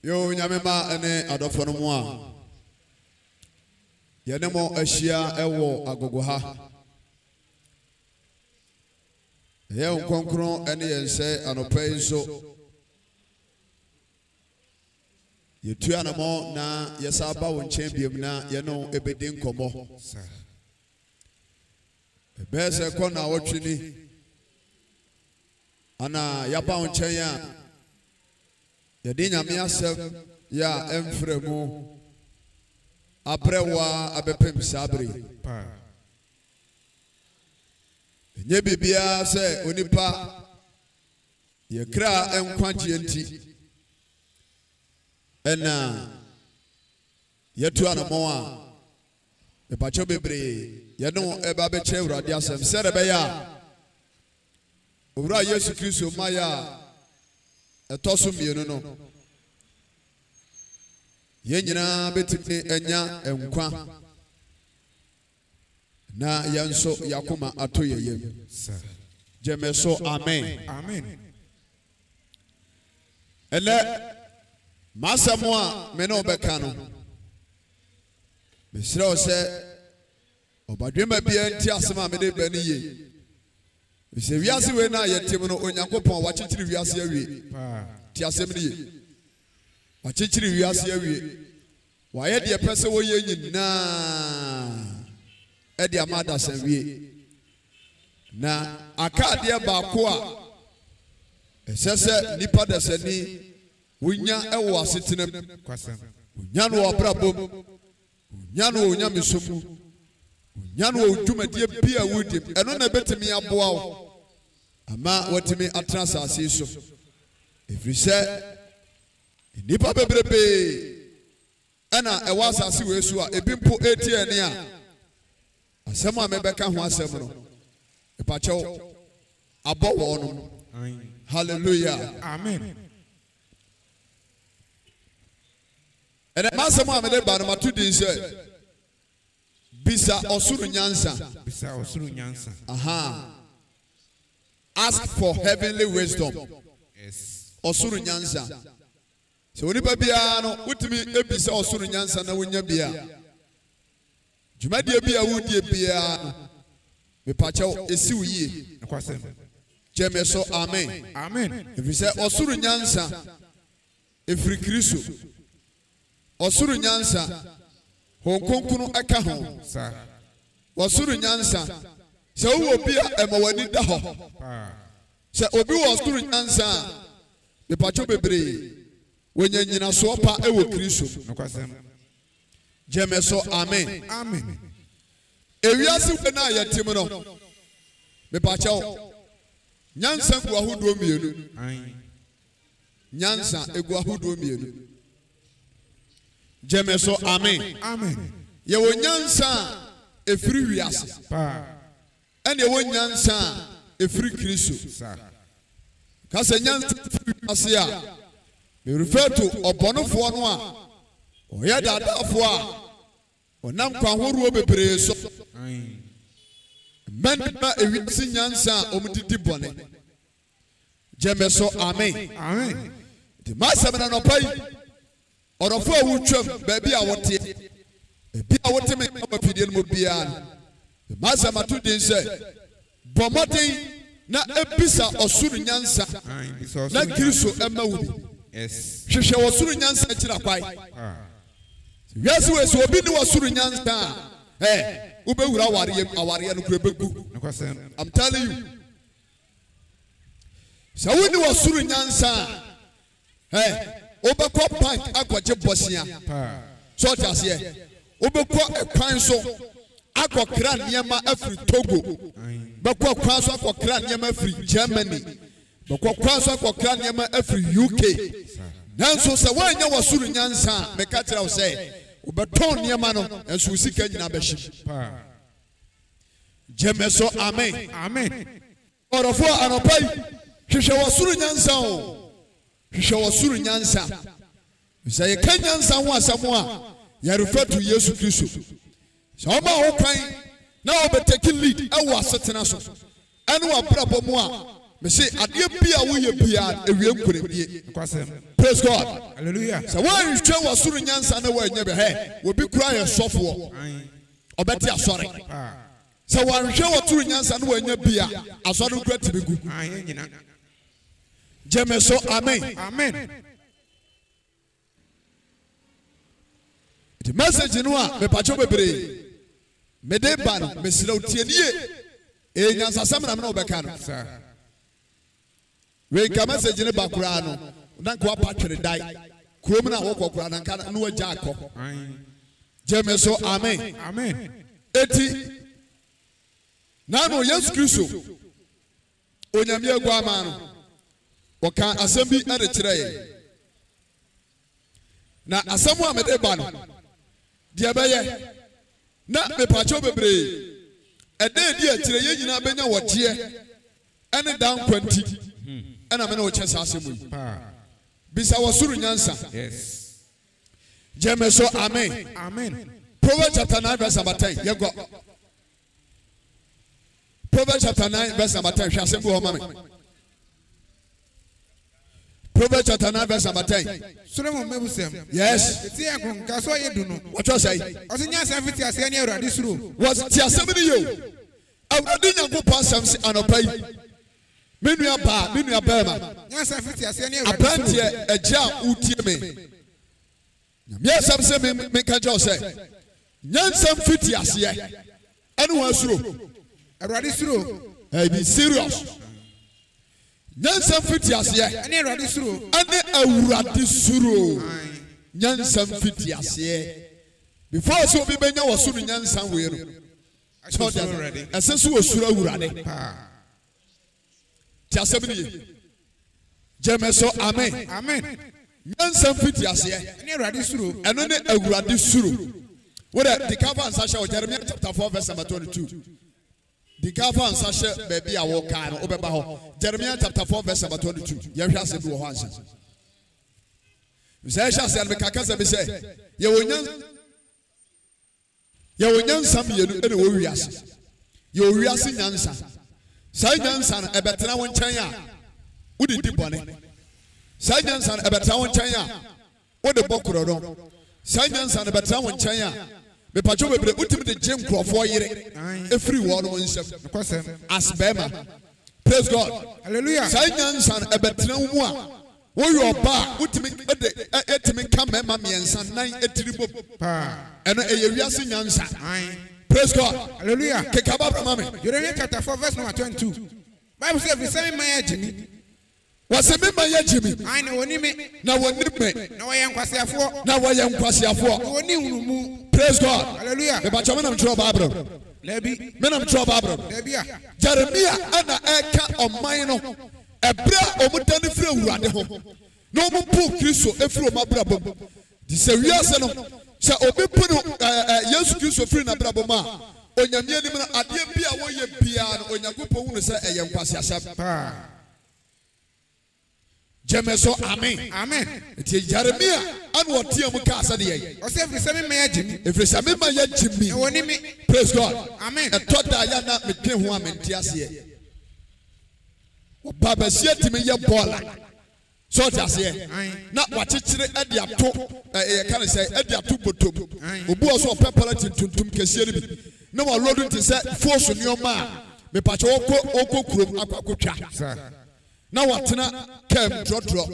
Yo nyamema ene adofo no mu a ye ne mo ahia ewo agogo ha ye nkonkron ene ye nse anopai so ye tu anamo na ye saba won champion na ye no ebedi nkomo ebe se ko na wotwini ana yaba won chen ya yɛde nyame asɛm ya emfremu aprewa abepem sabre nye bibia sɛ onipa yɛkra enkwagye nti ɛna yɛtu anamo a mepacho bebre yɛno ɛba bɛkyɛ Awurade asɛm sɛ rebɛya owura Yesu Kristo maya Etosu mienu no yenyina betimi enya enkwa na yanso yakoma atoyeyem jemeso amen amen ele masamo a me no beka no mesira o se obadwema bia nti asema me de bani ye se wiase we na yetim no onyankopon wakyekiri wiase awie ti asem ne ye wakyekiri wiase awie waye de pese wo ye nyina e de amada san wie na akade ba ko a esese nipa da sani wonya ewo asetenam wonya no obrabom wonya no onyamisomu wonya no odwumadie bia wodim eno na betimi aboa wo ama watimi atras asiso efrise nipa bebrebe ana ewa asase we so a ebimpo etiene a asem a mebeka ho asem no epacho abowo no hallelujah amen ene masem a mede ba no matudi nse Bisa Osoro Nyansa. Bisa Osoro Nyansa. Aha. Ask for heavenly wisdom. Yes. Osoro Nyansa. So onipa bia no utimi ebisa Osoro Nyansa na wonya bia. Dwumadie bia wudie bia no. Mepacha esi wuye. Nakwasem. Jemeso amen. Amen. Efise Osoro Nyansa efiri Kristo. Osoro Nyansa honkonkunu eka ho sa Osoro Nyansa se wo bia emawani da ho se obi wo Osoro Nyansa me pacho bebre wonya nyina so pa e wo Kristo nakwasem jemeso amen amen ewiase we na yatim no me pacho nyansa gu ahodo mienu nyansa egu ahodo mienu Jemeso amen. Amen. Ye wo nyansa efiri wiase. Ene ye wo nyansa efiri Kristo. Ka se nyansa efiri wiase a me refer to obonofo no a oye dadafo a onam kwahoro bebree so. Men na ewiase nyansa omdidi bone. Jemeso amen. Amen. Di masamena no pai Orofo wutwam baabi a wote ebi a wote me amapidie no bia masa matudin se bomoden na ebisa Osoro Nyansa na Kristo emawu yes hwehwe Osoro Nyansa kira kwai wiase we so obi ni Osoro Nyansa ubewura aware no kura begu I'm telling you so we ni Osoro Nyansa obekọ bank akọje bosia so tase obekọ ekwan so akọkra niema afri Togo bekọ kwan so akọkra niema afri Germany bekọ kwan so akọkra niema afri UK nanso se wanya Osoro Nyansa meka kira wo se obeton niema no enso sika nyina behye jemeso amen amen orofo anopai hwehwe Osoro Nyansa o hwehwe Osoro Nyansa se ye kan nyansa ho asamo a ya refer to Yesu Kristo so ma ho kwan na obeteki lead ewo asetena so ene wa brabo mu a me se ade bia wo ye bia ewie nkoremie Praise God. Hallelujah. So when you train was suru nyansa na wa nya be he we be cry a sofo obeti asore. So when you train was suru nyansa na wa nya bia asore kura tibegu. Jemeso amen. Amen. The message no a me pacho bebre me de ba no me sira otie nie nyansa sam na me no obeka no we ka message ne ba kura no na ko apatwere dai kurom na wo kokura na nka na wagya akọ Jemeso amen. Amen. Eti na no Yesu Kristo onyame agwa ama no woka asem bi ade kire ye na asem a me de ba no de beye na me pacho bebre ede di akire ye nyina benya wotie ene dan kwanti ena me na wo kyesa asem yi Bisa wasuru nyansa. Yes. Jemeso amen. Amen. Proverbs chapter 9 verse number 10. You go. Proverbs chapter 9 verse number 10. Proverbs chapter 9 verse number 10. Solomon mebusem. Yes. What you say? Nyansa fiti ase ne Awurade suro. Was ti asem ni yo. Awurade Nyankopon asem si anopai. Menu aba ma. Nyansa fiti ase ne Awurade. Apprenti eja utie me. Me asem se me ka jo se. Nyansa fiti ase. Anu wa suro. Awurade suro. Hey, be serious. Nyansa fiti ase. Ane Awurade suro. Ane Awurade suro. Nyansa fiti ase. Before so be benya wo suro nyansa we no. So that essence wo suro Awurade. Jemeso amen. Amen. Nyansa fiti ase. Ane Awurade suro. Eno ne Awurade suro. What the cover and Sasha Jeremiah chapter 4 verse number 22. The cover and Sasha baby a walk no obeba ho. Jeremiah chapter 4 verse number 22. Yehwa se do ho ansa. Sasha se me kaka se be say ye wonyansa mienu ene wo wiase. Ye wo wiase nyansa. Sai nyansa no ebetena won kyan a wodi di bone. Sai nyansa no ebetena won kyan a wodi bokoro don. Sai nyansa no ebetena won kyan a me pacho bebre utimi de gem crofo yire every one on nsem as bema. Praise God. Hallelujah. Sai nyansa no ebetena wo mu a wo yo ba utimi de etimi ka mema miensa nan etiribo eno eye wiase nyansa. Praise God. Hallelujah. Kekaba mama. Jeremiah chapter 4 verse number 22. Bible says if say man Jimmy. Was me man Jimmy. I know woni me. Na woni me. Na waye nkwasiafo. Na waye nkwasiafo. Woni hunumu. Praise God. Hallelujah. Me bacha me nam tro Bible. Lebi. Me nam tro Bible. Lebi a. Jeremiah ana eka oman no. Ebra omutani firi Awurade ho. No mo pu Kristo efiri omabrabom. Di se wiase no. Se obi punu Yesu Kristo firi na brabom a onyame anim na ade bia wo ye bia no onyankopon hunu se eye nkwase asem. Jemeso amen. Amen. Eti Jeremiah anu otie mu ka asa de ye. O se if say me man Jimmy. If say me man ye Jimmy. Woni me. Praise God. Amen. E toda ya na me twen ho amenti ase. Baba sie timi ye bola. So just here. Na wachichire edi ato ye kan say edi ato botom. Obu oso opepala tintuntum kese ni bi. Na wa lodu ti say force nioma me pacho okọ kurom akwakotwa. Na watena kem drodro.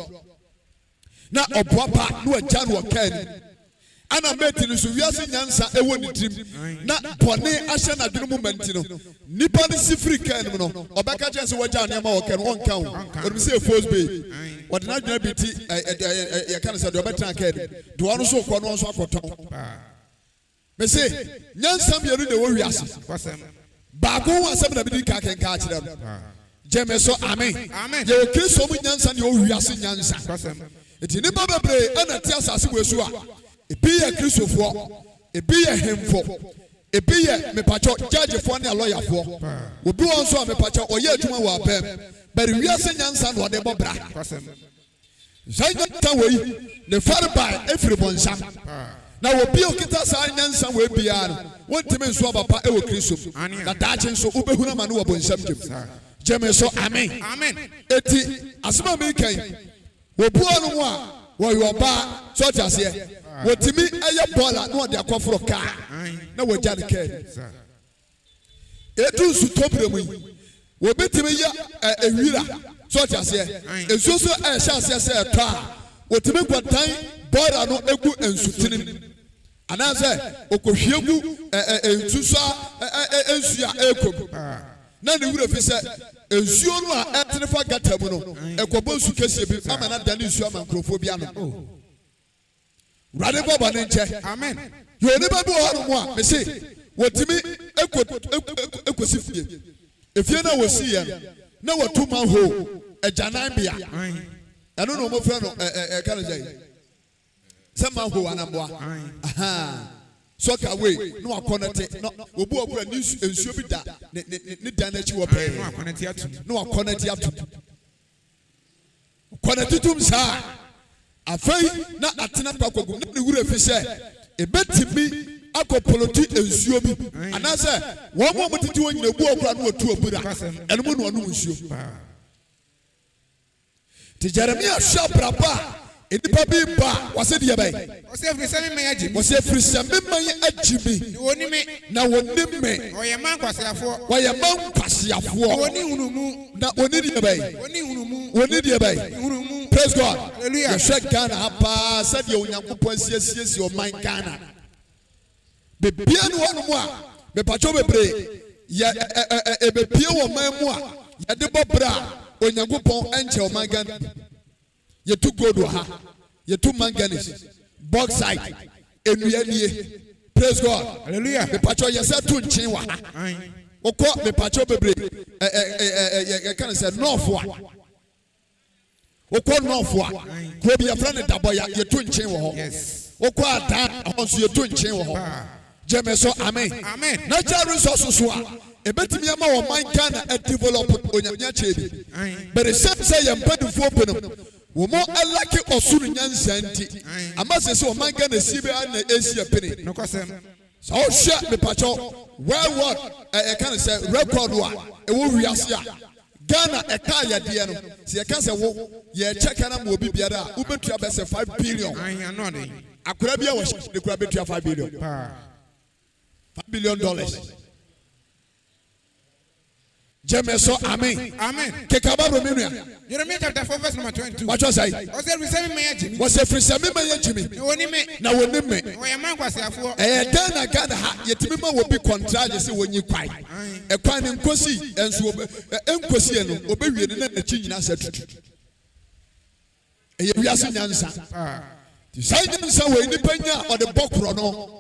Na oboapa na wagya no kan. Ana meti ni so wiase nyansa ewo ni trim. Na bone ahye na dwenu momenti no. Nipa ni sifri kan no. Obeka je se wagya ne ma wo kan won kan. Odum se force be. What na dwena biti ye kan se do betra kan. Do ono so kọ no so akoton. Me say nyansa bi ru de wo wiase. Baago wasem na bi di ka ken ka kire no. Jemeso amen. Amen. Ye Kristo mu nyansa ne o wiase nyansa. Eti nipa bebre ana ti asase wesu a ebi ye Kristofo, ebi ye hemfo, ebi ye mepacho judgefo ne lawyer fo. Obi won so mepacho oye adwuma wa bam. Bari wiase nyansa no de bobra. Zaina tawei ne farba efiri bonsam. Na obi okita sa nyansa we bia no. Wontime nso abapa ewo Kristo. Na dache nso ubehuna ma no wa bonsam jem. Jemeso amen. Amen. Eti asema me kan. Obu anu mu a Why you are such as here? What to me, I am baller, no, they are called for a car. No, we're just kidding. Etu sutopre we beti me ya ewira so tiase ensuso e hya se to a wotime kwatan bora no egu ensutinim anase okohwegu ensuso ensua ekom na ne wura fi se ensuo no a etnefa gata mu no ekobo nsu kese bi ama na dane nsu ama nkrofo bi ano rade baba ne nche amen yo ne babu ho mo a me se wotime ekosifie efie na wosi ya na watu manho ejanan bia eno no mo frɛ no kana jai se manho anamboa aha so ka we no akɔnɛte no obu okura ni ensuo bi da ne dan achi wo pɛ no akɔnɛte atu kɔnɛte tum sa afei na atena pakogum na ne wura fi sɛ ebetimi akopoloti ensuo bi anase wo mo motiti won nyina bu okura no otu obura eno mo no onu nsuo ti Jeremia shabraba enipa bi ba wase de yabai wase firi sami man agimi wase firi sami man agimi woni me na woni me oye man kwasiafo woni hunumu na woni de yabai woni de yabai praise God hallelujah yeshua Ghana hapa said ye onyankopon siesie o man Ghana bebia no hono mu a bepacho bebre ya ebepie wo man mu a ya de bobra onyankopon enche o man Ghana ye tu gold ha ye tu manganese bauxite enuanie praise God hallelujah bepacho ye se tu nchin wa ha okọ bepacho bebre ye kan say north wa okọ north wa ko bi ya fra ne daboya ye tu nchin wo ho yes okọ ada honso ye tu nchin wo ho Jemeso amen amen natural resources so a ebetimi ama wo man Ghana e develop onyamnya chebi but the same say ye mpadufo penum wo mo alake osuru nyansa nti ama se wo man Ghana sibe an na esia pene no kwasem so o hwa me pacho well what e kan say record wa e wo wiase a Ghana e ka yade no se ye kan say wo ye check na mo obi biara wo betua be say 5 billion akura bia wo de kura betua 5 billion $5 billion. Jemeso amen. Amen. Kekaba Romania. Jeremiah chapter 4 verse number 22. What was I? Was there resemi me Jimmy? Was there resemi me Jimmy? Woni me. Na woni me. Oya man kwasiafo. Dana Ghana ha yetimi ma wo bi contract se wonyi kwai. E kwan nkosi enso enkosi eno obewie ne na chi nyina sa tutu. Eye wiase nyansa. Sai nyansa we ni panya o de bokro no.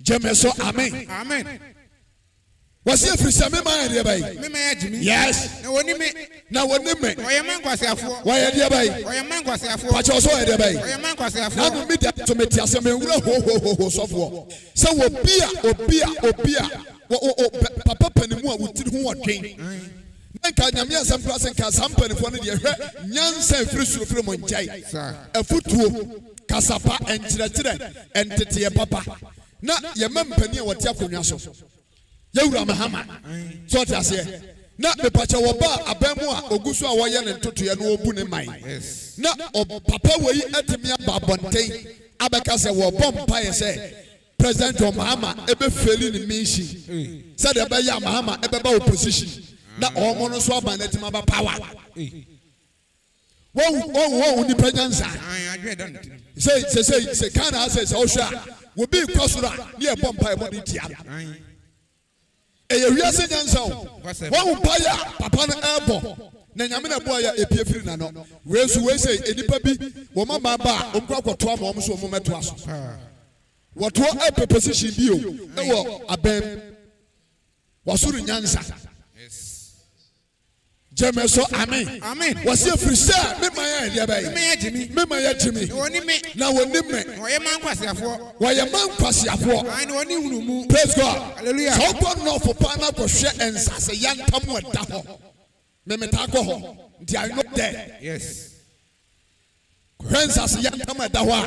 Jemeso amen. Amen. Was it for some man by? Yes. No one me. Now what name? Why a man was a four? Why a dear by? Why a man was a four? But also a dear by? Why a man was a four? I will meet that to meet us. Software. So beer. Papa Penimua would do what king. Nyamia some person can sample for the Nyansa free from Monjay. A footwood, Casapa and Children and Tetia Papa. Na ye mampani a wotia konwa so yewura mahama so ta se na mepacha wo ba abamu a ogusu a woye ne ntotoye no obu ne man na papa wei atimi ababonten abeka se wo bompa ye se president Mahama ebe feli ni mission said the ya Mahama ebe ba opposition na omo no so aba na tima ba power wo ni penyansa say kana say osha will be Kosura near Bompire body tia. A reason Nyansa, one paya, Papa Elbow, Nanyamina boya, a piefri nano. Where's we say, any baby, woman baba, Umquako 12 moments or moment to us. What a preposition you, a ben was Nyansa. Jemeso amen. Amen. Was here free sir? Me my Jimmy. Me my Jimmy. Now when me. Why a man kwasiafo? I know ni praise God. Hallelujah. So God no for pana ko share and say yan tamu da ho. Me metako ho. They are not there. Yes. Hence as yan tamu da ho.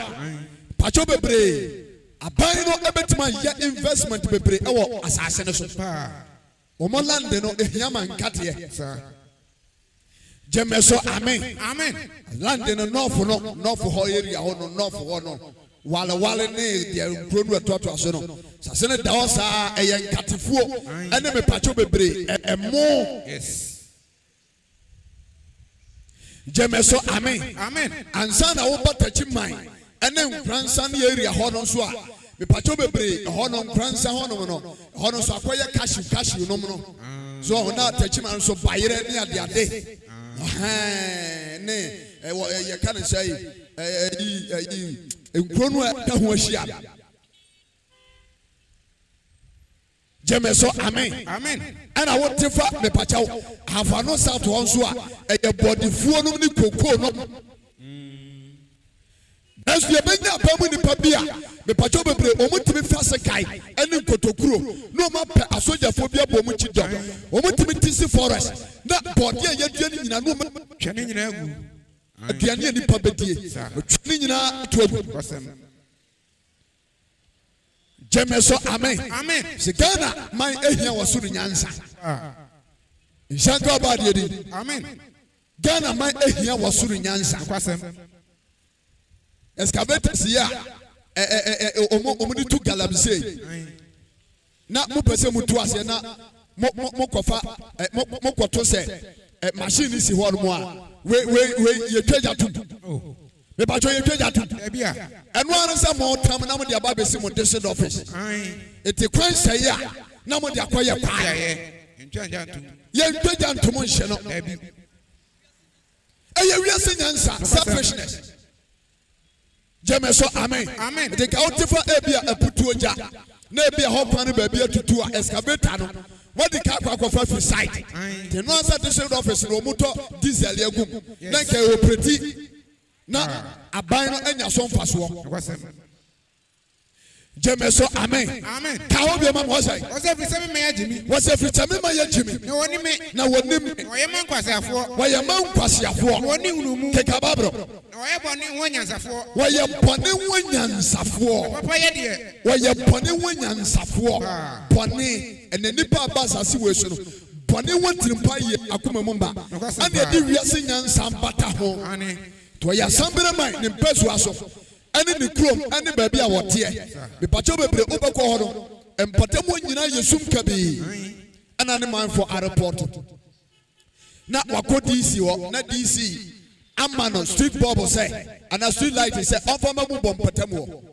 Pacho bebre. Aban no ebetima ya investment bebre e wo asase ne so. Omo land no ehia man kate. Sir. Jemeso amen. Amen. Land in the north for area or north for no. Wale ne dia kronu etoto aso no. Sase ne da osa eyen katefuo ene me pacho bebre emo. Yes. Jemeso amen. Amen. Ansa na wo batachi man ene nkransa ne area ho no so a me pacho bebre ho no nkransa ho no so akoye cashew no no. So ho na tachi man so bayere ne ade ne ye kan say Nkronu ka ho ahia. Jemeso amen. Amen. And I want to fa me pacha have no south one so a body fuo no ni koko no. As you benya apamu ni pabia me pacha bebre omutimi fa sekai ene nkotokuro no ma pe asoja phobia bo mu chido omutimi tisi forest na body ye dua ni nyina no Twene nyina agu. aduane ni pabedie twene nyina to agu. Jemeso amen. Amen. Sigana my ehia wasuru nyansa. Nsanka ba de di. Amen. Ghana my ehia wasuru nyansa. Kwasem. Excavators ya omo di tu galabise. Na mo pese mo tu ase na mo kofa mo koto se machine si ho no a we ye twaja tu. Oh. Me ba jo ye twaja tu. Ebia. Eno ansa mo tam na mo de aba besi mo district office. Eti kwan say ya na mo de akoye kwa. Ye twaja tu. Ye twaja tu mo nhye no. Ebi. Eye wiase nyansa selfishness. Jemeso amen. Amen. De ka otifa ebia aputu oja. Na ebia ho kwan ba bia tutu a excavator no. What the car kwa fi site. The no answer district office no motor diesel egum. Na ka operate na aban no anya so mfaso. Jemeso amen. Amen. Ka ho bi ma mo say. Was every 7 me ajimi. Was every time ma ya jimi. No woni me. Na wonim. Oye man kwasiafo. Woye man kwasiafo. Woni hunumu. Ke ka babro. Oye boni wonyansafo. Woye boni wonyansafo. Papa ye de. Woye boni wonyansafo. Boni ene nipa abasase we so no. Boni wontirimpa ye akoma mumba. Ane di wiase nyansa mbata ho. Ani. To ya sambere man ne mpesu aso. Ane ni krom ane baabi a wote me pacho bebre obekọ ho no empatemo nyina yesum kabi ana ne man for a report na wako DC ho na DC amano street bob say ana street light say onfama bu bom patemo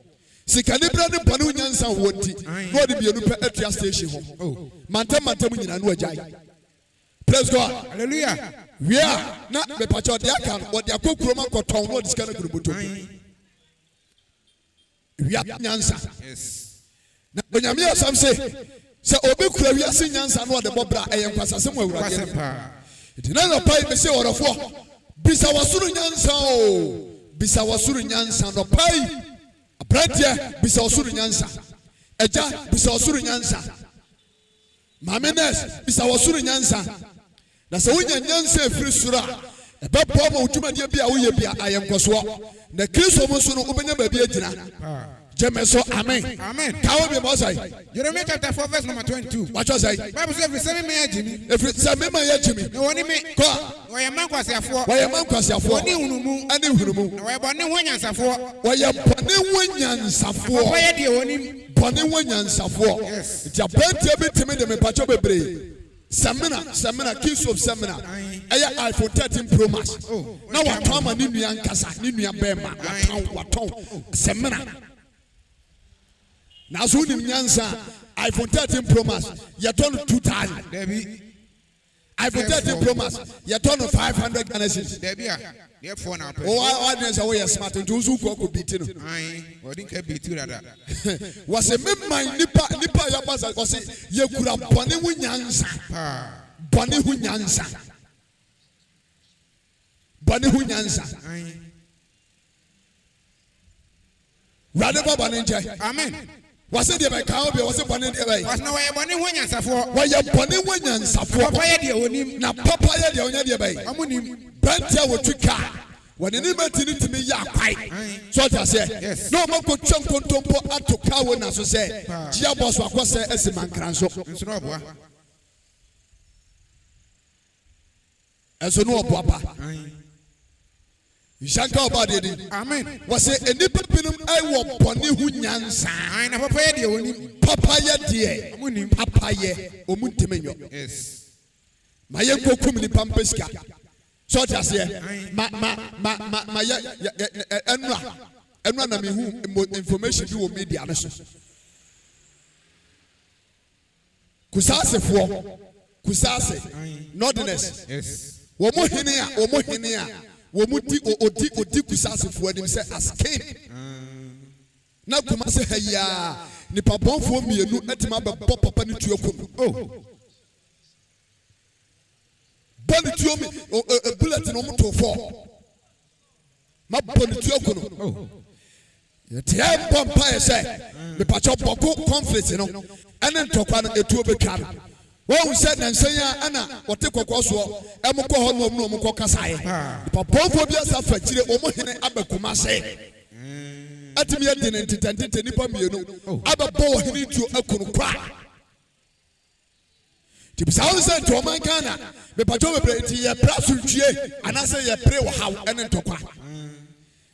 sikani bra ne bonu nyansa wonti no de bienu pe atua station ho mantem nyina no agyan. Praise God. Hallelujah. Yeah, na me pacho de aka no de akokuroma koton no de sikana gurubuto. Nyansa. Yes. Na onyame asam se obi kura wiase nyansa no de bobra eyen kwasase mo awurade. Dina na pai be se orofo bisa wasuru nyansa o bisa wasuru nyansa no pai abratia bisa wasuru nyansa eja bisa wasuru nyansa mamenes bisa wasuru nyansa na se wonya nyansa efiri sura ebe bo ma utuma bi a woye bia ayenkoso na Kristo mo so no obenya ba bi agina. Jemeso amen. Amen. Kawo bi mo say. Jeremiah chapter 4 verse number 22. What you say? Bible says every 7 me ajimi. Every 7 me ajimi. No woni me. Ko. Oye man kwasiafo. Oye man kwasiafo. Woni hunumu. Ani hunumu. Oye boni wonyansafo. Oye boni wonyansafo. Papa ye de woni. Boni wonyansafo. Yes. Ti apantie bi timi de me pacho bebre. Samina kiss of Samina. Aya iPhone 13 Pro Max. Na waton ma ni nua nkasa, ni nua bema. Waton. Samina. Na so ni Nyansa iPhone 13 Pro Max you turn 2000 Debi iPhone 13 Pro Max you turn 500 Ghana cedis Debi a therefore now oh I say we are smart to so ko beat no ai we din ka beat rada was a memman nipa ya basa was ye kura bone hu Nyansa bone hu Nyansa ai rade baba nje amen. Was it the cow be was it bone de bay Was no way boni wonyansafo. Why you bone wonyansafo Papa ye de wonim. Na papa ye de onya de bay Amunim. Bentia wo twika when any matini to me ya kwai so just say no mo ko twonkontompo atoka wo na so say gia boss akose esimankran so nso no boa Enso no oboapa. Shanka obade. Amen. Was a nipa pinum I wo boni hu nyansa. Ai na papa ye de oni. Papa ye de. Papa ye omuntemenyo. Yes. Ma ye kokum ni pampeska. So just here. Ma ye enwa na me hu information bi wo media no so. Kusase northerners. Yes. Wo mo hene a wo muti odi kusase fo anim say ascape. Na kuma se haya nipa bonfo mienu etima be papa ni tuakom. Oh. Bani tuomi bullet no moto for. Ma bani tuakom. Oh. Yete bompa say me pacho boko conflict no ene ntokwa no etu obetwa no. Wo said Nyansa ana wote kokko so emko ho no omko kasae papofo bia safa kire omo hene abakuma se atimi adine ntitantite nipa mienu ababo wo hene tuo akunu kwa tibisa wo se to man kana be pacho bebre ti ye prasultue anase ye pre wo haw ene ntokwa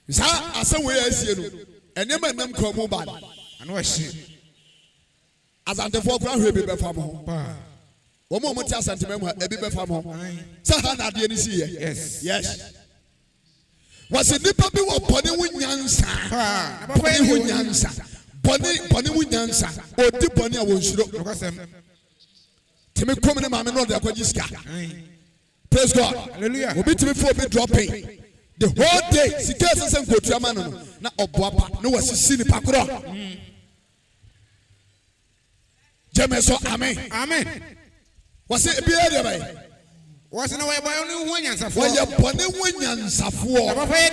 bisa ase we asie no enema nam kwa mu ba ana wa shi azantefo kra hwe be befa mo Womo mo ti asanteme mu ebi befa mo. Sa ha na de ni si ye. Yes. Was nipa bi wo bone wu nyansa. Bone wu nyansa. Bone wu nyansa. Odi bone a wo nsuro. Timi kom ne ma me no de akwaji sika. Praise God. Hallelujah. Obi timi fo obi dropping. The whole day sika sesen kotu ama no na oboapa no wasisi ni pakoro. Jemeso amen. Amen. Was it be area by? Was no way by only one answer for your bonny one answer for. Why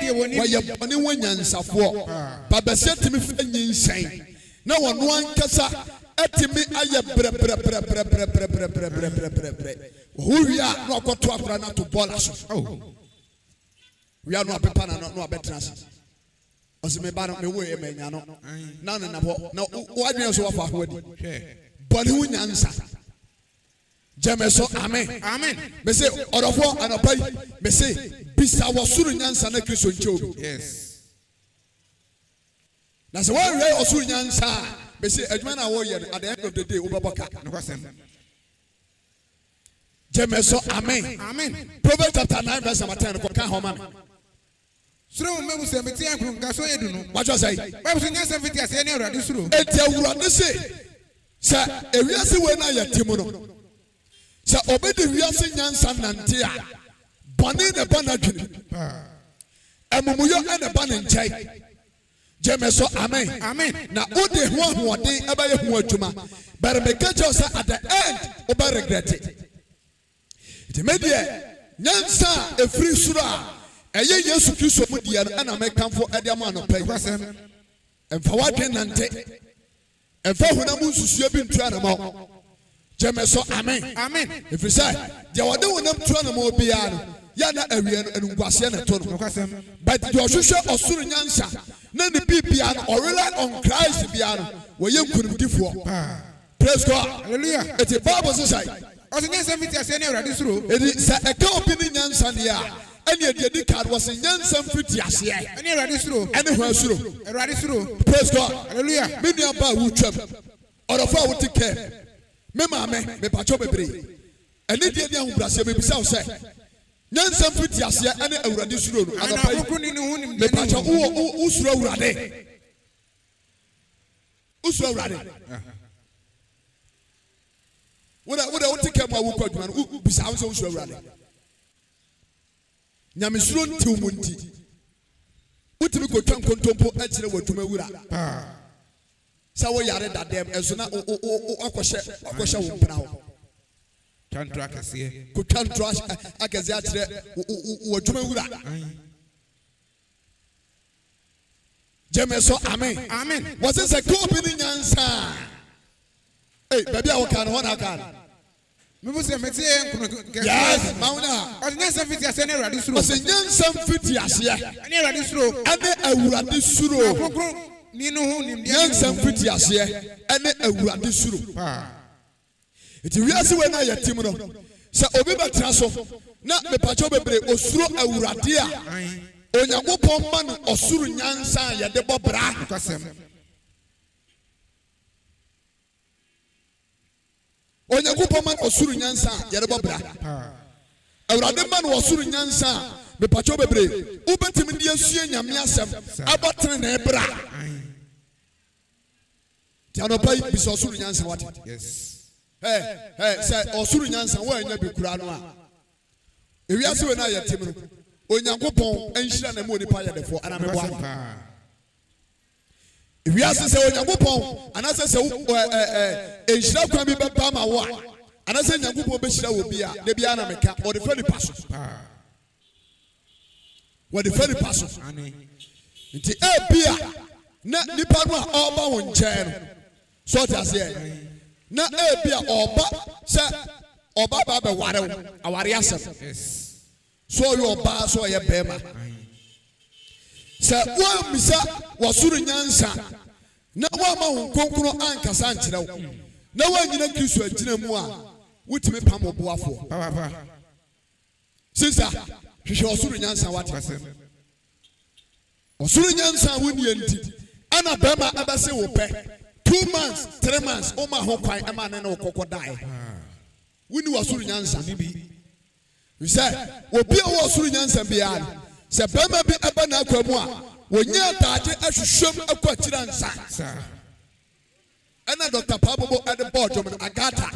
your bonny one answer for? Baba said to me, insane. No one cassa at me. I who we are not got to run to Bolas. Oh, we are not Pepana, no better. As me ban me way, man. None in a walk. No, what else of our wedding? Bonny one answer. Jemeso amen. Amen. Me say orofo anopai me say Bisa Osoro Nyansa na Kristo nche. Yes. Na se one way Osoro Nyansa me say adwuma na wo ye at the end of the day obabaka. Jemeso amen. Amen. Proverbs chapter 9 verse 10 ko kan ho ma me. Suro me se me tia kru nka so yedu no. What you say? Bible say Nyansa fiti ase ne urade suro. Eti awurade se ewiase we na yetimu no. Sa obedi wiase nyansa nante a bone ne bana dwene amumuyo ene bana nchai jemeso amen na ode ho ahoden abaye ho adwuma but me catch us at the end oba regret it medie nyansa efri suro a eye Yesu Kristo mu dia no ana mekamfo ade ama no pai emfa wadwen nante emfa honam nsusua bi ntua na ma Jemeso amen. Amen. If you say, there were no one to an mobiano, Yana Arian and Guasiana Tono. But your social or Suru Nyansa, none the Piano or rely on Christ Piano, where you couldn't give for. Praise God. Hallelujah. It's a Bible society. It is a company Nyansa. And yet the card was in Nyansa Fitias. Anywhere through. Praise God. Hallelujah. Many about who travel. Or of our take care. Me mama me pacho bebre ene die dia hu brase me bisa wo se nyansa mfiti ase ene awurade suro no anapai me pacho wo suro awurade usuro awurade wo take ma wo kwaduma no bisa wo se usuro awurade nyame suro ntiw mu nti wotimi ko twan kontompo akire waduma wura sa wo yare dadem enso na akoshe wo mpena wo tantro akase ko tantro akase akire wo dwuma wura jemeso amen was this a company Nyansa baby I can one can me bu se metie nkunu yes mauna o Nyansa fiti ase ne urade suro o se Nyansa fiti ase ne urade suro ane awurade suro Nyansa mfiti ase ene awurade suro iti wiase we na yatim no Sa obi betra so na mepacho bebre osuro awurade a Onyankopon ma no osuro nyansa ye de bobra Onyankopon ma osuro nyansa ye de bobra awurade ma no osuro nyansa mepacho bebre ubetimi de asue nyame asem abotre na ebra Tianopai bisa osuro nyansa what Yes. Say osuro nyansa wo anya be kura no a ewiase we na ye tim no Onyankopon enhira na mo nipa ye defo ana mebo ewiase se Onyankopon anase se enhira kwa bi beba ma wo a anase Onyankopon be hira wo bi a de bia na meka o de fani paso wo de fani paso nti bia na nipa no a oba wo nche no so ta se na bia oba se oba ba be ware wo aware asem so you oba so ye bema se wo misa wasuru nyansa na wo ma wo konkono ankasa nkyere wo na wo nyina Kristo agina mu a wutime pam oboafo sinsa hwehwe wasuru nyansa wate wasuru nyansa woni enti ana bema abase wo pe 2 months 3 months o ma ho kwan e ma ne no kokko dai woni wasuru nyansa we say obi a wasuru nyansa bia se bema bi aba na akwamu a wonya daje ahwehwem akwakira nsa ana Dr. Pabobo ade bojo me agata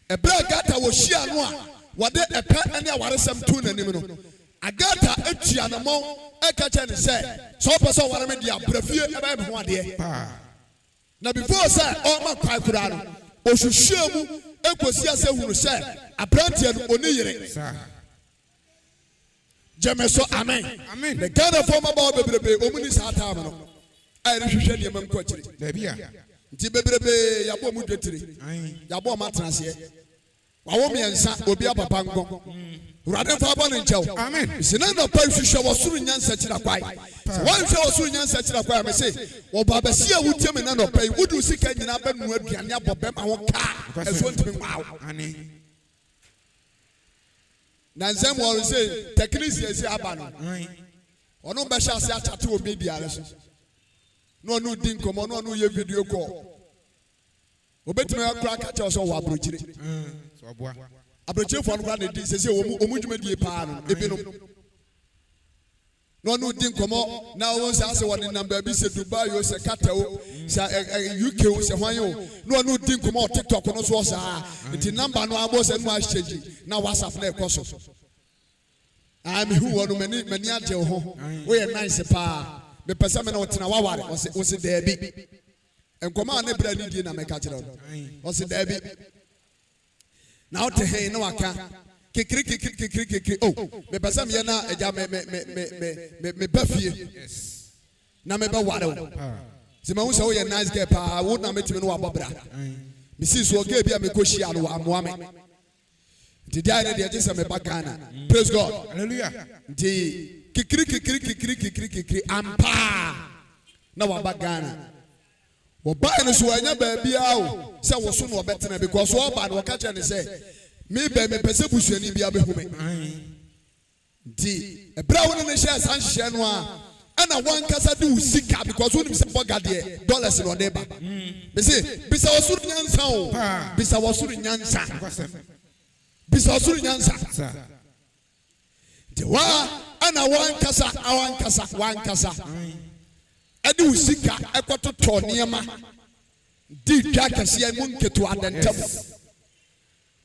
ebra agata wo hia no a wode epe ene awaresem tu nanim no agata atua na mo eka che ne se so person ware me dia brafie eba be ho ade na before say o ma kwai kura no ohwehwem mu ekosi ase hunu se abrantie no oni yire Jemeso amen. Amen. The God of former Bob Bebrebe, Omuni Satam. I refuse the man coach. Nti bebrebe yabo mu dwetire. Yabo matras ye. Wawo mi ensa obi apapa ngon. Urade fa abo ne nchew. Amen. Sina no pa hwehwe wasuru nyansa kira kwai. Wan hwe wasuru nyansa kira kwai me se wo baba sia wutie me na no pa wudu sika nyina ba nu aduane abobem awo ka. Eso ntimi wow. Amen. Nansem wo say technician say aba no ono be sha say achate obi biara so no no din komo no no ye video call obetime akura ka che so wo abrochire so aboa abrochire fo no na di say omu dwuma die pa no ebinom no no din komo na wo say ase woni number bi say Dubai yo say Qatar say UK o say hwan yo no din komo TikTok no so sa nti number no abo say no a change na WhatsApp na ekoso I'm who wonu mani aje ho we are nice pa me pesa me na wotena waware o se debi enkoma na bra ni die na me ka kire o se debi na wote he na waka kikiri oh me pesa me na eja me bafie na me ba ware o se ma hu se wo ye nice girl pa wo na metime no wabobra me si so ge bia me ko hia no amoa me did I need to me bagana? Praise God. Hallelujah. The kikiri ampa na wa bagana. Wo ba no so anya ba bia o se wo so no obetena because wo ba no ka che ne se me be me pese busuani bia be hume. Di ebra wo ne share san hye no a ana wan kasa de usika because wo nim se boga de dollars no de ba. Me say bisa wo so nyansa o bisa wo so nyansa. Bisa osuru nyansa de wa ana wankasa ade usika ekototo niema di twa kase mu nketo adantam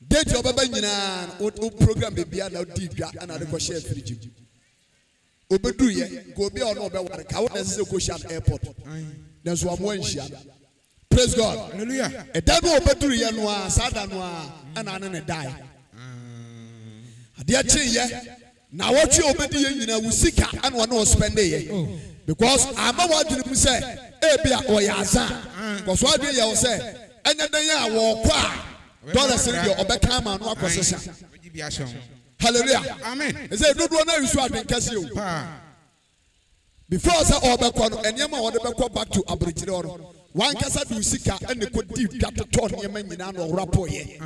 date obaba nyina o program bebia na di twa ana de ko share free obedu ye go bia ono obeware ka wona se ko share airport na so amo anhia praise God. Hallelujah. Edado obedu ye no a sada no a ana ne dai Dia chiye na wochi obedi ye nyina wusika ana wona spend ye because ama wadwene mu se ebia oyaza because wadwene ye wo se enya dan ya wo kwa dollars ni obeka ma no akosesa hallelujah Amen. Eze dodo na yusu adwen kase o before say obekọ no enyema wo de bekọ back to abrijire oro wan kasa du sika ene ko di dwatoto nyema nyina no rapo ye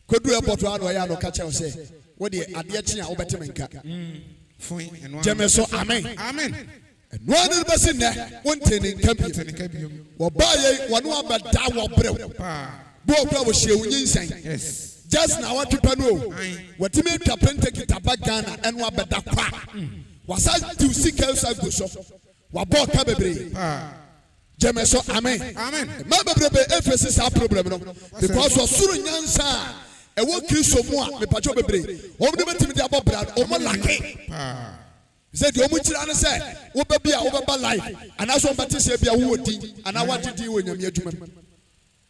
Kodu airport ano ya no catch us say. What the adeɛ a wobɛtemenka. Jemeso amen. Amen. No one be sin there. One tening campion. Wabaye wanu abada wabrɛw. Bo okra wo hye wunyinsɛn. Yes. Just now what people know. What you make kapente kitaba Ghana and wabada kwa. Wasa tu sika usa guso. Wabo ka bebre. Jemeso amen. Amen. Ma bebre efesi sa problem no. Because Osoro Nyansa e wo Kristo mu a me pacho bebre. Omo de betimi de abobra omo lake. Say the omo chira ne say wo ba bia wo ba life. Ana so mbate se bia wo odin ana wadidi wo nyame adwuma.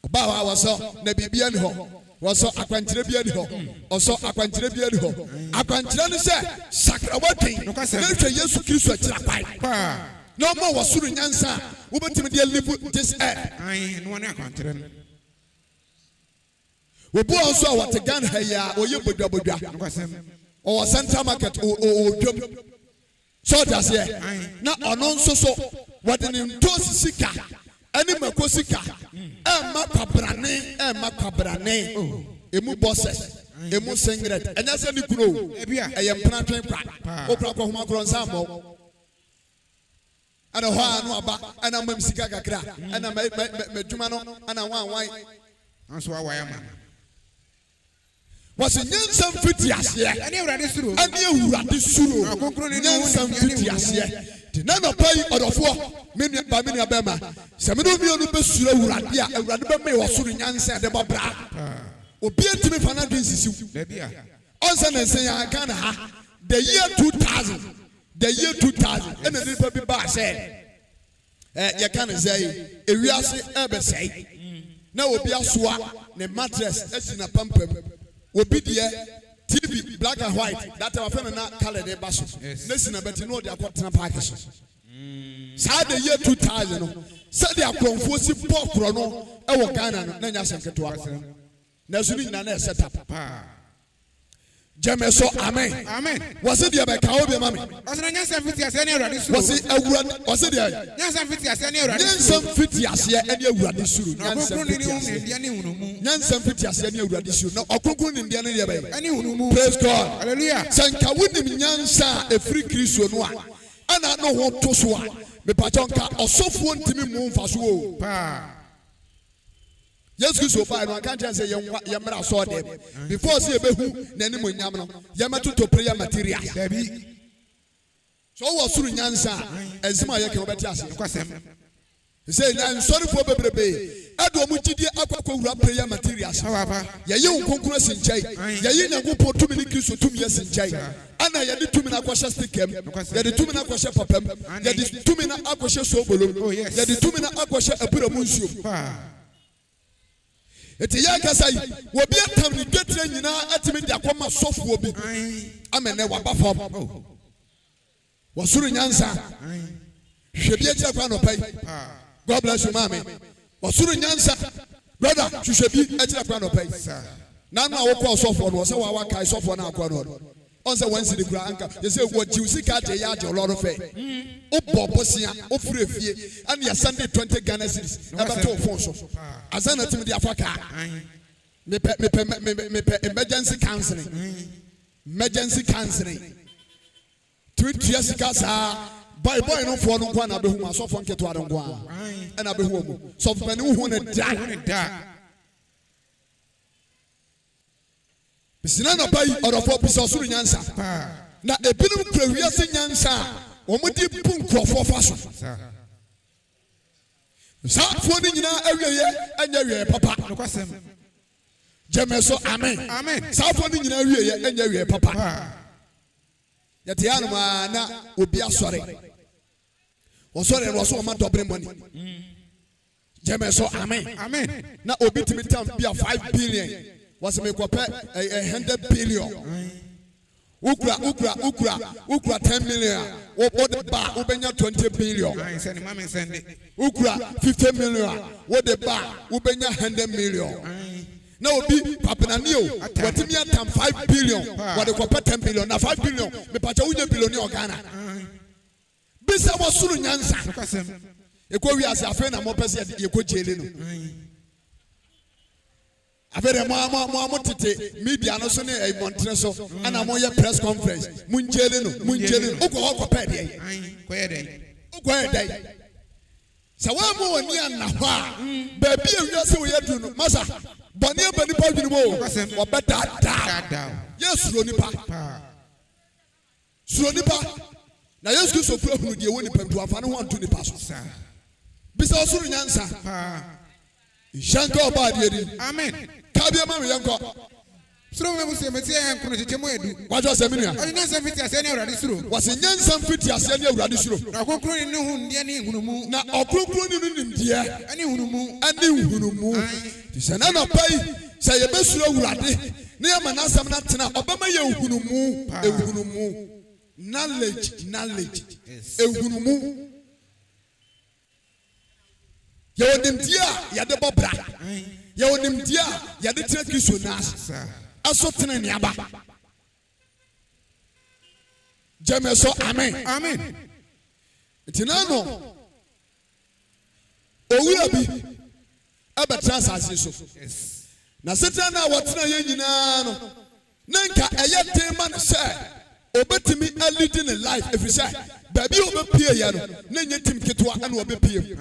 Oba wa waso na bibia ne ho. Waso akwankyere bia ne ho. Oso akwankyere bia ne ho. Akwankyere ne say sakrawatin. Na hwe Yesu Kristo akira kwai. No more Osoro Nyansa wo betimi de live this earth. No one akwankyere no. Obu also what Ghana ya oye bodwa. O Central Market o dwom. So that's here. Na ono nso so what the ntosi sika ani makosika e makabrane emu bosses emu singlet enya se ni kuro e ye mpana twen kwa okra kwa homa kro nsa mo ana ho anu aba ana mam sika kakra ana medwuma no ana wan anso awaya man was Nyansa mfiti asiye ani ewurade suro Nyansa mfiti asiye na no pai odofo menu abema se me no mionu besuro ewurade a ewurade be me Osoro Nyansa de babra obi entimi fana dwen sisiw da bia onse na sen ya Ghana ha the year 2000 ena nipa bi ba say ye kan say ewiase ebesai na obi asoa ne mattress asina pampam obi de TV black and white that our friend na color de baso nesina beti no de akotena park so sa the year 2000 no sa de akonfo si pokro no e wo Ghana no na nya senketo na so ni na na set up Jemeso amen. Amen. Was it the beka obi mami? Osoro Nyansa fiti ase ani ewurade suro. Was it awurade? Was it the Nyansa fiti ase ani ewurade suro. Nyansa fiti ase ani ewurade suro. Nyansa fiti ase ani hunumu. Nyansa fiti ase ani ewurade suro. Na okonkon ni ndia ne ye be. Ani hunumu. Praise God. Hallelujah. Sanka wunim Nyansa efri Kristo no a. Ana no ho to so a. Me pachonka osofo ntimi mu mfaso o. Pa. Yes, Kristo fa no kan say yemra so dem before say behu nani mo nyam no yematoto prayer material Dabi. So Osoro Nyansa enzima yake obeti ase Kwasem. say na sorry for bebrebe ado mu gidie akwakwa wura prayer materials Papa. ye ye nkonkuru sinchai ye ye nyankopɔ tumi ni Kristo tumi ye sinchai ana ye de tumi na akwahye stikem ye de tumi na akwahye papam ye de tumi na akwahye sobolo ye de tumi na akwahye aburamu nsuom eti ya kasai obi atam ni dwetre nyina atimi de akoma sofo obi amene waba fam Osoro Nyansa hwebie akira kwa no pai God bless you mama Osoro Nyansa brother hwehwebi akira kwa no pai na no awokọ sofo no se wa kai sofo na akọ no on se wan sidi kura anka ye se wo jiusi ka je ya je loro fe o bobosia o frefie and ya Sunday 20 Ghana cedis eba to phone so azana timi dia faka me emergency counseling tweet yes kasa boy no for no kwa na behu ma so for nketo adongo a na behu mu so for ni hu ne da Bisina no pai orofo bisa Osoro Nyansa na ebinum krawia se Nyansa omudi pu nkrofo fa so sa fo ni nyina awieye anya wieye papa Jemeso amen sa fo ni nyina awieye anya wieye papa yete anu na obi asore osore no so ma dobre money Jemeso amen na obi timitam bia 5 billion was me kope 100 billion ukra 10 million o de ba ubenya 20 billion ukra 50 million o de ba ubenya 100 million na obi papenani o watimi atam 5 billion what de kope 10 billion na 5 billion me pacha unye billion o Ghana bisa Osoro Nyansa ekwo wi ase afa na mo pese ye ko jele no Avere mo tete media no so ne e montre so ana mo ye press conference munjele no ukọ pẹ de ukọ de sa wa mo woni ana ho a ba bi ewia se wo ye du no masa boni abani pa dwunu mo wo beta yes ro nipa na Yesu so kura hunu de woni pamtu afa ne ho anto nipa so bisa Osoro Nyansa Shanko ba de amen Kabia mama yanko. Suro me se meti en kono tete mo edu. Wajo se minu ya. O nyansa fiti ase ne awurade suro. Wase nyansa fiti ase ne awurade suro. Na okonkro ni hu ndie ne hunumu. Na okonkro ni nimdie. Ani hunumu. Ti se na no pai se ye besuro awurade. Ne ya manasam na tena obama ye hunumu. Knowledge. Hunumu. Ye onimdia ya de bobra. Ya onimdia ya de tira Kristo nas aso tena niaba jemeso amen tinano owura bi abetra asase so na setan na wotena ye nyina no nanka eye tema ne se obetimi alidi ne life efisa baby obepie ya no na nyetim ketwa ana obepie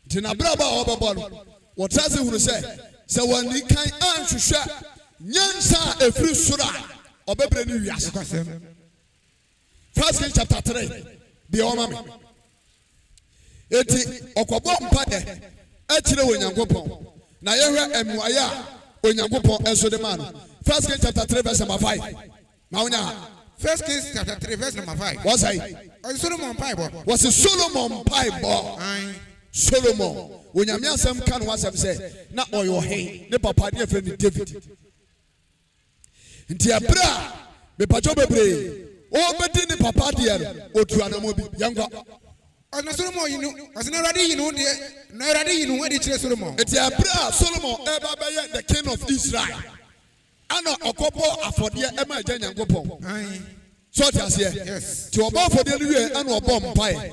Tina braba obabolo wotase hunu se wani kan anhwehwe nyansa efiri sura obebre ni wiase 1 Kings chapter 3 bi o mama eti okobo mpade akire onyankopon na yehwe emuaya onyankopon enso de man 1 Kings chapter 3 verse number 5 ma onya 1 Kings chapter 3 verse number 5 what's that Solomon Bible was Solomon Bible Solomon onyame asem kan wasem se na oyo he ne papa ne friend David nti abra be pacho bebre o bedi ne papa de otu anamo bi yango na Solomon yinu asina rade yinu de na rade yinu we de kire Solomon nti abra Solomon e ba be the king of Israel ana okopo afode e ma agya nyankopon so ti ase yes ti obo afode no wie ana obo mpae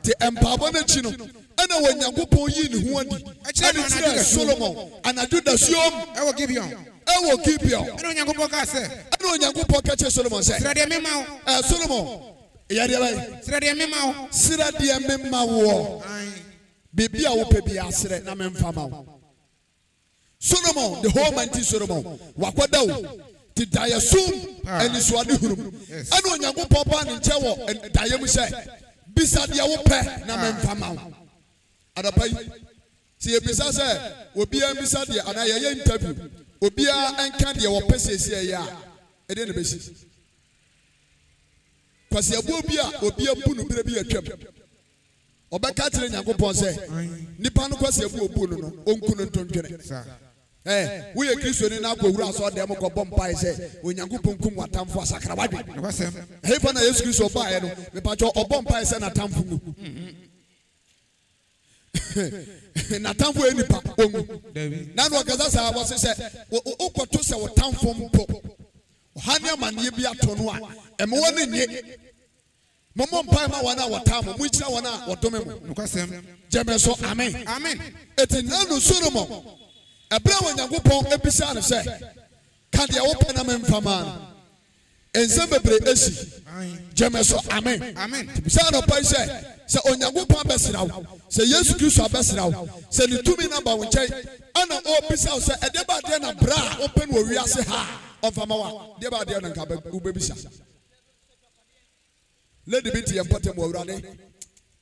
ti empabo na chi no ana wanyankopon yi ne ho adi ana Solomon anadu da suom ewo Gibeon ana wanyankopon ka se ana wanyankopon ka che Solomon se srade mema Solomon ya de bai srade mema wo bibia wo pe bia sre na memfa ma wo Solomon the whole mighty Solomon wakwada wo ti daya sum eni so ade hurum ana wanyankopon ba ne nche wo daya mu se bisa de wo pe na memfa ma wo adapai si ebisa se obia mbisa de ana ye interview obia enka de wo pesese ya ede ne besi kwase abu obia bu no bire bi atwam obeka kire nyankopon se nipa no kwase abu obu no onku no ntontwene we ye Kristo ni na akowura so de mo ko bompa se onyankopon kum watamfo asakra wadwe hefa na Yesu Kristo ba ye no me pa cho obompa se na tamfo mu na tamfo enipa ongu na no gaza sa wo se ukoto se wo tamfo mpo ohane amane bi ato no a eme woni nye momo mpa ma wana watamo mu kira wana wodome mu jeme so amen eti nanu Solomon ebra wanyankopon ebisa ne se ka de wo pena memfama ensem bebre esi jeme so amen bisa no pai se onyankopon abesirawo se Yesu Kristo abesirawo se ni tumi na ba wo nkyai ana obisa se edeba de na bra open wo wiase ha onfama wa de ba de na nka ubebisa lady bit yempotem wo awurade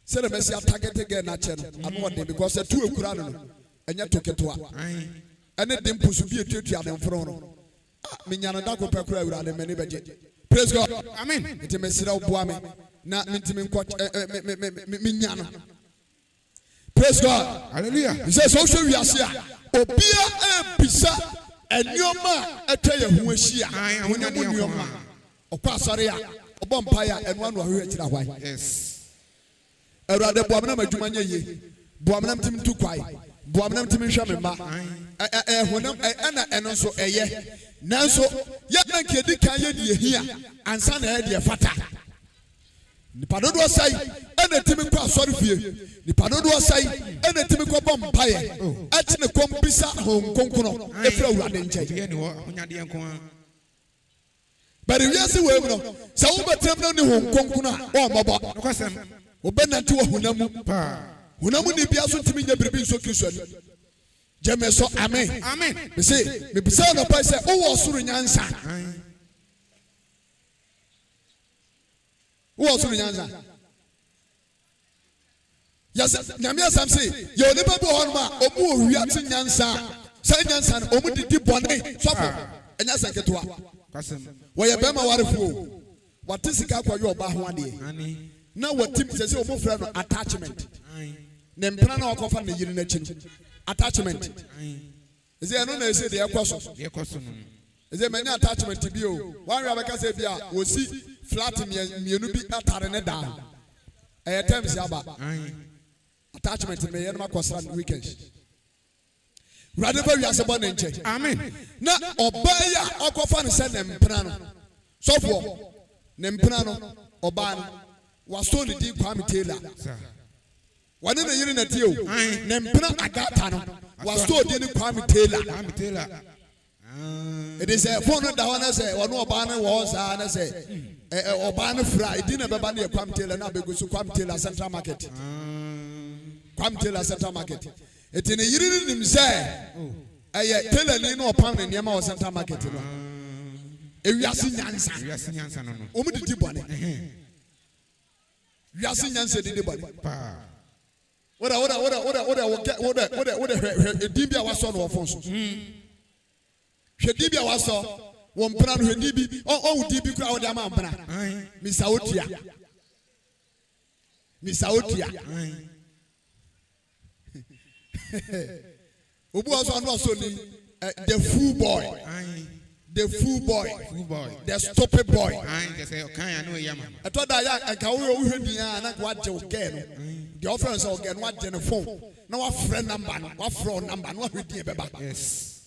se na mesi target again na che no ano de because two ekura no enya toketoa ene de mpusu bi etuatua de mfro no menyana da ko pekura awurade mani beje praise God amen enti mesira oboa me na mentimi nko menyana praise God hallelujah he says so show wiase a obia ebisa enioma atwa hu ahia honyamu nioma okwasare a obompa ya enu anu ahwe akira hwan yes awurade boamna madwuma nya ye boamna mtim tu kwai boamna mtim hwa me ma honam ana eno so eye nanso ye nanke edi kan ye die hia ansa na ye die fata nipa dodo sai ene ɛna timi kɔ asɔre fie nipa no do asai ɛna timi kɔ bɔ mpaeɛ ɛtene kɔm bisa hon konkono efra Awurade nkyɛn bari wiase wɔ mu no sɛ wo betem no ne hon konkono a ɔmɔbɔ obɛnante wɔ hunamu ni bia so timi nya biribi nso Kristo ani jeme so amen me say me bisa no pa say wo Osoro nyansa wo Osoro nyansa yes nyame asam say ye oni ba bo hon ma obu owiate nyansa say nyansa no omu didi bone sofo enya seketoa wo ye bema warefo wate sika kwaye oba ho ade na watim say omu fra no attachment ne mpena na wakofa ne yiri na chi attachment is there no na say de ekoso is there many attachment bi o one we abeka say bia wo si flat mienu bi atare ne da terms aba attachment me yen makosra weekends rather we are say born nche amen na oba ya okofa ne say ne mpena no sofo ne mpena no oba no waso ne di Kwame Taylor wane na yiri na tie o ne mpena agata no waso di ne Kwame Taylor it is a phone da wana say ono oba ne wo sa na say oba ne fra di na beba ne Kwame Taylor na begu so Kwame Taylor Central Market Kwame Taylor Central Market eti ne yiri nim say Taylor ni no opam ne niam o Central Market no ewiase nyansa no o mu didi bone wiase nyansa didi bone Oda edibia waso no ofonso hwedibia waso wo mpra no hwedibi o dibi kura wo de ama mpra misa otua obu waso no waso ni the fool boy the stupid boy I thought that I can hwedi ya na kwa je ogeno the offering so ogeno wa je ne phone na wa friend number wa phone number na wa hwedi e beba yes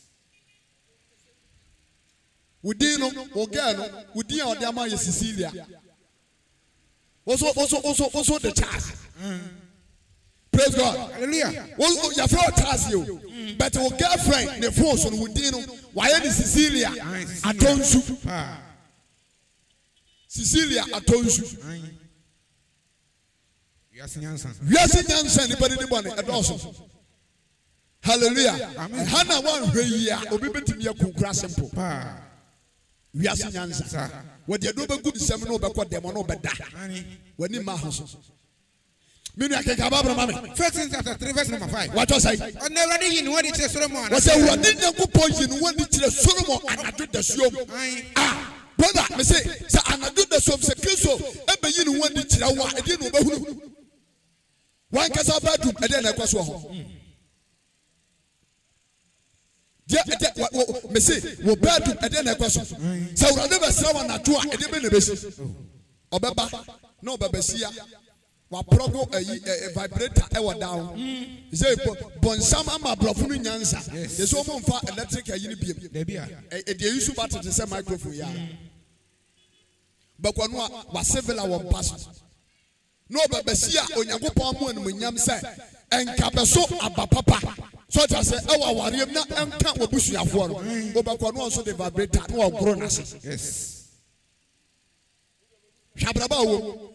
wudi no ogeno wudi a ode ama ye Cecilia also the chance praise God hallelujah well your friend tells you but your girlfriend the phone so wudi no why is Cecilia Atonsu wiase nyansa anybody bone edoso hallelujah hana wan hwe ya obi betimi yakukura simple wiase nyansa wode do be good sem no be ko dem no be da wani ma ho so minu akeka babra mame 1 chapter 3 verse number 5 what was I on already yin wadi kire Solomon was say wadi nyankopon yin wadi kire Solomon anado da suom brother me say anado da suom se Kristo ebe yin wadi kire wa ede no bahunu wan kasa badum ede na kwaso ho me say wo badum ede na kwaso sa urade be sra wa na to a ede be na besi obeba na obebesia wa progo vibrator e wa down say bonsam ama blofunu nyansa yes so mo mfa electric ayi ni biem da bia e dey use battery to say microphone ya bakwanu a wa civil a won pass no babasia onyankopon mu anum nyam say enkabeso abapapa so ta say e wa warem na enka obusuafo no bakwanu so the vibrator no ogro na se yes shabraba wo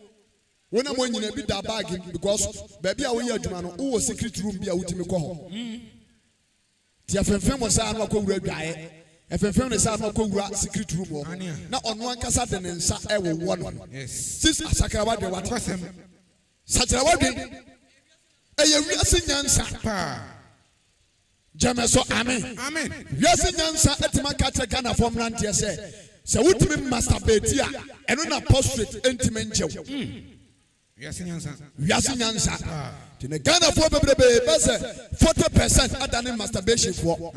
when I'm going to be that bag because baby, I will hear Jumano, who was secret room be a ultimate call. The FM was a no guy, FM is a no secret room. Now on one cassette and sa ever one. Yes, since Sakarawa, the what was him. Such a wedding. A Nyansa. Jameso, amen. Yes, Nyansa at my catcher Ghana from Nantia say. So, what do you masturbate here and on a prostrate intimate joke? Wiase nyansa tine Ghana for bebe 40% adane masturbation for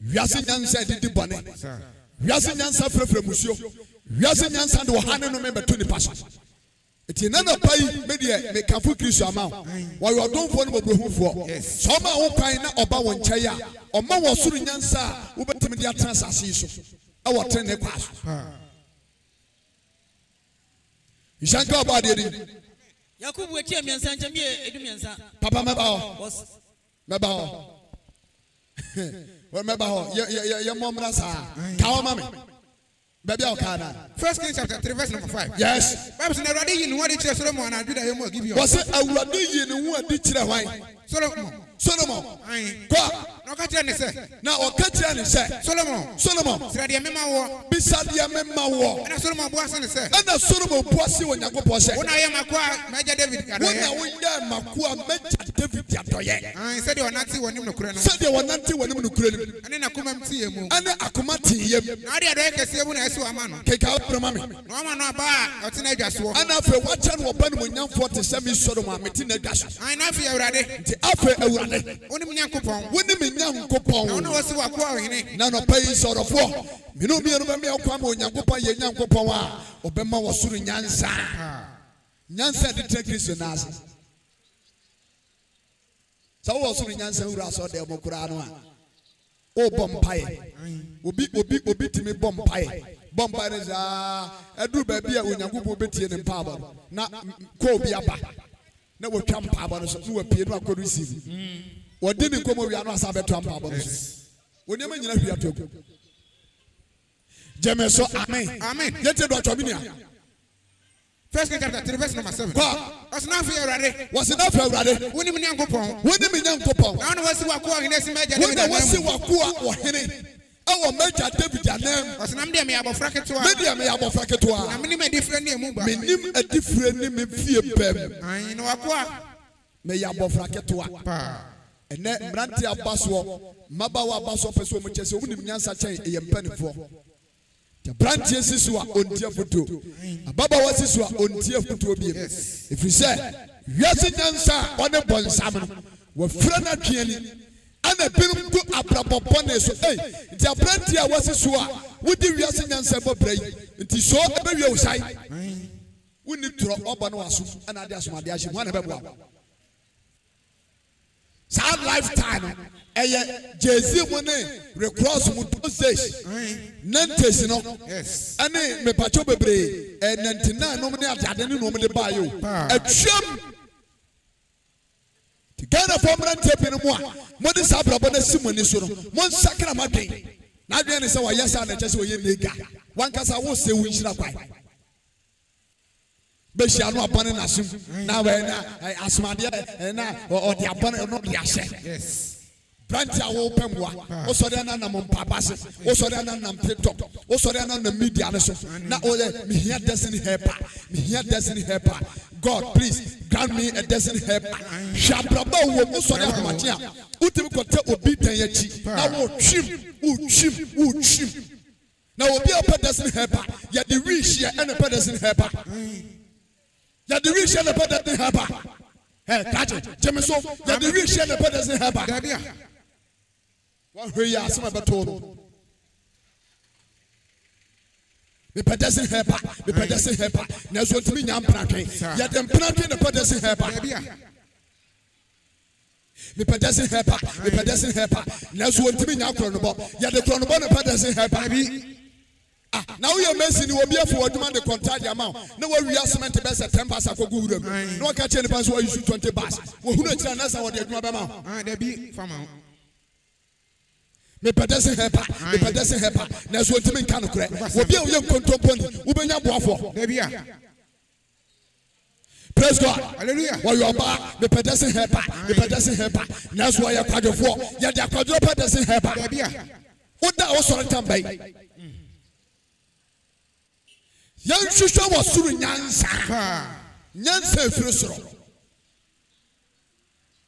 wiase nyansa didi bone wiase nyansa frefre musio wiase nyansa de ohane no member to ni passion eti nana pai me de me kafu Kristo ama wo yo don fo no bobu fo so ma wo kwan na oba won kyai a o ma wo suru nyansa wo betimi de atransa so e wo tene kwaso Shanka body Yakubu etia miansa nchambie edu miansa. Papa meba ho. Well, meba ho. Ye mom na sa. Kawo mame. Baby Okana. 1 Kings chapter 3 verse number 5. Yes. Bible says already you know what it is Solomon and Judah you give you. Was it already you know what did you why? Solomon. Kwa. No catch any say. Now or catch any say. Solomon. Said the mema war. Beside the mema war. And Solomon boss and say. And the Solomon bossy when you go boss. When I am a Major David. When I Makua Major David Yatoye. I said you are not see when you know. Said you were not see when you know. And then I come and see him. And then I come and see him. Now they are like when I saw a man. Take out from mommy. No man no bar. Teenagers war. And after watching what Ben when young 47 Solomon meeting a dash. I know you already. After a run. Only me coupon. When the young coupon. I know what's what quarry. None of pay sort of war. You know me and me come when young coupon, young coupon. Obama was soon Nyansa. Nyansa the take Christian as. So also Nyansa who are so there Mokurano. Oh, Bompire. Obi to me Bompire. Bompire is a do baby when you go betty and power. Not Kobiaba. No will come power who appeared not could receive. What didn't come over and was a better power. When you mean you have to. Jemeso, amen. Amen. Get it, Dr. Minia. 1 Kings chapter 3 verse number 7. Was not fear already. Was enough already. When you young coupon. When you young coupon. I was what quarry in this major. When I was Wakua or Henny. Our major David name. Was an amdia me about Fracketua. Maybe I may have a Fracketua. I mean, a different name. Minim a different name. Fear Bem. I know a qua. May have a Fracketua. And then Brantia Baswo, Mabawa Basso Peso, which is only Nyansa chain a penny for. The branches is what on dear photo. A Baba was this one on dear photo. If you say, yes, Nyansa on a bon salmon, were friend at Kiani, and a pin to Abrapone. So, hey, the brantia was this one. Would you yes, Nyansa for break? It is so a baby outside. We need to drop up on us and I just want the one of them. Sad lifetime. Jay-Z money recross Moses. Nantes, no. Yes. And me pacho bebre. And 99 normally at Yadeni normally buy you. A chum. Together for Brand tape in one. What is up about the Simon is one sacramate. Now, then is our yes, and just where you nigga. One case I will say we should have buy. Beshano upon an assume. Now, I ask my dear, and or the opponent not the asset. Yes. Brantia open one. Also, then I'm on Papas. Also, then I'm TikTok. Also, then I'm the media. Now, me here destiny helper. Me here destiny helper. God, please grant me a destiny helper. Shabrabo will also have my chair. Utim kote obite yechi. Now, chim. Now, we'll be a destiny helper. Yet the rich here and a destiny helper. Yet the rich and a destiny helper. Hey, catch it. Jameson, yet the rich and a destiny helper. One way you are some about total. The pedestrian helper, the pedestrian helper. Now, so to me, I'm planting. Yet them planting the pedestrian helper. The pedestrian helper, the pedestrian helper. Now, so to me, I'm chronobot. Yet the chronobot, the pedestrian helper. Now we are messing you will be for demand the contract amount. No one we are cement the best at 10 bars of good. No catch any bus where you shoot 20 bars. Who knows what they do about? There be from out. Me pedestrian helper, the pedestrian helper. Now, so to me, can correct. Will be a young contemporary. Ubenya Boafo. There be. Praise God. Hallelujah. While you are back, the pedestrian helper, the pedestrian helper. That's why you're quite for. You're the quadruple pedestrian helper. There be. What that also return by. Young sister was soon Nyansa. Nyansa Osoro.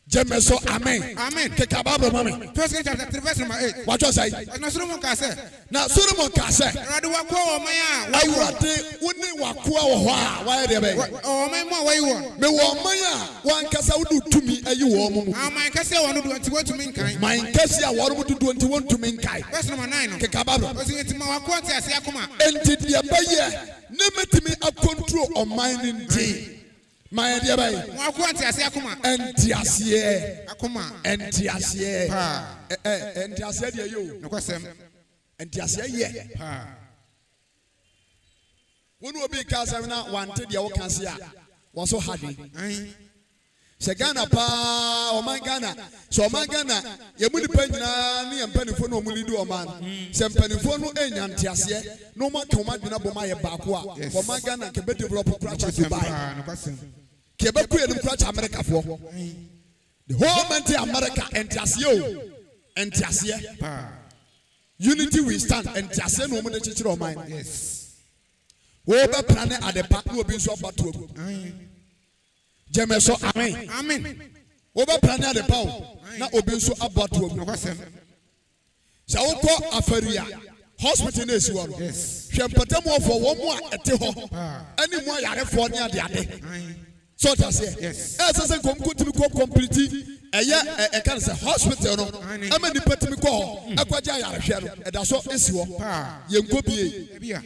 Jemeso, amen. Amen. Kekababa, mami. 1 Kings chapter 3 verse number 8. What was I? Now Solomon kase. Now Solomon kase. Radu wakwa omaya. Why rade uni wakwa oha. Why rebe? Omaya why you? Me omaya. Wan kasa udu tumi ayu omu. My kase wanu do anti want to minkai. My kase ya wanu do anti want to minkai. Verse number 9. Kekababa. Osi enti ma wakwa ti ase akoma. Enti dia baye. Nemetimi a control on mining day. My dear boy, Entiasie, you. No question. Entiasie, when we be Casavina wanted your cancer. was so happy. Segana pa oman Ghana so oman Ghana ye mu nipa nyina ne mpanifo no mu lidu oman se mpanifo no enya ntiase no ma ka oman dwena boma ye baako a oman Ghana ke be develop kura cha Dubai ke be ku ye nim kura cha America fo the whole man America ntiase o ntiase unity we stand ntiase no mu de chichiro oman Yes. wo be plan adepa no obi so abato agu Jemeso amen. Amen. Oba planya de pawo na obi nso aboato mu. Sha wokọ afaria hospital na esi wọ. Yes. Hwe mpatam ofo wo mu a ete ho. Ani mu ayarefo ne ade ade. So ta say. Yes. Sese kom kutimi ko complete eye e kan say hospital no. Ama ni patimi ko ho. Akwaje ayarehwe no. Eda so esi wo. Ye nko bie. Bia.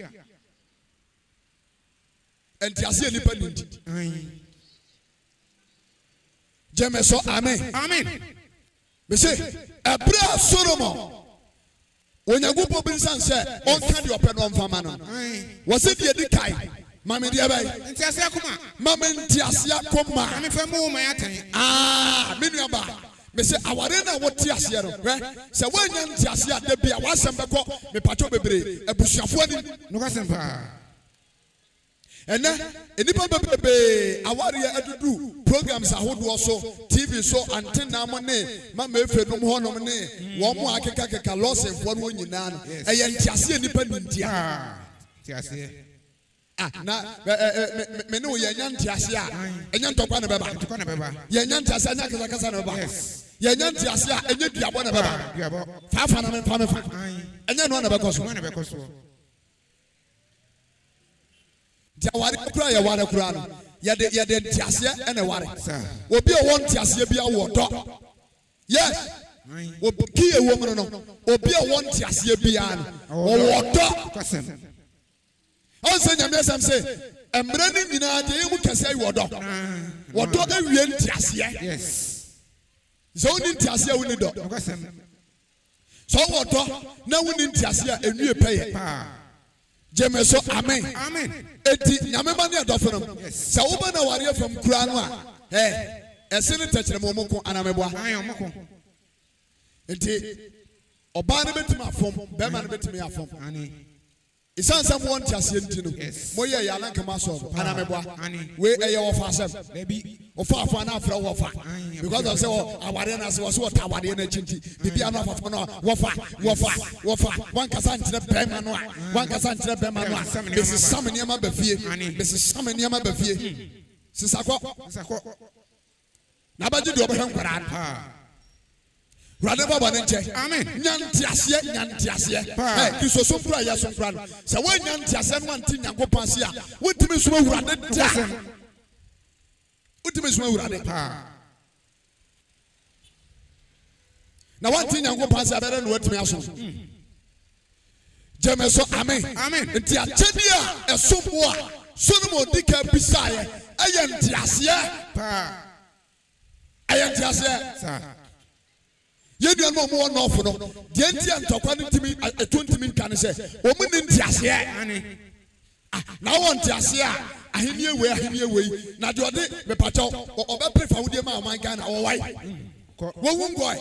Enti ase ni pa nindi. Jemeso amen. Amen. Me say Ebra Solomon Onyankopon bi san say on ka de ope no mfama no. Was it the kai? Mama dia bai. Ntiase akoma. Mama ntiase akoma. Mama fa mu ma yaten. Me nua ba. Me say aware na wote ase no. Say wanya ntiase a da bia wasem beko me pacho bebre abusuafo ni. No kwasem pa. And enipa bebe aware adudu programs ahodo so TV so antenna mo ne mama efe no ho no ne wo mo akeka keka loss enfo no nyina no eye ntiase enipa nintia Ntiase. Na me ne wo ye nya ntiase a enya ntokwa ne beba Ntokwa na beba. ye nya ntiase anya kasa kasa ne beba Yes. ye nya ntiase a enya duabo ne beba Duabo. fa na me fa enya no na bekoso No na bekoso. Jawari kura ya ware kura no yede ntiase ene ware Sir. obi o won ntiase bia wo do yes obi ki ewo mu no obi o won ntiase bia no wo do Kwasem. on se nyame sam se emre ni nyina de mu kase wo do ewie ntiase Yes. so ni ntiase wo ni do Kwasem. so wo do na wo ni ntiase a enwie peye Pa. Jemeso amen. Amen. Eti nyame ma ne adofo no. Sa wo ba na ware fam kura no a ese ne tachere mo mo ko anameboa. Ayo moko. Eti oba ne betimi afom, be ma ne betimi afom. Ani. Isan sam won tiase enti no. Mo ye ya lan kama so anameboa. We eye wo fa asem. Baby. Ofa afa na afra wo fa. Because of say aware na say wo so ta aware na chinti. Bibia no afa no wo fa. Wan kasa ntire bema no a. Wan kasa ntire bema no a. Besi sam niam ba fie. Besi sam niam ba fie. Sisako. Na ba ji do obehwe nkwara. Rade baba ne nche. Amen. Nyantiase. Kristo so mpra ya so mpra no. Se wo nyantiase no anti Nyankopon ase a, wotimi so awurade da. Wotimi so awurade. Na wanti Nyankopon ase abere no wotimi aso. Jemeso amen. Amen. Nti achedi a esomo a Solomon dika bisaye eye ntiase. Eye ntiase. Sir. Yedua no mo no ofo no de ntia ntokwa no ntimi etuntimi ntwane se o mu ni ntiase Ani. na won ntiase a ahenie we na de ode me pacho obe prefer wudie ma man Ghana o wai wo wungoi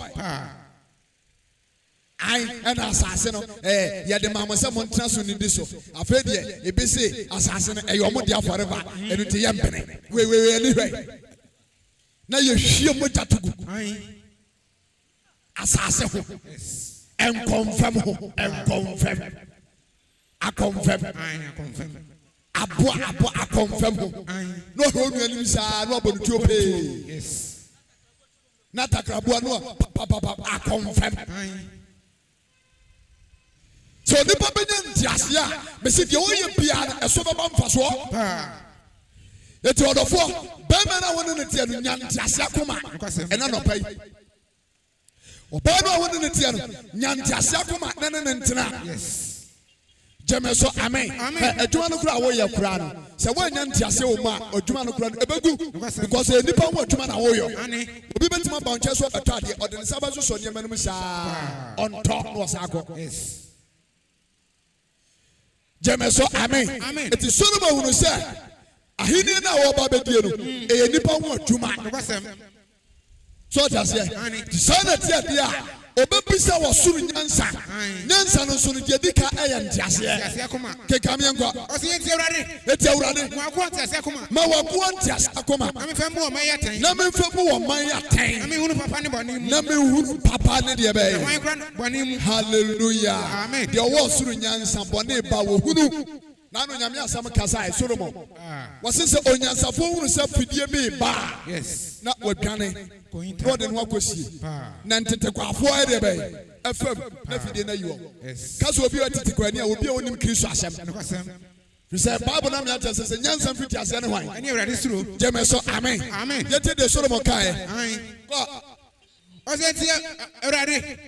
ai ana asase no ye de ma mo se mo ntena so ni di so afa de e be se asase no e yo mo dia forever enu te ye mpene we ni hwe na ye hwie mo jatugu Ai. Asase ho and confirm I confirm abo I confirm no ho nu anim sa no abonu ti ope Yes. na takrabo no I confirm so the papa ntiase a me se de o ye bia na eso baba mfaso eti odofo be me na wonu ne tie no nyantiase akoma ena no pai oba no wonu ne tie no nyantiase akoma na ne ntena Yes. Jemeso amen. Adwuma no kura wo ye kura no se wo nyantiase wo ma adwuma no kura no ebegu because enipa wo adwuma na wo yo obi betima ba onche so beto ade odene saba so so niam no sa on top no wasako. Yes. Jemeso amen. Eti Solomon wonu se ahini na wo ba bedie no e nipa ho adwuma so that's it sana tia dia obebisa wo suru nyansa nyansa no so no de dika eye ntiase ke kamienko Osi enti awurade eti awurade mo akọ ntiase akoma ma wo ko ntiase akoma na me fa mu o man yaten na me fa mu wo man yaten na me hunu papa ne boni mu na me hunu papa ne de be wan kra boni mu hallelujah amen de wo suru nyansa bone ba wo hunu na no nyame asam kasa e Solomon wose se onyansafo hunu se fidie bi ba yes na wadwane God en wakosie na ntete kwafo e de be afam na fidie na yiwo kaso obi otete kwani a obi a onim Kristo asem you say Bible na me ata se nyansa fiti ase ne hwan ani awurade suro jeme so amen amen yete de Solomon kai Osi enti awurade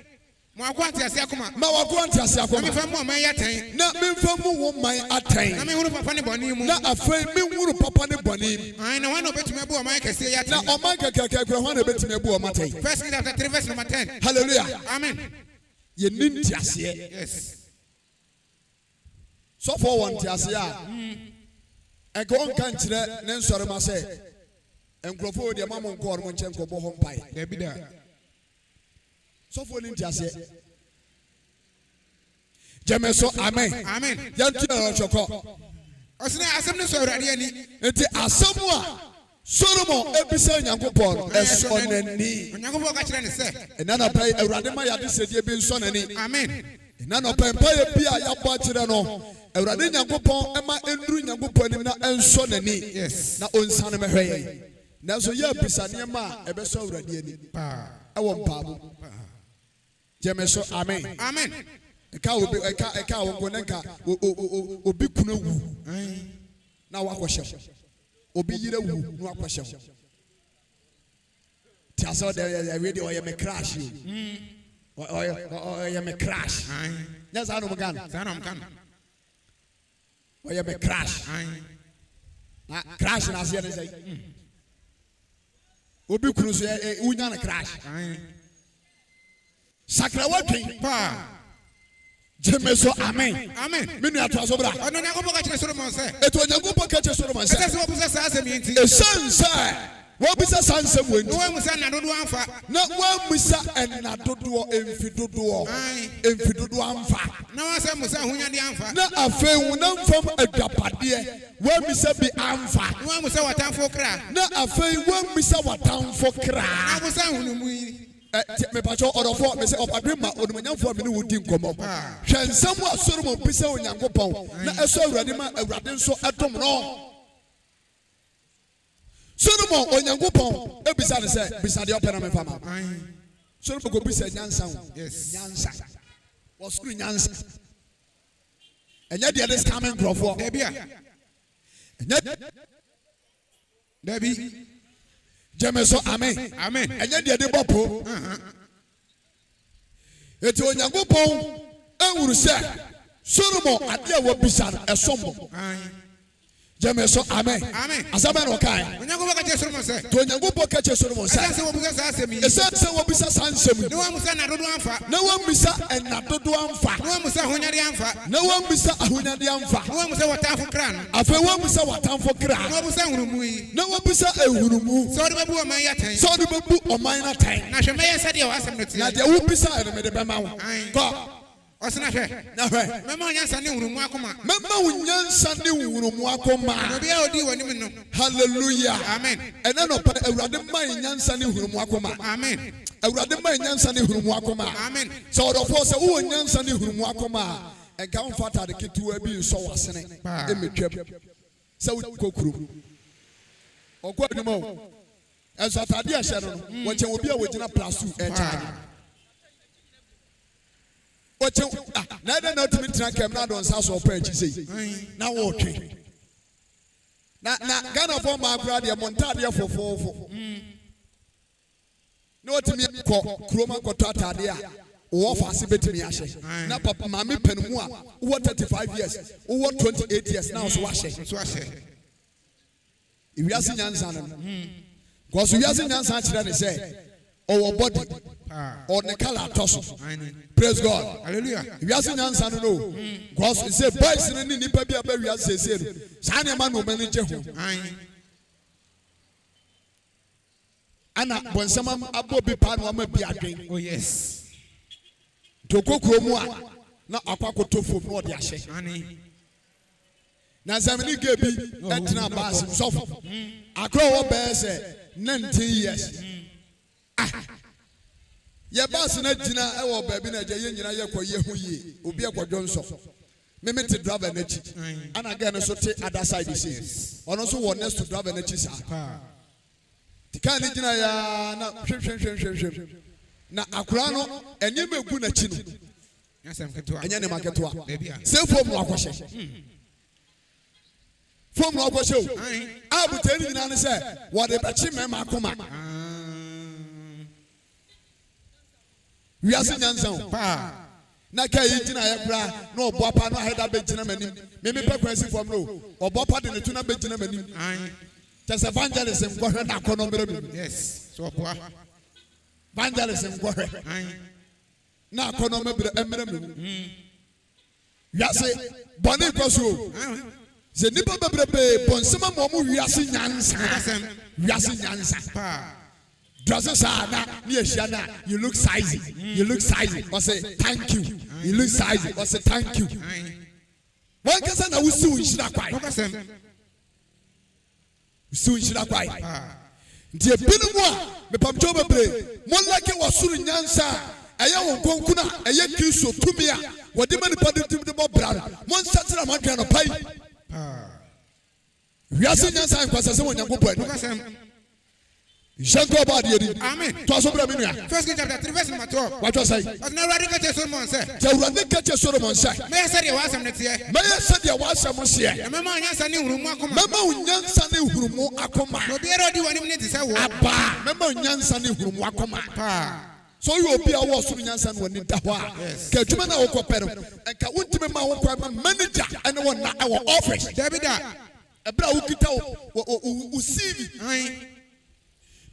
mo akọ ntiase akoma ma wako ntiase akoma na me fa mu o man yaten na me fa mu wo man aten na me hunu papa ne boni mu na afei me hunu papa ne boni ai na wan obetumi abu o man kese yaten na o man kekeke kura hwan na betumi abu o maten 1 Kings chapter 3 verse number 10 hallelujah amen ye nintiase yes so for one tiase a e ko on kan kire ne nsore ma se enkrofo de mamon ko ormo nche nko bo ho mpai da bi da so for nintiase jeme so amen amen yantu na choko Osina asem ne so awurade ani enti asem a Solomon ebisa Nyankopon eso nani Onyankopon ka kire ne se ena na pai awurade ma yade sedie bi nso nani amen ena na pai pai bi a yabo akire no awurade Nyankopon ema enduru Nyankopon nim na enso nani yes na onsane mehwe na so ya bisa ne ma ebeso awurade ani ewo mpaabo jeme so amen amen eka obi eka wongo nenka obi kuna wu na wakwhye obi yire wu na wakwhye ti aso de we de oye me crash oye me crash ya za no mgan oye me crash na crash na se ne sei obi kunu so unya na crash sakra wadwen jeme so amen amen menu ato bra ono Onyankopon ka kire Solomon se eto Onyankopon ka kire Solomon se se wo busa sa asem yenti esansa wo bisa sansem wenti no wa musa na dodo amfa na wa musa enna dodo emfidodo amfa na wa se musa hunya de amfa na afe hu na mfam adwapade wa musa bi amfa no wa musa watanfo kra na afe wa musa watanfo kra na musa hunu mu yi me pacho orofo me se opadwema onumanyamfo me ne wodi nkomo hwe nsam a Solomon bisa Onyankopon na eso awurade ma awurade nso adom no Solomon Onyankopon ebisa ne se bisa de opena me fama Solomon go bisa nyansa nyansa wasuru nyansa enya de this coming grofo da bia enya da bi jeme so amen amen enya de bopo eti Onyankopon ewuru se Solomon ade a wabisa no esombo jeme so amen amen asaba no kai Onyankopon ka kire Solomon se to Onyankopon ka kire Solomon se se wo busa sa asem yi se wabisa sansem no wa musa na dodo amfa na wabisa enna dodo amfa no wa musa hunya de amfa na wabisa ahunyade amfa no wa musa watanfo kra no afa wabisa watamfo kra no wa busa hunu mu yi na wabisa ehurumu so de babu o man yaten so de bebu oman na tan na hwe me yesa de o asem no tie na de wabisa ene me de bema wo ko Osina hwe na hwe mema nyansa ne hunu mu akoma mema wunyansa ne wurumu akoma obi a odi woni no hallelujah amen ene no pa awurade man nyansa ne wurumu akoma amen awurade man nyansa ne wurumu akoma amen so orofo se wo nyansa ne wurumu akoma enka mfata de ketuwa bi nso wasene emetwam se wo kokuru okwa adwuma enso atade a hye no wo che obi a wogina plus 2 e charge oche na ede na otimi tena kem na don sa so pa echi sei na wo twe na Ghana for ma kura de montade fofofo na otimi ko kroma ko tatade a wo fa se betimi ahye na papa mama panimu a wo 35 years wo 28 years na so ahye iwiase nyansa no ko so wiase nyansa kire ne se owo body or the color Atonsu. Praise God. Hallelujah. If you ask Nyansa no, because it say boys in the nipa be a we say Sanya man will manage home. Anna Bonsama Abobi Pan Wama be again. Oh yes. Toko Kromua na Aquaco Tofu more the Ashe. Nazamini Gaby Etina Bass Soft. I grow up as 19 years. Your boss in a dinner, I will be in a Jayan Yakoye, Ubia Johnson. Meme to drive an etch. And again, so take other side is. On also one next to drive an etch. The kind of dinner, now Akurano, and you may good at Chino. Yes, I'm going to market to sell for more question. From our show, I will tell you, and say, what a Bachim Makoma. We are saying, Naka eating a no Bapa, no head up Benjamin, maybe pregnancy from no, or Bapa in the Tuna Benjamin. Just evangelism, go ahead, yes, so evangelism, go ahead. Now, economy, yes, Bonnie Cosu. The nipple baby, Bonsama Momu, Nyansa. Dresses are not near Shana. You look sizey. You look sizey. Or say thank you. You look sizey. Or say thank you. One person I will sue in Shinakwai. Sue in Shinakwai. Dear Pinua, the Pamjoba Bray, one like it was soon in Nyansa. A young Konkuna, a young Kiso, Tumia, what the money put into the brother. One Saturday, one kind of pie. We are saying Nyansa because someone young boy. Shanko about you. Amen. First chapter 3 verse number 12. What was I? But now Radika Solomon said. Radika Solomon said. May I say you was some next year? May I say you was some year? Mama Nyansa ni hurumu akoma. Mama Nyansa ni hurumu akoma. No be ready when you need to say what? Abba. Mama Nyansa ni hurumu akoma. So you will be our was Nyansa when you dawa. Kejuma na okopero. Enka untime ma okwa manager and one na our office. Dabida. Ebra ukita usivi.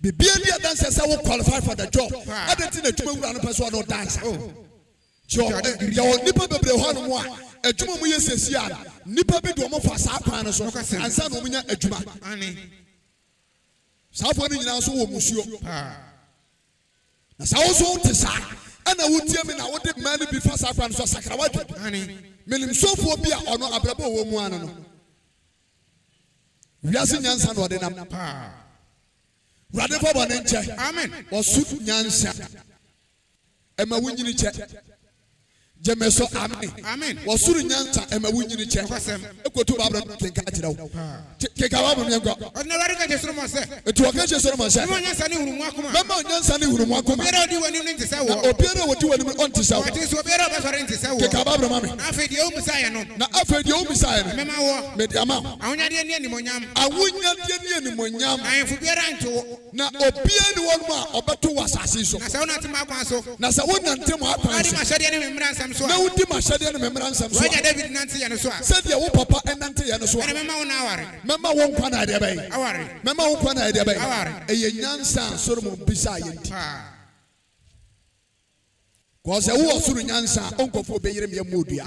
The behavior dancers will qualify for the job. I don't think the two person no dancer. Job, your nipper be one. A Juma says, Nipper be domo for Sapanos and San Omina a Juma. South also Monsieur. That's also to say, and I would tell me now what the man before Sapanos or Sakawati. Meaning so for beer or no Abrabo woman. We are seeing Nyansa or the number. Rather for one inch, amen, or suit Nyansa. Emma winning check. Jemeso, amen, or suit Nyansa, Emma winning check. Go to Barbara, can catch it out. Take our woman, you got. I never get a sermon, sir. To a catch a sermon, sir. Mamma Nyansa, who won't come here, do you need to say, or Pierre, what you want to say? It is what Pierre was to say. Take our mamma. I fed you, Messiah. Now, I fed you, Messiah. Mamma, made your mouth. I won't get any monyam. I wouldn't get any monyam. I am for Pierre. Now, or Pierre, one more, or but two was as so. Now, not to my paso. Now, I wouldn't tell my parents. No, Dima said, remembrance of David Nancy and so. Said your papa and Nancy and so. Remember one corner at the bay. Remember one corner at the bay. A Nyansa, Solomon Bisa. Because I was through Nyansa, Uncle for Bayram Yamudia.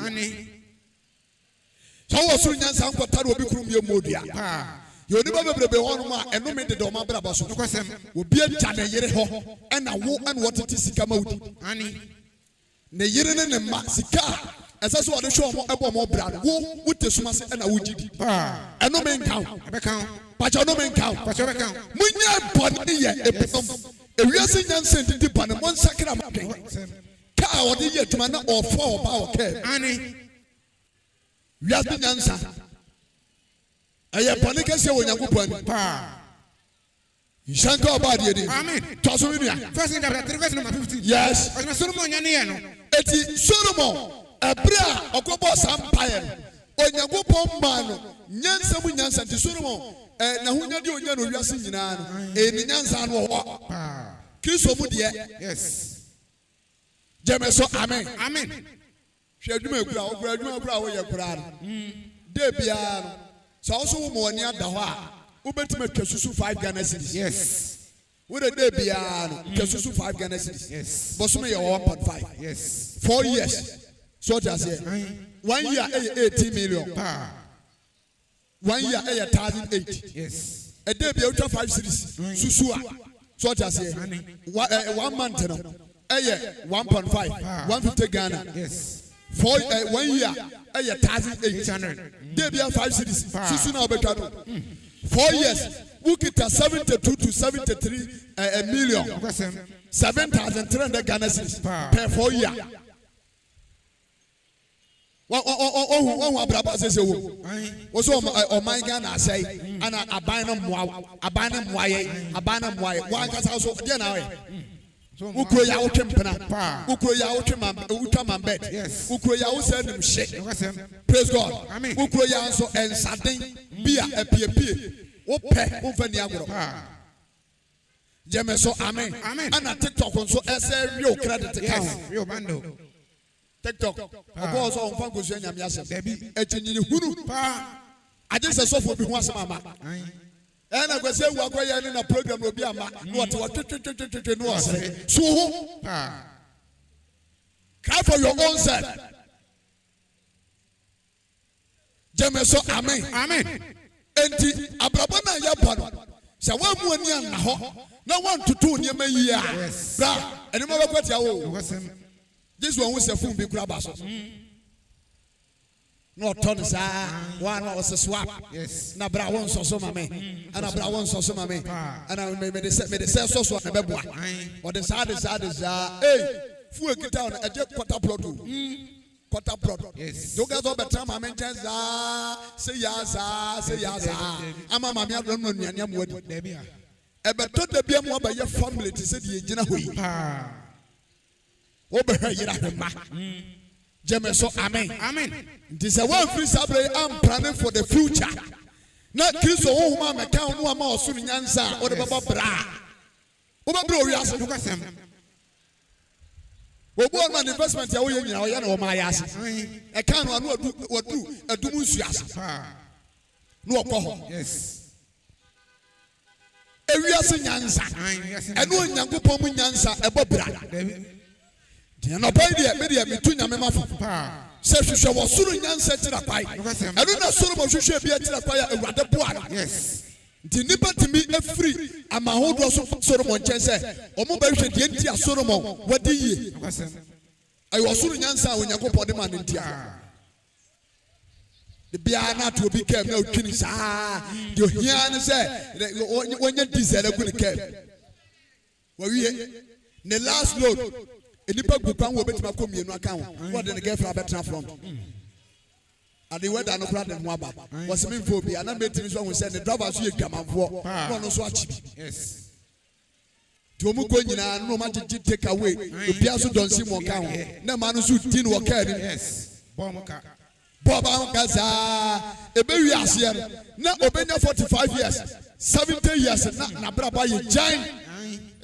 So I was through Nyansa, Uncle Taro Bikrum Yamudia. You never be one more and no made the Doma Brabas. Will be a Jana Yereho and a woman and what it is to come out. Ne yirene ne masika esa so ode show mo ebo mo brad wo wote suma se na wujidi eno men kan pacho no men kan munya body ye epom ewiase nyanse didi bane mo nsakra ma ka ode ye tuma na ofo oba oke ani wiase nyansa aye bane kese wo nyankopon Shanko about you. Amen. First chapter 3 verse number 15. Yes. Eti Solomon Abra Okobo Sampire Onyankopon man Nyansa mu Nyansa ti Solomon na hunya di onya no wiase nyina no ni Nyansa no ho Kristo mu de yes Jemeso amen amen hwedwuma ekura okura adwuma okura wo ye kura no de bia no so so wo mo ani ada ho a ubetima twasusu 5 Ghana cedis yes With a day beyond just 5 Ghana cedis. Yes. Bosome you 1.5. Yes. 4 years. So just here. 1 year 18 million. 1 year 1,008. Yes. A day be 5 cedis. Susua. So just here. 1 month no. 1.5. 150 Ghana. Yes. 1 year 1,800. Day be 5 cedis. Susu na obetwa. 4 years. Ukita 72 to 73 million. 7,300 Ghana cedis per 4 years. One abraba says wo. Also my Ghana say ana abana mwa abana mwaye one kasa also dey na we. Ukro ya wotwe mpena. Ukro ya wotwe mambet. Ukro ya wo say nim hye. Praise God. Ukro ya nso ensaden bia epiepie. Ope ufani agro. Jeme so amen. Ana TikTok nso ese real credit account. Real bando. TikTok. Obo also on fan go so nyame asem. Echinyini hunu. Aje se so fo bi ho asem ama. Na go say wo akoya ni na program obi ama. No what no ase. So ho. Cry for your own self. Jeme so amen. Enti abrabo na ya bano sha wa mu ani an ho na wan tutu niam yi a bra eni mo bekwati awo this one we say fun bi kura ba so no turn sa one was swap na bra won so mame ana bra won so mame ana me de say so na beboa o de sa fu ekita on eje quarter plot quarter product. Yes. You guys all better my mentions say yes, ama mama ya no nyanya mu wadi. E beto de bia mu ba ye family to say the gina hoyi. O be yira hema. Jeme so amen. This is one free sabre am planning for the future. Na Kristo wo huma meka no ama osu nyansa o de baba bra. O ba bra o wiase no kwasem. Obo on investment ya wo nyina o ya na o ma ya ase e kan no anu wadu adum nsu ase no okoho yes ewiase nyansa enu onyankopon mu nyansa ebobra de no bai de me de metu nyame mafo se hwehwe wo suru nyansa tira kwai enu na suru mo hwehwe bia tira kwai awurade boa yes di nipa timi efiri amahodo so Solomon chense omo ba hwehwe de ntia Solomon wadi yie ayo osuru nyansa onyankopon de man ntia de bia na to obi kem na otwini saa de ohia ne se wonya diesel agu ne kem wawie ne last load enipa gupan wo betima komienu aka ho wo de ne girlfriend betra front ade weda no kra de ho aba was me mfo bi ana metimi so ho se ne driver so ye dwamanfo no no so achi yes ti omu ko nyina no ma gigi take away obi aso don si mo ka ho na ma no so tin wo ka ni yes bomka boba gaza ebe wi ase na obenya 45 years 70 years na braba ye jan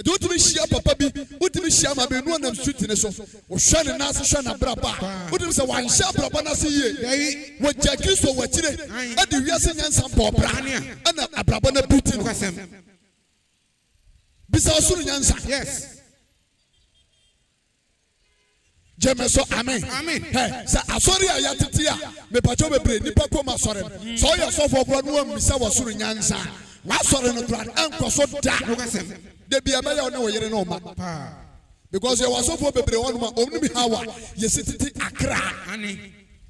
do to be share papa bi utimi share ma be no na street ne so wo hwe ne na se hwe na braba utimi se wan share braba na se ye wo jaki so wo kire e de wi ase nyansa bobra na abraba na buti no bisa osuru nyansa yes Jeme so amen. Hey, sa asori aya tete a me pacho bebre nipa ko ma sore. So ya so for bro no misa wasuru nyansa. Wa sore no kra enko so da. De bia me ya no wo yere no ma. Because you was so for bebre won ma omni bi hawa ye sititi akra.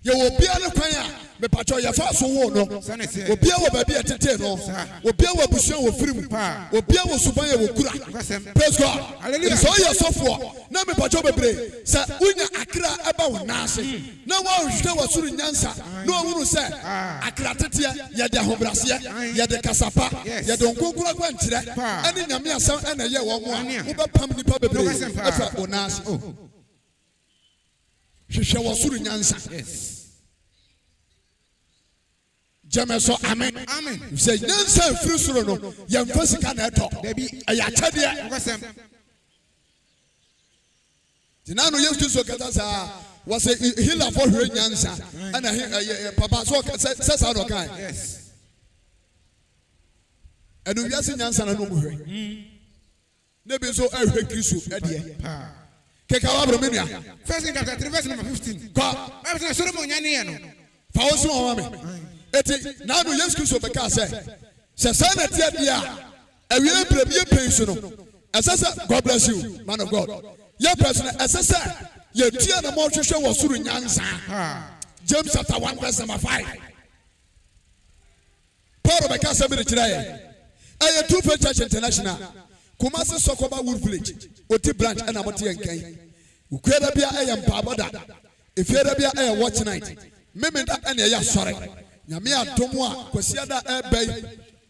Ye wo bia ne kwan a me pacho ya fa so wo no. Obi a wo ba bia tete no. Obi a wo busuan wo firim. Obi a wo suban ye wo kura. Praise God. Hallelujah. So ya so for na me pacho bebre sa unya akra aba wo nase na wa hwe wasuru nyansa na wonu se akra tetia ye de ahobrase ye de kasapa ye de nkonkura kwantire ani nyame asam na ye wo mo a wo bepam nipa bebre afa wo nase hwe wasuru nyansa yes Jeme so amen say nyansa free suru no ye mfasika na eto aya chade Tinano Yesu so kata sa was a healer for her nyansa and papa so says out of kind. Yes. And we are seeing nyansa na no mu hwe. ne bi so ehwe Kristo ede keka wa bro menua 1 King chapter 3 verse number 15 kwa Bible say Solomon nyane ye no fa wo so wa me eti na no Yesu Kristo be ka say sa na tie dia awie brabie pen so no asasa God bless you man of God your person asasa ye tie na mo hwehwe wo suru nyansa James chapter 1 verse number 5 Paul be ka say be kire aye two faith church international Kumasi Sokoba Wood Village oti branch ana moti enkan ukwera bia aye mpaboda efiera bia aye watch night memenda ana ya sore nyame adomo a kwasi ada ebei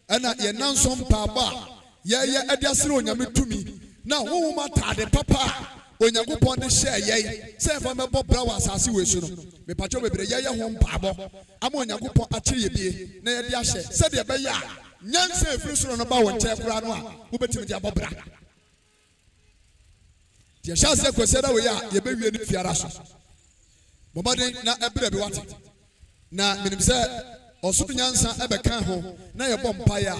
ana ye nanso mpaba ye adiasere onyame tumi na wo ma tade papa Onyankopon de share ye say for me bo bra wa asase we su no me pacho bebre ye ho mpabo ama Onyankopon akire ye bie na ye de ahye se de be ya Nyansa efiri soro no ba won che kura no a wo betimi de abobra de chance kweseda we ya ye bewie ni fiara so bobode na ebra bi wate na minim se osoro nyansa ebeka ho na ye bom paya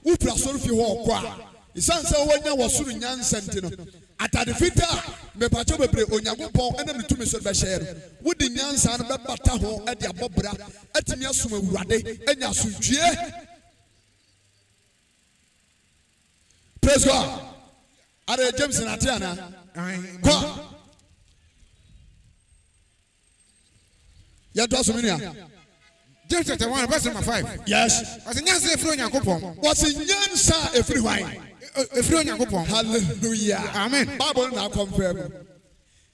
wo pra soro fi ho okwa isanse wo nya wosoro nyansa ntino atade fita me pacho bebre Onyankopon ena mitumi so be share wo di nyansa no be bata ho e de abobra atimi asoma awurade enya asodwie. Praise God. Are James na Tiana? Go. Ya do so mania. James chapter 1 verse number 5 Yes. was nyansa efiri Onyankopon Was nyansa efiri hwan? Efiri Onyankopon. Hallelujah. Amen. Bible na confirm.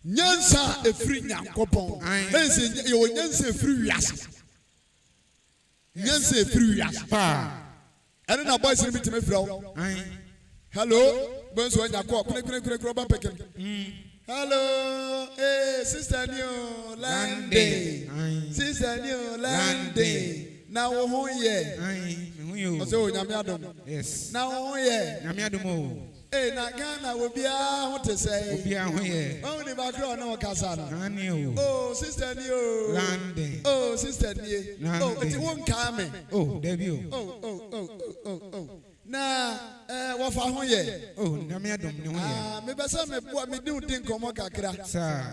Nyansa efiri Nyankopon. Ense yo nyansa efiri wiase. Nyansa efiri wiase. Ene na boys ni bitime firawo. Hello, bonso anya ko kure ba peke. Hello, sister new landing. Sister new landing. Na wo ho ye. Oso nyame adom. Yes. Na wo ho ye. Nyame adom o. Na Ghana wo bia ho te say. Obi a ho ye. Oh ni ba kro na wo kasa no. Ani o. Oh, sister new landing. Oh, sister new. Oh, it won't come. Oh, Debbie o. Oh. Na wofa ho ye oh nyame adom ne ho ye me besa me bua me di udin komo kakra sa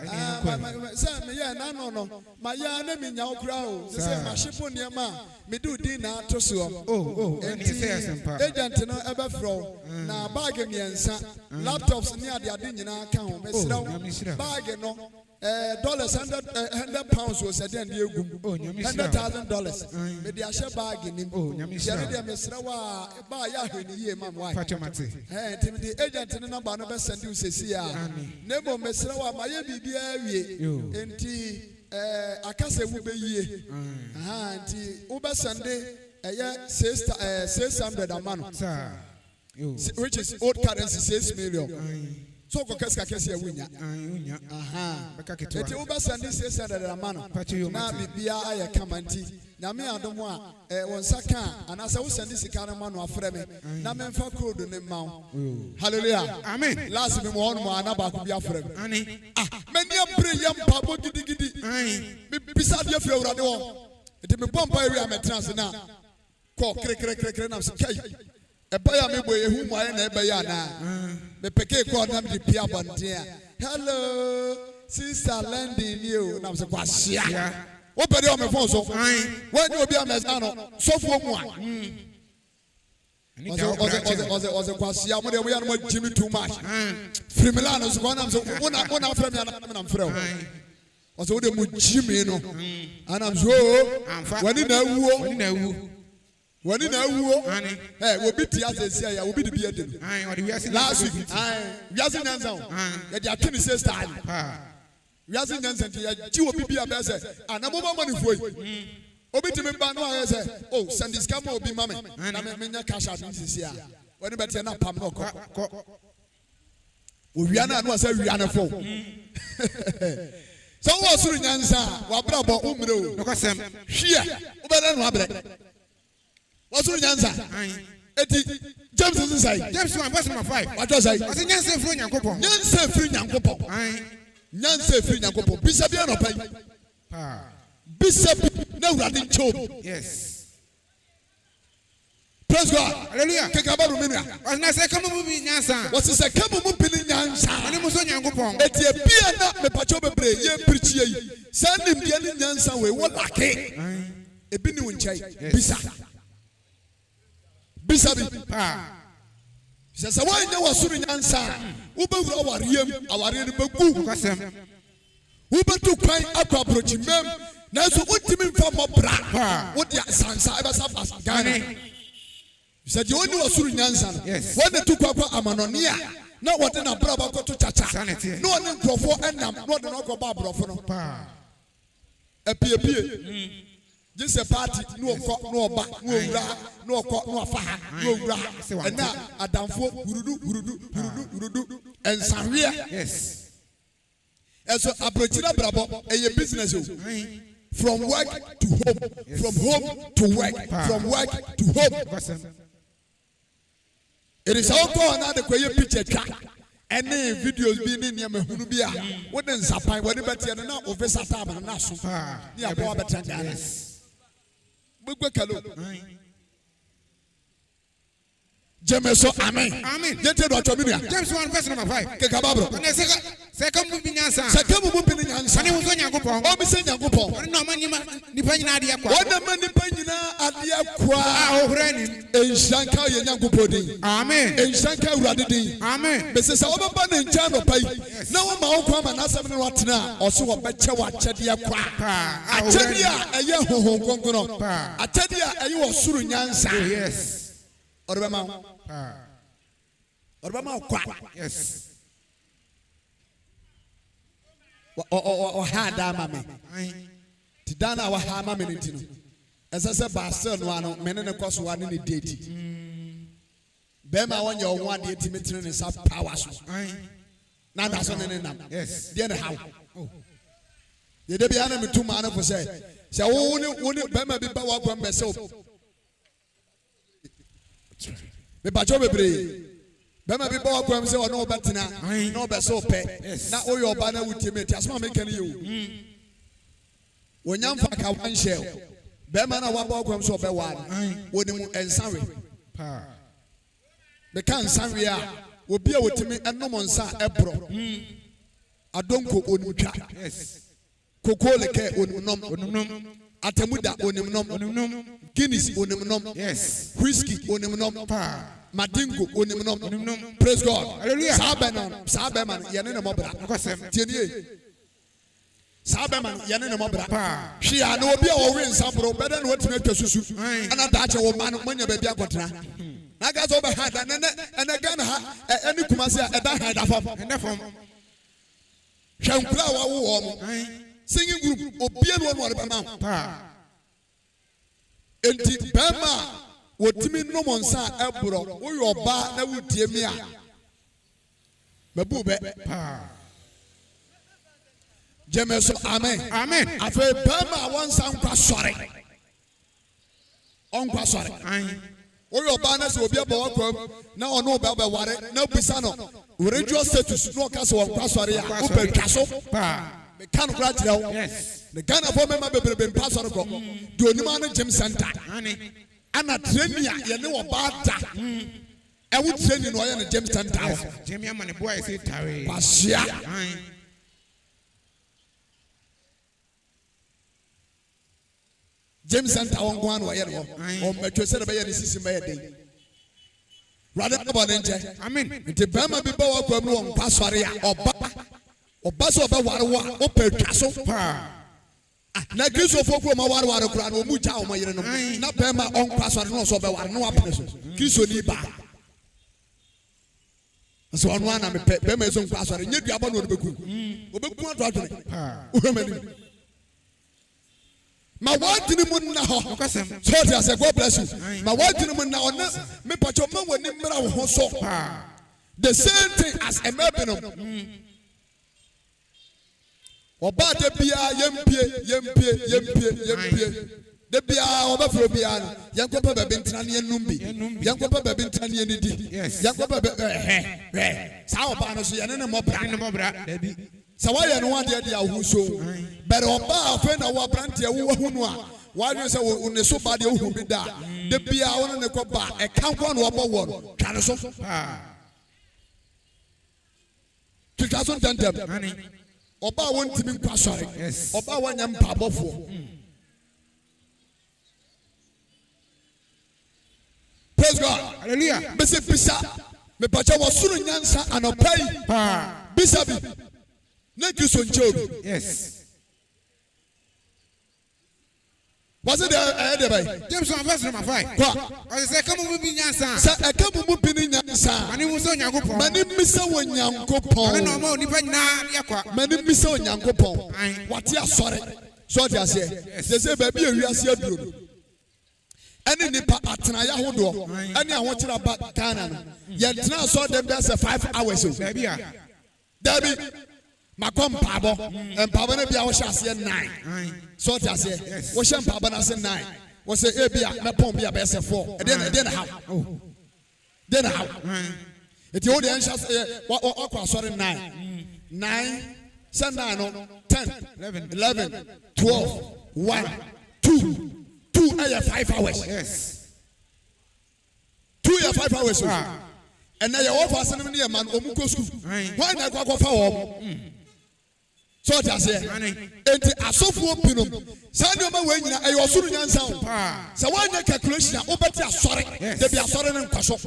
sa me ye na no ma ya na me nya okra o se ma shipo niema me di udin na to so eni se asempa agent no ebe fro na bag miensa laptops ni ade nyina ka ho me sira bag no dollars £100 was said and $100,000 me the ashe bag nim yare de me sira wa ba ya hweni ye mam wa fatomate tim the agent no number no be send you sesi a nebo me sira wa ma ye bibia awie enti akase wo be yie enti wo be sende eye 600 amano which is old currency 6 million. So ko keska kesi awunya eti uba sandi 600 amano na bibia aye kamanti nyame adomo a won saka anasa wo sandi sika na mano afre me na memfa code ne mawo hallelujah amen last me mo on mo anaba ko bi afre me meni apre yam pabo gidigidi me bisa de afre awurade wo eti me bomba area me trans na ko kre na se kai eba ya me boye hu mo aye na eba ya na me peke ko na me pia bontia hello sister landing you na se kwa shia wo pere o me phone so when you be a mess no so fu mu a oze kwa shia mo de mo ya no jimi too much from Milan so kwa na so una from ya na mfrɛ wo oze wo de mo jimi no ana so wani na wuo wani na wuo obi ti asesi ya obi de bi ede last week wiase nyansa o ya de atini say style wiase nyansa ti ya ji obi bi abese anamo money foi obi ti me ba no aye say oh send this camera obi mame na me nya cash out sisi a wani beti na pam no ko o wiana no say wiana fo so wo suru nyansa wa bra bo umre o no kwasem hwia wo be na no abre Osoro Nyansa. Eti James is say. James 1 verse number 5. What was I? Was Nyansa free Nyankopon. Nyansa free Nyankopon. Nyansa free Nyankopon. Bisa bia no pai. Bisa na urade chob. Yes. Praise God. Hallelujah. Kekabaru minua. Osina se kama mu bi nyansa. Wasi se kama mu pini nyansa. Ani mu so Nyankopon. Eti ebia na me pacho bebre ye preach ye. Say nim dia ni nyansa we wo lake. Ebi ni wonchai. Bisa. Bisa bi. Sɛ wɔn nyɛ wɔsoro nyansa wobɛwura aware no bɛgu wobɛtu kwan akɔ aburokyimam nanso wontumi mfa mmɔbra wode asansa ɛbɛsa fa Ghana sɛ deɛ ɔni wɔsoro nyansa no wɔne tu kɔ akɔ amanɔne a na wɔde n'abrɛ bakɔto kyakya na ɔne nkurɔfoɔ ɛnam na ɔde no akɔbɔ aborɔfo no apiepie Jese party no ọba no owura no ọkọ no afaha no owura ẹna adamfo hurudu ẹnsanwea ẹso aburokyire brabọ ẹyẹ business o from work to home from home to work from work to home erisa ọkọ na de kọ ẹyẹ picture twa ẹni videos bi ni nneɛma hunu bi a wọde nsapan wọde bɛteɛ no na ofisa taama na so ni abɔ abɛtɛn Ghana. James amen. Amen. Yete do atwa minua. James 1 verse number 5. Ke kababro. Se kam mu bi nyansa. Se kam mu bi nyansa. Ani wo so Nyankopon. O bi se Nyankopon. Oni na manima nipa nyina ade akwa. Wona manipa nyina ade akwa. Ohura ni. Enhyanka ye Nyankopon din. Amen. Enhyanka Awurade din. Amen. Be se sa obeba ne ncha no pai. Na wo ma wo kwa ma na asem ne watena. Oso wo beche wa akyede akwa. Akyede a eye honhon konkono. Akyede a eye wo suru nyansa. Yes. Oribama kwa. Yes. Ha da mame. Ti dana wa ha mame ntino. Esese basel no ano mene ne koso wa ne ne date. Be ma wonye wo ade etimetire ne sa power so. Na da so ne nam. Yes. Dey ne how. Ye de bia na metuma na fo say wo ne be ma bi ba wa kwa mbese o. Me bacho bebre bema bi bawa kwam se ono obetena na obeso pe na oyo oba na wutimeti asoma me kan ye o wonyam fa ka wan shell bema na wa bawa kwam se obewa woni mu ensanwe me kan sanwe a obi a wotimi enom nsa ebro adonko onimtwa kokoleke onimnom Atemuda onimnom Guinness onimnom whiskey onimnom Madingo onimnom. Praise God. Hallelujah. Sabeman yene ne mobra. Tienie. Sabeman yene ne mobra. Hwe a na obi a wo wen sabro beda na wotime twasusu. Ana daache wo man manya ba bia kotena. Na ga so be ha da ne Ghana ha eni kumase a eda ha da fam. Enefom. Hwankura wa wo mo. Singing group obia no no be ma. Enti bema wotimi no nsa ebro wo yoba na wutie mi a mabube Jemeso amen. Amen. Afa bema wonsa nkwa sore onkwa sore wo yoba na se obi aba wakwam na ono ba ba ware na bisa no religious status no ka se wonkwa sore a wo ba twaso me kan kura kire wo yes the Ghana for member bebrebe pastor ko de onima no gym center ana training a ye ne wo ba da e wo training no ye ne gym center Jimmy amane boy say tawe pasia gym center won go an wo ye no o metwe se be ye ne sisi be ye den rather about nje amen nti bema bi ba wa kwam no won pasore a oba so oba ware wo o pa twaso na Kristo fo ko ma ware kura na o mu ja o ma yere no na bema on kwasore no so oba ware no apene so Kristo ni ba so onu ana me bema so kwasore nye duaba no obeku obeku ato atwene o hemani ma wadini mu na ho so they say God bless you ma wadini mu na ona me pacho ma woni mra wo ho so the same thing as a mebino oba de bia yempie de bia oba fro bia yankopa bebe ntana ne enum bi yankopa bebe ntana ne enidi yankopa bebe sa oba no so yene ne mobra dabi sa wa ye no ade de ahuso but oba afa na wa brante wo hunu a wa dwe se wo ne so ba de ohu bi da de bia won ne ko ba e kan ko no obo wo twa ne so tikaso tantem oba won timi kwa sori oba wanya mpabofo praise God hallelujah Bisa me pacha wasuru nyansa anopai Bisa bi na kiso nchobi yes was it there by James verse number 5 I say come on be nyansa sa ekamu mu bi nyansa mani mu so nyankopon mani misa wo nyankopon no ma onipa nyina yakwa mani misa wo nyankopon wate asore so te ase se ba bi ewiase aduro any nipa atena ya hodo any ahokyera ba Ghana no ye tena so dem be say 5 hours o dabi makom pabo empabo na bia wo hyase 9 so te ase wo hye empabo na se 9 wo say e bia na pon bia be say 4 e dey na how dey na how eti wo dey hyase wo kwa sorry 9 say 9 no 10 11 12 1 2 5 hours. Yes. 2 5 hours. And now you offer us a man omuko school. Why not go for home? So just say, and a software pinum. Sanoma when you are soon young sound. So why not calculation? Obati sorry. They be a sorry and kwaso.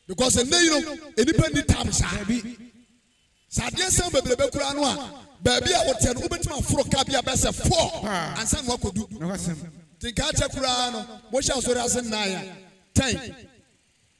Because the name independent times. Sadia some baby kuranoa. Baby, I would tell you, but my fro cabia best 4 and some what could do. The catcher kurano, what shall so as 9, 10,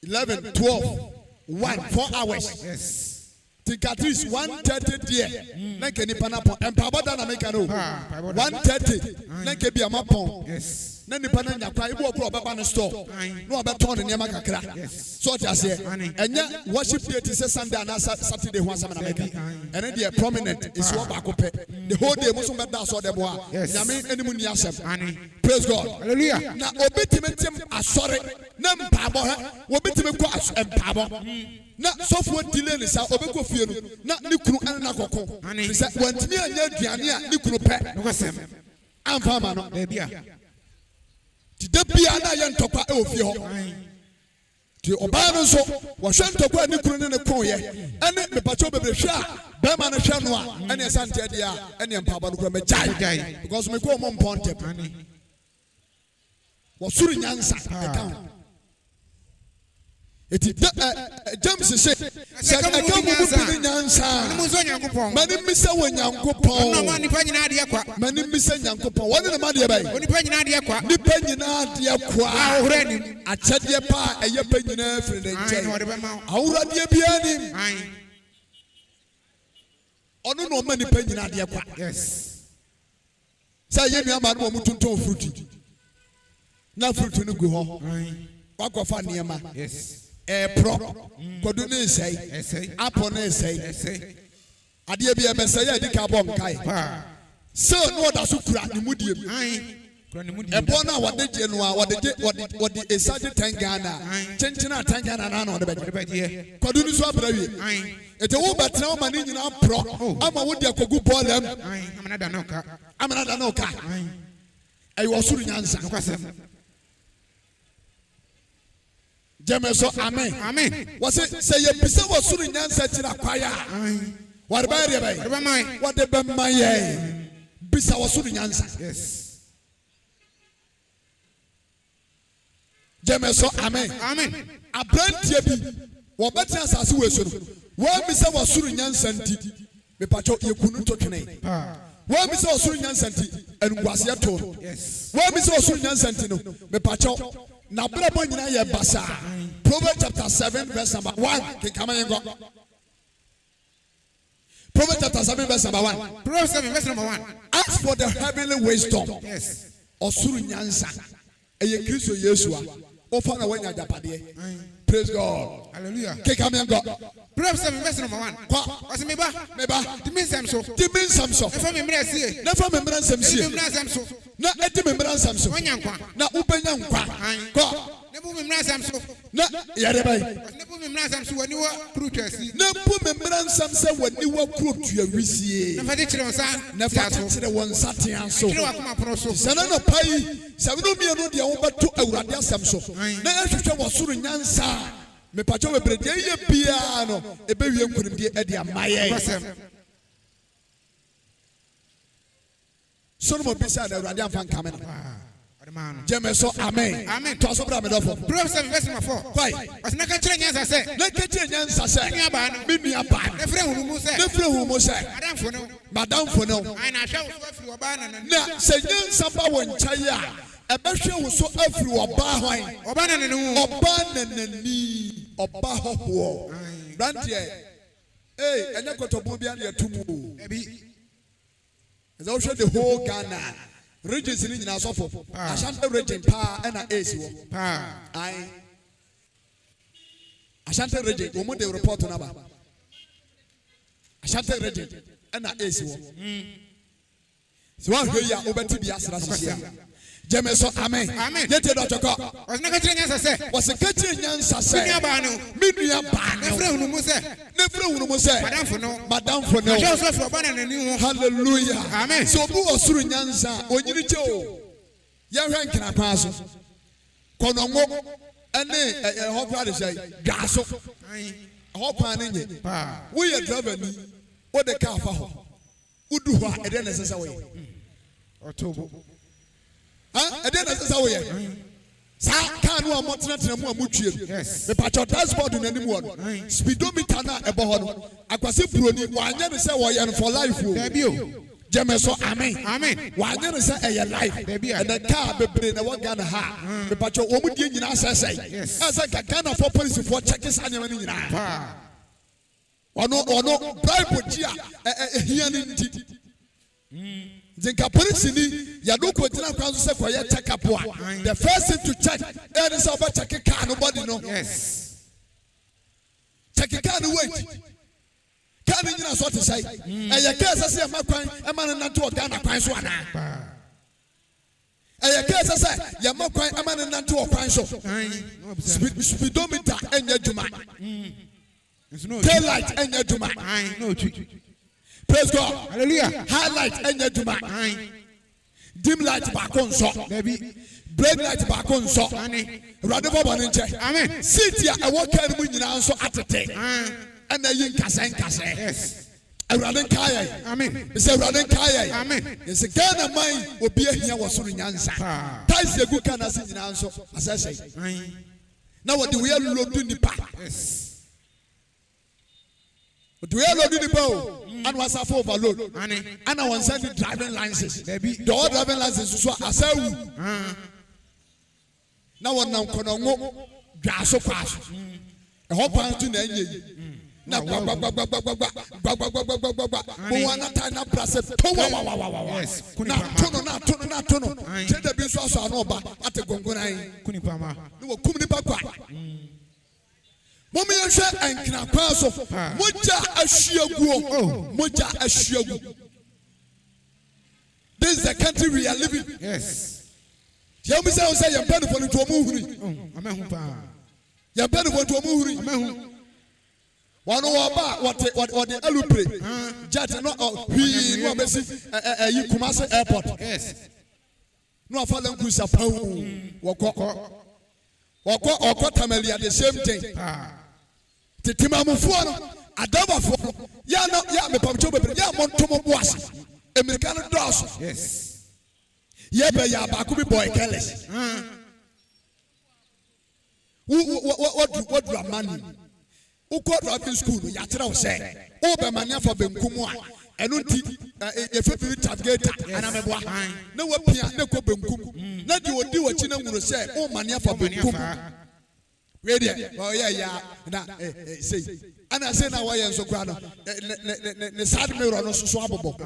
11, 12, 1, 4 hours. Yes. The cat is 1:30 dear. Like any panapo and Pabadana make a 1:30. Like a be a mapon. Yes. Nani pananya kwa ibu okro baba no store no abeton ne nyama kakra so ti ase enya worship day is Sunday and Saturday ho asama na meka ene dey prominent is wo ba ko pe the whole day muso be da so de bo a nyame enimu ni asem praise God hallelujah na obetimetem asore na mpabo ha obetime ko mpabo na sofo delay ni sa obeko fie no na ne kunu anana kokko ni sa wantimi anya aduane a ne kunu pe amfa ma no bia the bia na ye ntokwa e ofie ho ti oba no so wo hwe ntokwa ni kunu ne kon ye ene me pacho bebre hwe a be ma no hwe no a ene sante dia ene mpaba no kura me jai because me ko mo mponte wo suru nyansa account eti James say akamu mu nyansa mani misa wo nyankopon no ma nipa nyina de kwa mani misa nyankopon woni ne ma de bai nipa nyina de kwa nipa nyina de kwa ahura ni achade pa eye pa nyina firi ne nche ahura de bia ni ono no ma nipa nyina de kwa yes say ye nua ma no mu tonton fruit na fruit no gu ho wakofa niema yes pro kodu ne sei apo ne sei ade bia be sei adi ka bom kai so no da so kura ni mudiem ebo na wade je no a wade esaje 10 Ghana chenchina 10 Ghana na no de be kodu ni so abrawi ete wo betra o mani nyina pro ama wo de akogu bolam amana da no ka ai wo suru nyansa Jameso amen. Amen. Was it say ye bisa was suru nyansa tira kwaya. What ba re ba? What de be maye. Bisa was suru nyansa. Yes. Jameso amen. Amen. Abrantie bi wo beti asase we so no. Wo bisa was suru nyansa nti. Me pacho ye kunu to twene. Wo bisa was suru nyansa nti enguase to. Yes. Wo bisa was suru nyansa nti no. Me pacho na brabo nyina ye basa. Proverbs chapter 7 verse number 1. Kama yengo. Proverbs chapter 7 verse number 1. Proverbs 7 verse number 1. Ask for the heavenly wisdom. Yes. Osuru nyansa. Eye Kristo Yesu a. Ofa na wanya japade. Praise God. Hallelujah. Kama yengo. Proverbs 7 verse number 1. Ose meba. Dimin samso. Efa me mra sie. Na fa me mra nsam sie. Na eti me mra nsam so. Na ubenya nkwa. Ko. Na bu me mra nsam so. Na yare bai. Na bu me mra nsam so wani wa kru twasi. Na bu me mra nsam se wani wa kru twawisie. Na fa de kire won sa. Na fa kire won sa tian so. Kire wa kuma pro so. Sana no pai Sabido mi anu dia wo beto awurade asem so. Na ehwehwe wo soro nyansa. Me pacho we brede ye bia no ebe wie nkunimde e dia maye. Solomon Bisa na awurade amfa nkame no. Jemeso amen. Amen. To aso bra me dofo. Proverbs 7 verse number 4. Why? Ɔsɛ na ka kyerɛ Nyansa sɛ. Na ka kyerɛ Nyansa sɛ. Me nua ba no. Ne Efre hunu mu sɛ. ne fere hu mo sɛ. Madamfo no. Ai na hwɛ wo so afiri ɔba na Na sɛ Nyansa ba wo nkyai a ɛbɛhwɛ wo so afiri ɔba hwan. ɔba na ne hu. Ɔba nanani. Ɔba hɔhoɔ. Rantie. Ɛnyɛ kɔtɔbɔ bi ane ɛtum o. Ebi. Ɛsɛ wohwɛ the whole Ghana. Regions ni nyina asɔfo. Ashanti region pa ɛna AC wɔ. Aye. Ashanti region wɔn de report na ba. Ashanti region ɛna AC wɔ. So wɔn ahwɛ yi a wɔbɛti bi asra sisi. Jemeso amen. Amen. Yɛte dɔ tɔkɔ. Ɔsɛ na ka kyerɛ Nyansa sɛ. Wɔsi kɛkyɛ Nyansa sɛ. Me nua ba no. Me nua ba no. Efre hunu mu sɛ. Ne fere hunu mu sɛ. Madamfo no. Madamfo no. Hwɛ wo so afiri ɔba na ne hu. Hallelujah. Amen. So obi wɔ soro Nyansa onyini kye o. Yɛhwɛ nkira kwan so. Kɔnɔngo ɛne ɛhɔ kora de sɛ dwaso. Ɛhɔ kwan ne nye. Woyɛ driver ni. Wode kaa fa hɔ. Wodu hɔ a ɛdɛ na ɛsɛ sɛ woyɛ. Ɔtobo. Ɛdɛ na ɛsɛ sɛ woyɛ. Saa kaa no a mɔtenatena mu a motwie. Yes. Mepatwɔ dashboard n'anim wɔ no. Speedometer no a ɛbɔ hɔ no. Akwasi buroni wanyɛ ne sɛ wɔyɛ no for life o. Dabi o. Jemeso amen. Amen. Wanyɛ ne sɛ ɛyɛ life. Ɛnɛ kaa bebree na wɔ Ghana ha. Mepatwɔ wɔn mu die nyinaa sɛsɛe. Yes. Ɛsɛ ka Ghana fɔ polisifoɔ kyɛke saa nneɛma no nyinaa. Ɔno bribe gye a ehia ne nti. Zinka polisi ni yadoko gyina kwan so sɛ kɔyɛ check up a the first thing to check ɛne sɛ ɔbɛ check car no body no. Yes. Check car no weight. Car no nyina so te sɛ ɛyɛ car sɛ sɛ ɛma kwan ɛma no nante wɔ Ghana kwan so ana. Ɛyɛ car sɛ sɛ yɛma kwan ɛma no nante wɔ kwan so. Speedometer ɛnyɛ adwuma. Tail light ɛnyɛ adwuma. Praise God. Hallelujah. Highlight ɛnyɛ adwuma. Dim light baako nsɔ. Dabi. Break light baako nsɔ. Awurade bɔ bɔ ne nkyɛn. Amen. Seat a ɛwɔ kaa no mu nyinaa nso atete. Ɛna yi nkasɛ. Yes. Awurade nkaa yɛn. Amen. Sɛ awurade nkaa yɛn. Amen. Yɛsɛ Ghana man obi ahia wɔ soro Nyansa. Tais egu kaa n'ase nyinaa nso asɛsɛ. Na wɔde wia lodu nipa. Yes. Wɔde wia lodu nipa o. And was a for overload. And I want to send driving licenses. Dabi. The all driving licenses so asawu. Now one now konongo gaso pass. A whole pan to nenye. Na gba. Bo wana ta na prase to wa. Yes. Na tono. Chede bi so aso ano ba ate gongona yi. Kunipama. No kum ni pa kwa. Mommy and share and can pass off. Moja ashiagu. Moja ashiagu. This is the country we are living. Yes. Tell me, say, you're better for the Tomuri. You're better for Tomuri. One over what the Alupre. Jet not we no Messi you Kumasi Airport. Yes. No fallen Kusapau. Wako Tameli at the same thing. Timamufuano, Adabafuano, ya me Pamchobe, ya Montomo was, American Doss. Yes. Yebe ya Bakubi boy careless. What do a man? Who called driving school? Yatra say, Obermania for Benkumwa, and Unti, if you target, and I'm a boy. No one no go Benkum. Not you will do what you know will say, oh, mania for Benkum. Ready? Oh yeah. Say, and I say now why so grand. The sad mirror no so abobo.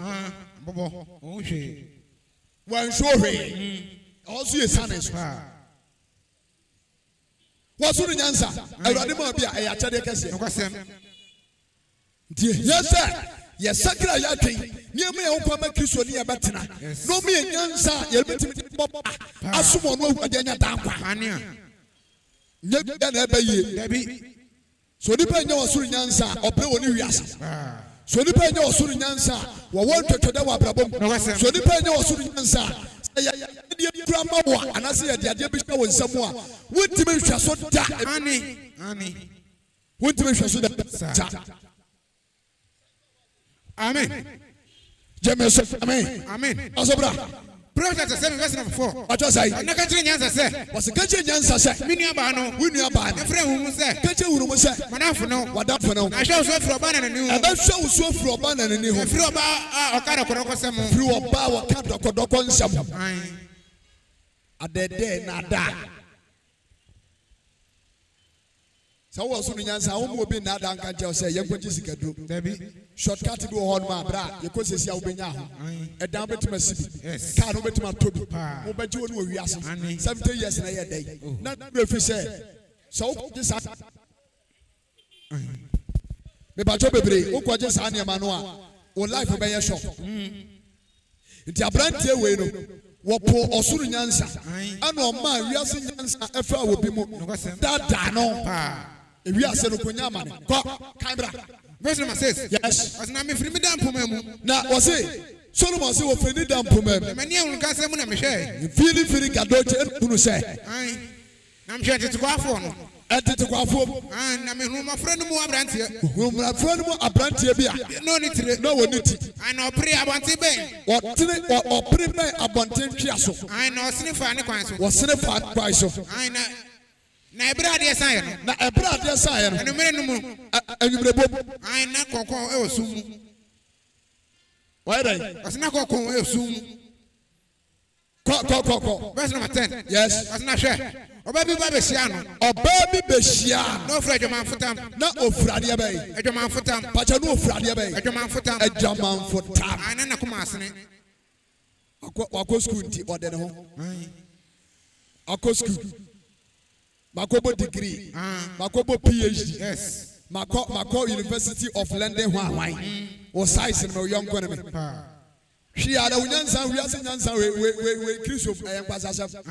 Bobo. Oh she. One show he. Also a son is. What's the Nyansa? Awurade ma bia e achade kese. Yes sir. Yes sakra ya twen. Niam e won ma Kristo ni ebetena. No me Nyansa ye betimi pop. Asumo no adanya dankwa. Ania. Nye na ebe ye. Dabi. So nipa nya wasuru Nyansa opre woni wiase. So nipa nya wasuru Nyansa wo won twetwede wa brabom. So nipa nya wasuru Nyansa Grandma, and I say, "Dear Bishop, when someone would to make sure so that Honey. would to make sure so that Amen. James, amen. Amen. Asobra. Prophet 7 verse number 4. What was I? Na kache Nyansa say. Was a catcher Nyansa say. Me nua no. We knew about E friend hu say. catcher who say. Manafo no. Wadafo no. Na show so from Oba na ni. And that show so from Oba na ni ho. Free Oba okara kodoko sem. Free Oba okara kodoko nsam. Ai. Adede na da. So was on Nyansa wo mo bi na da nka je say yenkwaji sikadro. Dabi. Shortcut bi ho no ma bra yekosi sia wo benya ho. E dan betima sibi. Yes. Car no betima tobi. Wo beji wonu wi ase. 70 years na ye dai. Na refi say so this me ba cho bebre wo kwaje sa ne ma no a wo life be ye shop. Nti abrantie we no wo po Osoro Nyansa. Ana o ma wi ase Nyansa efa wo bi mu. Da no. Ewi ase no konya ma ne. Ko kamera. Verse number 6. Yes. As na me free me dan poma mu. Na wo say Solomon say wo freni dan poma mu. Me ne ehun ka se mu na me hwe. Fili gadoche enu say. Ai. Na me hwe tete kwa afo no. Tete kwa afo. Ah na me hu ma frenu mu abrantie. Hu ma frenu mu abrantie bia. No ni tire. No woni ti. Ai na opre abonte ben. Wo tene opre ben abonte twia so. Ai na osene fa ne kwan so. Wo sene fa kwan so. Ai na ebra de san ye no. Na ebra de san ye no. Enu mere no mu. Enyumre bom. Ai na kokon e osum. Why dai? Osena kokon e osum. Ko. Verse number 10. Yes. Osena hwe. Oba bi ba be hia no. Oba bi be hia. No fra adwaman fotam. Na ofrade be. Adwaman fotam. Pacha no ofrade be. Adwaman fotam. Adwaman fotam. Ai na kuma asene. Akọ school nti ode ne ho. Akọ school. Makobo degree. Makobo PhD. Yes. Mako University of London Hawaii. O size no young kono me. She ada Nyansa we ase Nyansa we Kristo ayempasasa.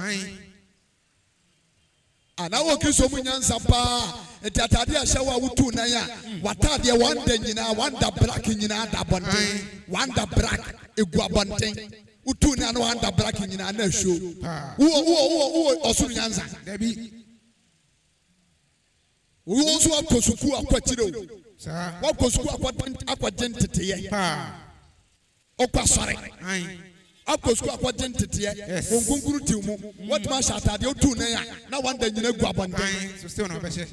Ana wo Kristo mu Nyansa pa etiatade a hyewa wutu nan a watade wanda nyina wanda black nyina da bonten. Wanda black egu abonten. Wutu nan no wanda black nyina na show. Wo Osoro Nyansa. Dabi. We also have Kosuku Aquatino. Sir. What Kosuku Aquatentity? Opa sorry. Akosuku Aquatentity. Yes. Unguru Timu. What Mashata, the Otunea. Now one day you know Guaban. So still no better.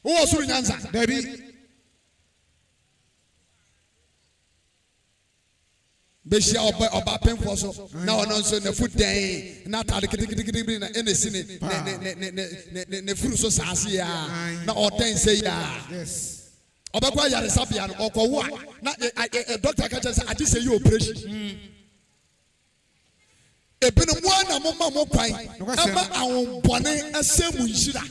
Who was Nyansa? Dabi. Besia oba pen for so now on so na food day na ta de kiti na enesine ne furu so saase ya na oten say ya Yes. oba kwa yare sapia no okowo na doctor ka say adi say you operation ebinu mo na mo ma mo kwan ama awon bone asemu nhira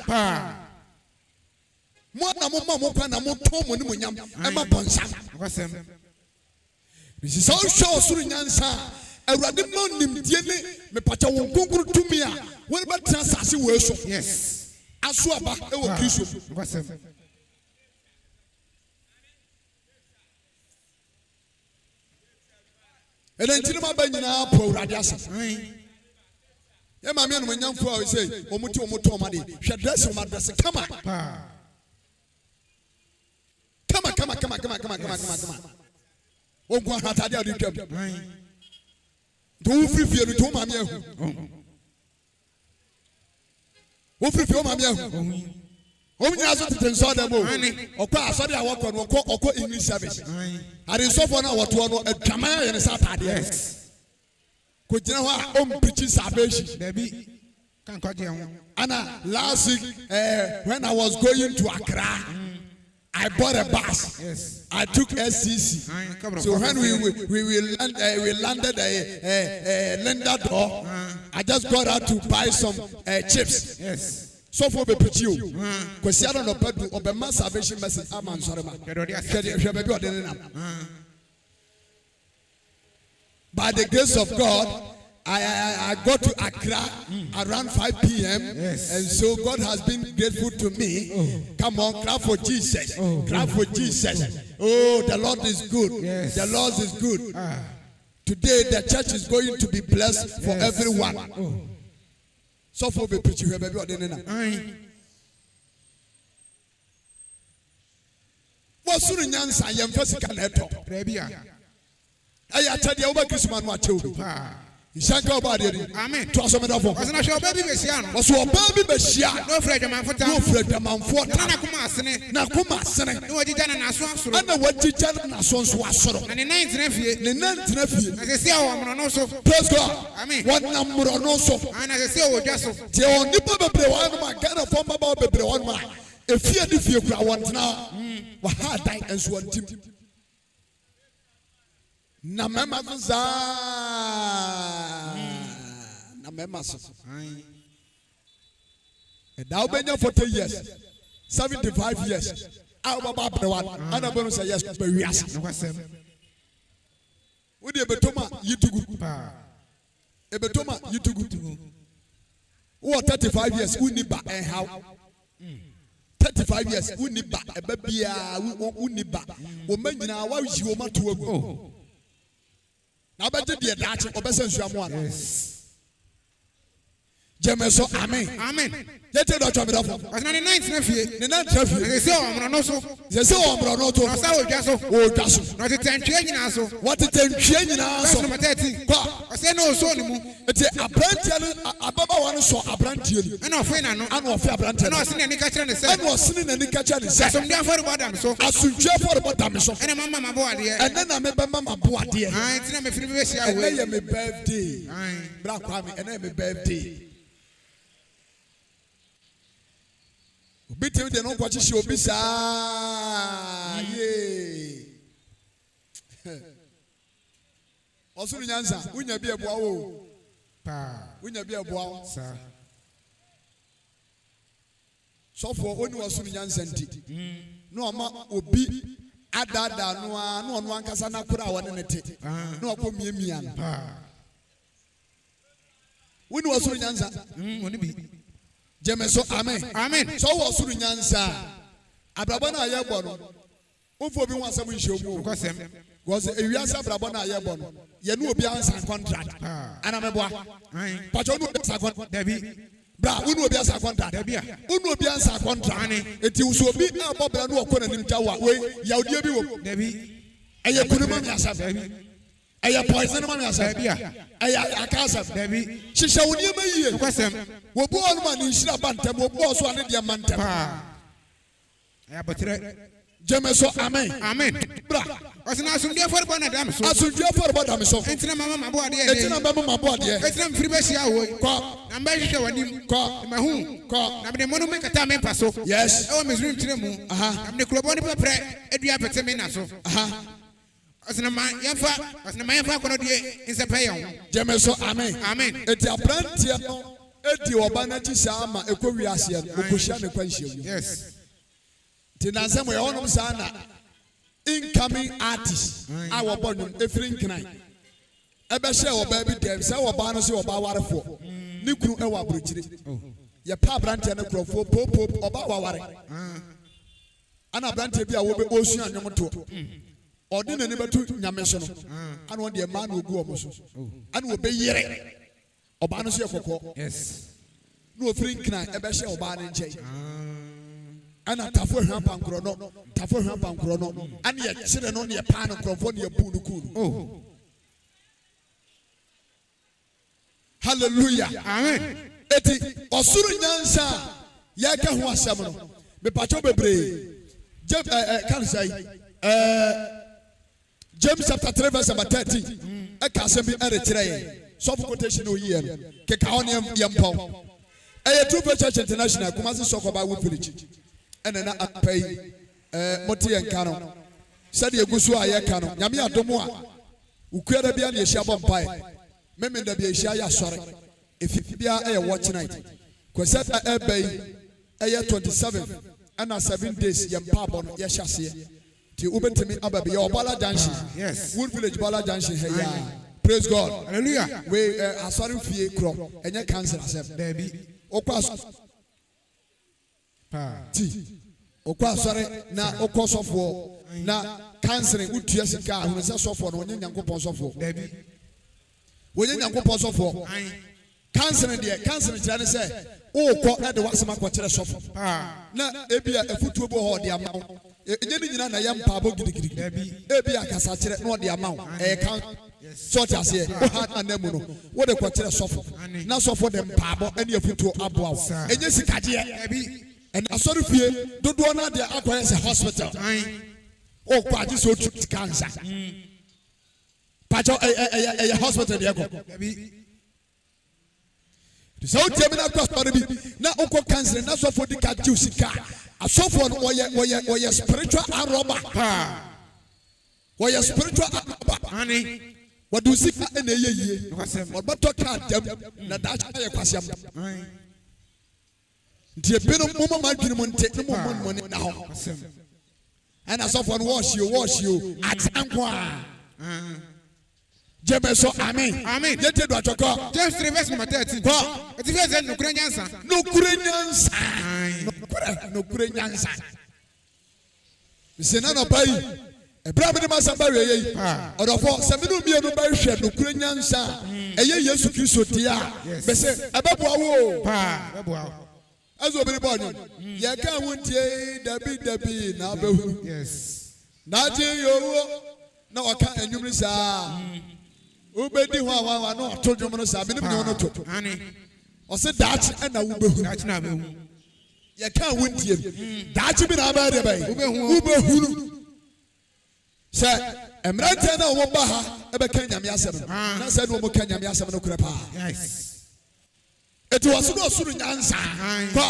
mo na mo ma mo kwan na mo ton mo ni mo nyam ama bonsa this is all show Osoro Nyansa awurade ma nimdie ne me pacha won konkuru tumi a won ba tena sase we so Yes. aso aba e wo Kristo ene ntini ma ba nyina po awurade ase e ma me no nyamfo a say omuti omuto ma de hwe dress ma dress kama Ogwa hatade adu twam. Do frifie no to ma me ahu. Wo frifie ma me ahu. O nya so tete nso da mo. Okwa asode a wokọ no okọ English service. Ade so for na woto no adwama ye ne sa atade. Yes. Ko gina ho a o mpichi salvation. Dabi. Kan ko je ho. Anna last week when I was going to Accra I bought a bus. Yes. I took SCC. So when we landed a Linda door, I just got out to buy some chips. Yes. So for the picture, because I don't know about the mass salvation message. I'm on sorry, by the grace of God, I got to Accra around 5 p.m. Yes. And so God has been grateful to me. Come on, clap for Jesus. Clap for Jesus. Oh, the Lord is good. Yes. The Lord is good. Today the church is going to be blessed for everyone. So for be preaching here, baby, or what's in Nyansa? I am physical letter. I tell you about Christmas, what you Shanka about it. Amen. To us, was not your baby Messiah. Was your baby Messiah? No Fred, man, for no Fred, man, for Nakuma, Senate. What did you and what did you sons was so? And the ninth nephew, as I say, I'm also. Praise God. I mean, what number on also? And as I say, just the only probably one my kind of form about the one man. If you want now, what hard die and so on. Na mema za na mema so and now been 40 years 75 years I baba prewan ana benu say yes be wiase wo de betoma yitugu ebetoma yitugu wo 35 years uni ba en how 35 years uni ba eba bia uni ba wo manyina wa yi wo mato agu now, better be a Dutch or better than one. Jemeso, amen. Amen. Let the Dutch have it off. As 99th nephew, the 9th nephew, they say, I'm not so. They say, I'm not so. I just so. Not a 10 changing also. What a 10 changing also. I say, no, so it's a brand. A baba one saw a brand deal. And of friend, and of fair brand. And I was in any catcher and said, I was sitting in any catcher and said, I'm there for about them. So I should for about them. And a mamma boy, and then I remember Mamma boy, dear. I am a free birthday. Black army, and I'm a birthday. Bitte de no kwachi shi Bisa ye Osoro Nyansa unya bi eboa wo pa unya bi eboa sa so for oni Osoro Nyansa nti no ama obi adada no ono ankasa na kura woni nete no akomiemia pa oni Osoro Nyansa oni bi Jemeso, amen. Amen. So was through Nyansa. Abrabana Yabon. Ufo be one seven show. Was a Yasa Brabana Yabon. Yanu be answer contract. And I'm a boy. Pachon Debbie. Bra, Uno be answer contract. Uno be answer contract. It will be a Bob and walk on in Jawa way. Yaudi Debbie. And you couldn't man yourself. Aya poison man yourself. Aya akasa. Debbie. She shall never hear. Wo bo man in shira bantem wo bo so ane dia mantem. Aya botre. Jemeso amen. Amen. Bra. Osina asundie for bona dam so. Asundie for bona dam so. Entina mama mabo ade. Entina mama mabo ade. Entina mfiri besia wo. Ko. Na mba hwehwe wanim. Ko. Ma hu. Ko. Na me monu me kata me paso. Yes. E wo mesrim tire mu. Aha. Na me klobo ni pepre edua pete me na so. Aha. Osina ma yemfa kono die insepe yon. Jemeso amen. Amen. Eti abrantie no edi obana chi sama ekowi ase okohia ne kwanhia. Yes. Tinanse mo ye wonom sana incoming artist our bonum efiri nkran ebe share oba bi dem say oba no say oba warefo ni kunu e wa brochire ye pa branche ne krofo pop oba waware ana branche bi a wo be osu anyom to odi na ni betu nyame so no ana won de ma na ogu omo so ana wo be yire oba no so ekoko. Yes. No efiri nkran ebe share oba ne nche ana tafo hwampa nkro no ana ye kire no ne pa no krofo ne bu no kunu. Oh, hallelujah, amen. Eti Osoro Nyansa ye ka ho asem no me pacho bebre can say James chapter 3 verse number 13 e ka asem bi ere kire ye so for quotation o ye ke ka on yempo e True Faith Church International Kumasi Sokoba we preach ene na apai moti enka no sade egusu a ye ka no nyame adomo a ukuada bia na ehia bompai meme da bia ehia ya sore efibia e watch night kwese ebai e 27 and 7 days ye mpabo no ye hyase ti ubetimi ababe ye obala junction. Yes, Wood Village Bala junction he ya. Praise God, hallelujah. We asori fie kro enye cancer asem baby okwa ti okwa sore na okosofo na cancer utua sika ahunse sofo no onye nyankopon sofo baby When you go so for cancer, dear, cancer, Janice said, oh, call that the Wasama Quater suffer. Now, Ebia, a football or the amount. I am Pabo Ebia Cassature, not the amount. A count sort as here, and Nemuno. What a quarter suffer. Now, so for them, Pabo, and your foot to Abwa. And Jessica, and I saw the fear, don't want the acquires a hospital. Oh, party so to cancer. Pacho a hospital, so Gemini cross now Uncle Cancer, not so for the cat juicy car. A so for your spiritual aroma. Why your spiritual honey? What do you see in a year? What talk at them? That's a question. Dear Pino Mama, take no more money now. And I saw for wash you at Anqua. Jebeso, amen. Amen. Let it what you call. James 3 verse number 13. It is no Nyansa. No Nyansa. No Nyansa. You say none of pay. A brother must have buried. Or of all, some little beer no buy share no Nyansa. A year yes to so dear. They say, Abapo. As we be born. Ya can't want ye, Debbie, now. Yes. Not you. No, I can't. And you say, Ubedi wa no told you no sabe no to. O say that and na ubehu. That na behu. Ye kan wontie. That bi na ba de bai. Ubehu. Say emrante na wo ba ha e be kan nyame asem. Na say no mo kan nyame asem no kura pa. Yes. It was no suru nyansa. Ko.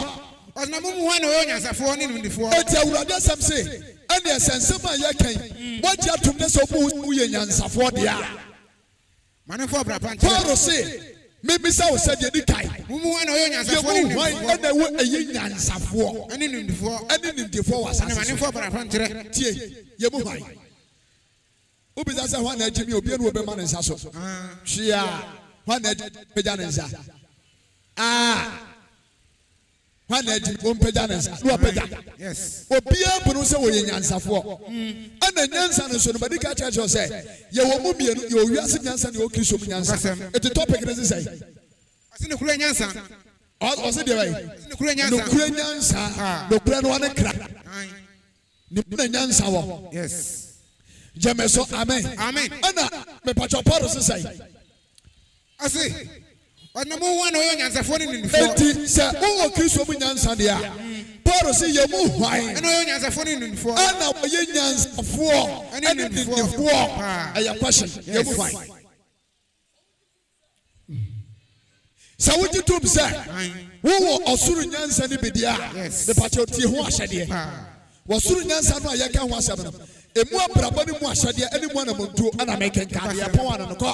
Osna mumu wa na o nyansafo ni ndifo. Eti awurade asem say ene esensem a ye kan. Mo dia tum ne so mu ye nyansafo de a. Paul say, maybe so said you did kai. Mumu no nyansa why and the way a nyansa for any in the four was an for Brapantre. Ye move. Ubi that's one Jimmy Obian will be man and Sasso. She one Pejanza. One Pejanza. Yes. Obia Bruce in Nyansa for. And the Nyansa and somebody catch us say, you will be your Nyansa and your Kishu Nyansa. At the topic, as I say. I see the Nyansa. Or was it the way? No Nyansa, no plan one crack. Nyansa. Yes. Jameso, amen. Amen. Anna, me Pachaparos say. I see. But no more one Nyansa for in the say, oh, Kishu Nyansa, dear. Paul say you move why and no Nyansa for in for. Anna, Nyansa for and in the war. I question. You move why. So what you do say? Who Osoro Nyansa ni bedia? The patrioti who ashade. Osoro Nyansa no ayaka ho asabno. Emu abraba ni mu ashade ani mu anamontuo ana meken ka ya pon ana no ko.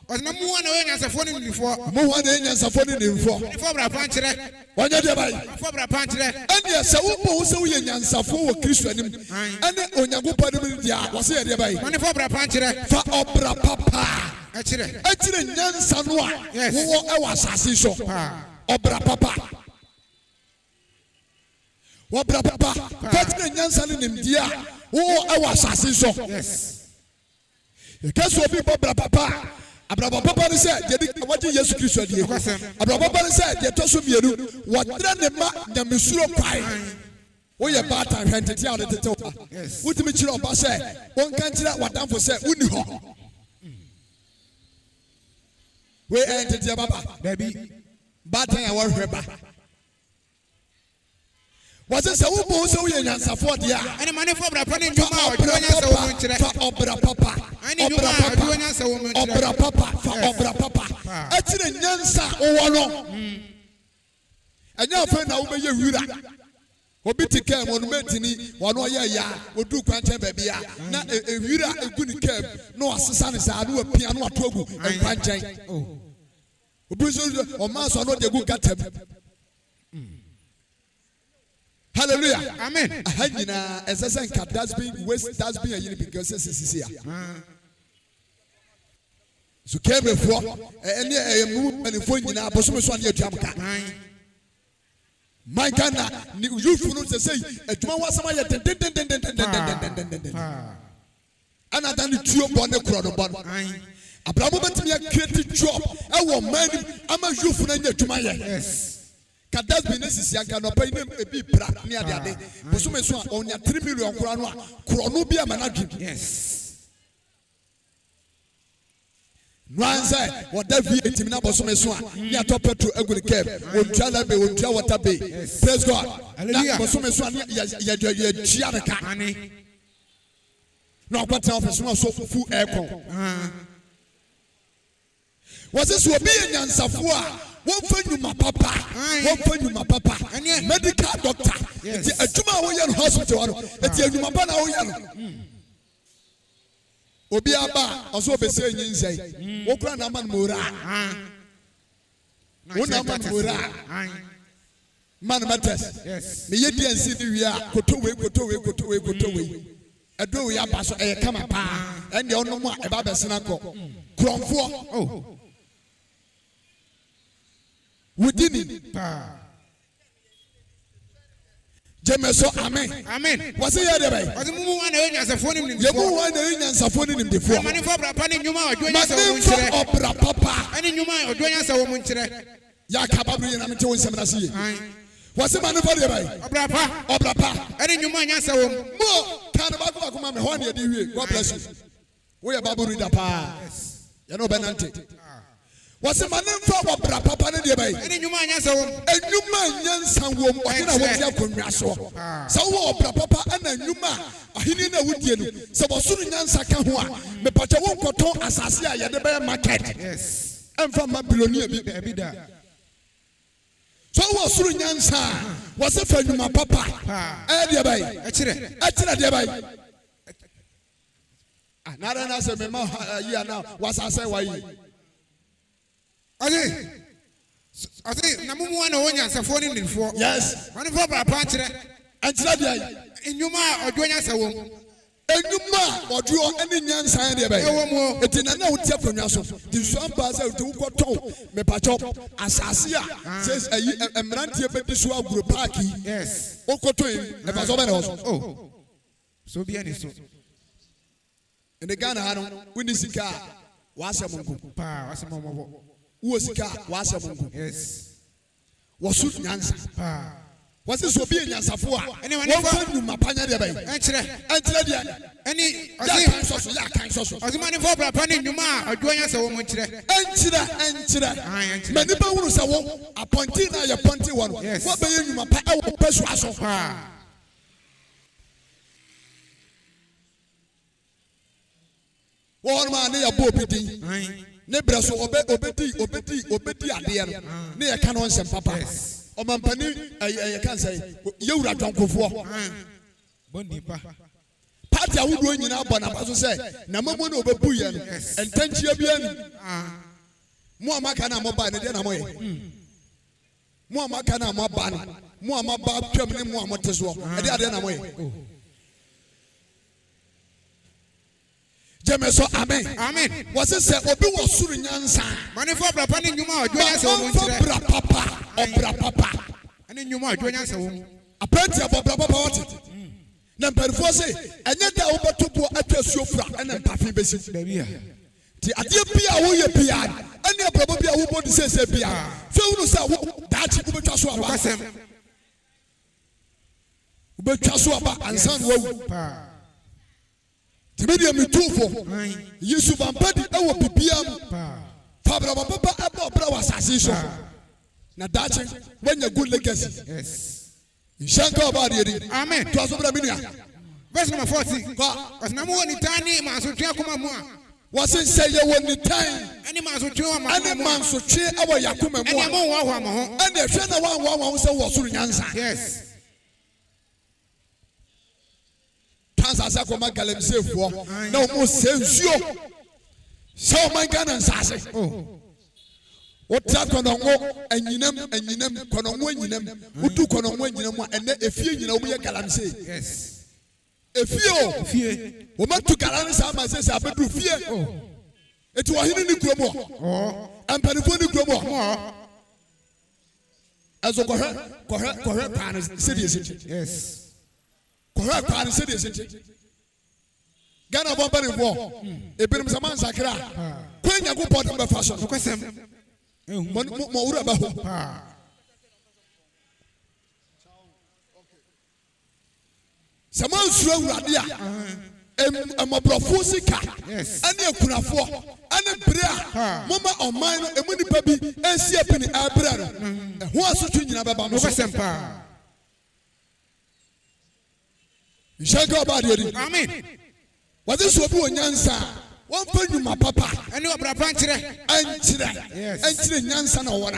Osna mu wana Nyansa for ni before. Mu wana Nyansa for ni before. Before bra panchire. Wanya de bai. Before bra panchire. Ani asa wo bo se wo ye Nyansa for wo Kristo anim. Ani onyagopa ni dia wo se ye de bai. Mani for bra panchire. Fa obra papa. Achire Nyansa no a wo e wa asase so. Obra papa. Obra papa. Achire Nyansa ni nimdia wo e wa asase so. Yes. Keso obi obra papa. Abraba papa ni say je di waji Yesu Kristo adi eko. Abraba papa ni say je toso mienu wodra ne ma nyamesuro kwai. Wo ye bata hwentete a de tete wo. Wutimi kire oba say won kan kire wadamfo say uni ho. We entity baba baby bata ya wo hweba. Was it so wo so ye Nyansa for dia? Ani mane for bra pa ni nduma o Nyansa wo nchire. Fa obra papa. Ani nduma o Nyansa wo nchire. Obra papa, fa obra papa. Achire Nyansa wo no. Anya afa na wo be ye wura. Obi tikem onu metini wono ye ya odu kwanche ba bia na ewira egu ni kem no asesa ne sa no apia no atogu kwanche. Obi so o ma so no de gu gatem. Hallelujah. Amen. Ahanyina esesen ka that's been a year because sisi ya. So kebe fo ene mu manifo nyina boso so ane atuam ka. My Ghana, you funu say adwuma wasama ye den. Ana dan tuo bone kro no bon. Abraham betumi create job e man ama youth na nya adwuma ye. Yes. Kadas business yanka no pay name e bi bra ne ade bosom so a onya 3 million kura no a kuro no bi amanadwim. Yes. Nyansa what that V8 na bosom so a ne atop petrol aguri cab wontua la be wontua water bay. Praise God. Hallelujah. Bosom so a ya chia de ka Ani. no kwata office no so fu aircon. Was this will be nyansafo a one for you, my papa. One for you, my papa. Medical doctor. It's a Juma Oyan hospital. It's a Jumapana Oyan. Obiaba, also be saying, Okra Naman Mura. Unaman Mura. Man matters. Yes. Me yet and see we are Kotowe. A do we are Basso a Kamapa and the Onoma Ababa Sinako. Cromfo. Oh. Within it. Jemeso, amen. Amen. What's the other way? Was the woman as a phone in the phone in the phone. Money for Brapani Numa or doing us papa. Any Numa or doing us a woman today. Yakababri and I'm doing some Rassi. What's the man for the way? Obrapa. Any Numa as a woman. More Canabaka, Mamma, Honey, God bless you. We are Babu Rida Pa. You know Benante. What's the man for Papa and the bay? Any human Nyansa, and you man Nyansa womb, or in a way, so Papa and a Numa, a Hidden would you. So was soon Nyansa Kahua, the Pachawon Coton Assasia, the bear market. Yes, and from my Bilonia. So was soon Nyansa, was a friend of my papa, and the bay, actually, the bay. Not an answer, now, was I say why? I think number one Nyansa phone in the four. Yes. One for Papa and Sadia in Yuma or doing us a woman. And Yuma or draw any Nyansa and the bay. It in a no tip from Yaso. The swamp pass out to Coton, Mepacho, Assasia says a Mrantia Betisua group party. Yes. Okotoin, the Bazoberos. Oh, so be any so. In the Ghana, Winnisika, Wasamungu, Pa, Wasamu. Wasika, Wasamungu. Yes. Wasut Nyansa. Pa. Was this will be in Yansafua? Anyone from Mapana de Bay? Any as money for Brapani Numa or doing us a woman today. Enter. Many powers are appointed now your ponty one. Yes. What by you, Mapa, persuasion? One man near Bobby. Nebra so obeti adeɛ no ne yɛ ka no nsɛm papa ɔmampani ɛyɛ ka sɛ yɛwura dɔnkofo bonipa party ahodoɔ nyinaa bɔ n'aba so sɛ na mamu no obebu yɛ no ntɛnkyia bi ani mo a maka na moba ne deɛ na moyɛ mo a maka na moba no mo a maba twam ne mo a mote soɔ ɛde adeɛ na moyɛ Jemeso, amen. Amen. Was it said, Obi was Suru Nyansa? Money for Brapani Numa or doing us a woman. Papa or Brapapa. And then you might join us a woman. A plenty of Brapapa. Number 4 say, and yet the over to poor at your sofa and then Paffy Bessie. The idea be a way beyond, and your probably a woman says a beyond. So you know that you will just swap. But just swap and son will. Timedia mitufo Yesu bampadi ewo bibiam Fabra papa aba bra wasase na dache wanya good legacy. Yes. Shanka ba de. Amen. To aso bra minia. Verse number 40. Was na mo ni tani ma so twa koma mu a. Was say ye woni tan. Ani ma so twa ma. Ani man so twe awo yakoma mu a. Ani mo wa ho ma ho. Ani hwe na wa se wo soro nyansa. Yes. Asase ko magalem sefo na o mo sensuo so man kan ansase o ta kono ngo anyinam kono ngo anyinam utu kono ngo anyinam a ene efie nyina o mo ye galam se yes efie o ma tu galam sa ma se abedu fie eti wo hini ni kuromo ampanifo ni kuromo azo kohwe pan se die se yes. Correct, I said this. Ghana bombari wo. Ebinim saman sakra. Kwen yago pot be fashion. Mo wura ba ho. Saman sura wurade a mobrofusika. Ani ekunafo. Ani bra. Mama oman no emu nipa bi ensi apini abra no. Ho asotwe nyina beba no. Nshaka obadieri. Amen. What is what you Nyansa? One for you, my papa. And you are Brapanchire. And Nyansa no one.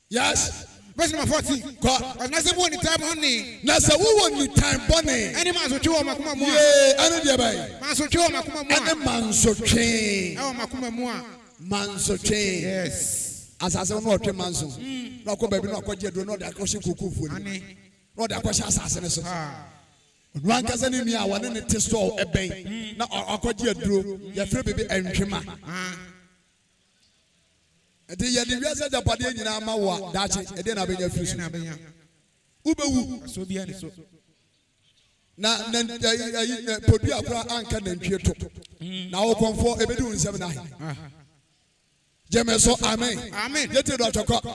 Yes. Verse number 14. God. Nasa won the time honey. Nasa won the time bonnet. Any man so chew Makuma. Yea, I know the bay. Man so chew Makuma. And man so chain. Oh, Makuma. Man so chain. Yes. As I said, not a man so. No, go baby, no, go yet, do not that question cuckoo. Not that question assassination. One cousin in me, I want to test all a bay. Now, I got you drew your free baby and Jima. And the rest of the body in Amawa, that's it, and then I'll be your fusion. Ubu, so be any so. Now, then, put your anchor and Kyoto. Now, come for a bedroom 7 9. Jemeso, amen. Amen. Get it out of cock.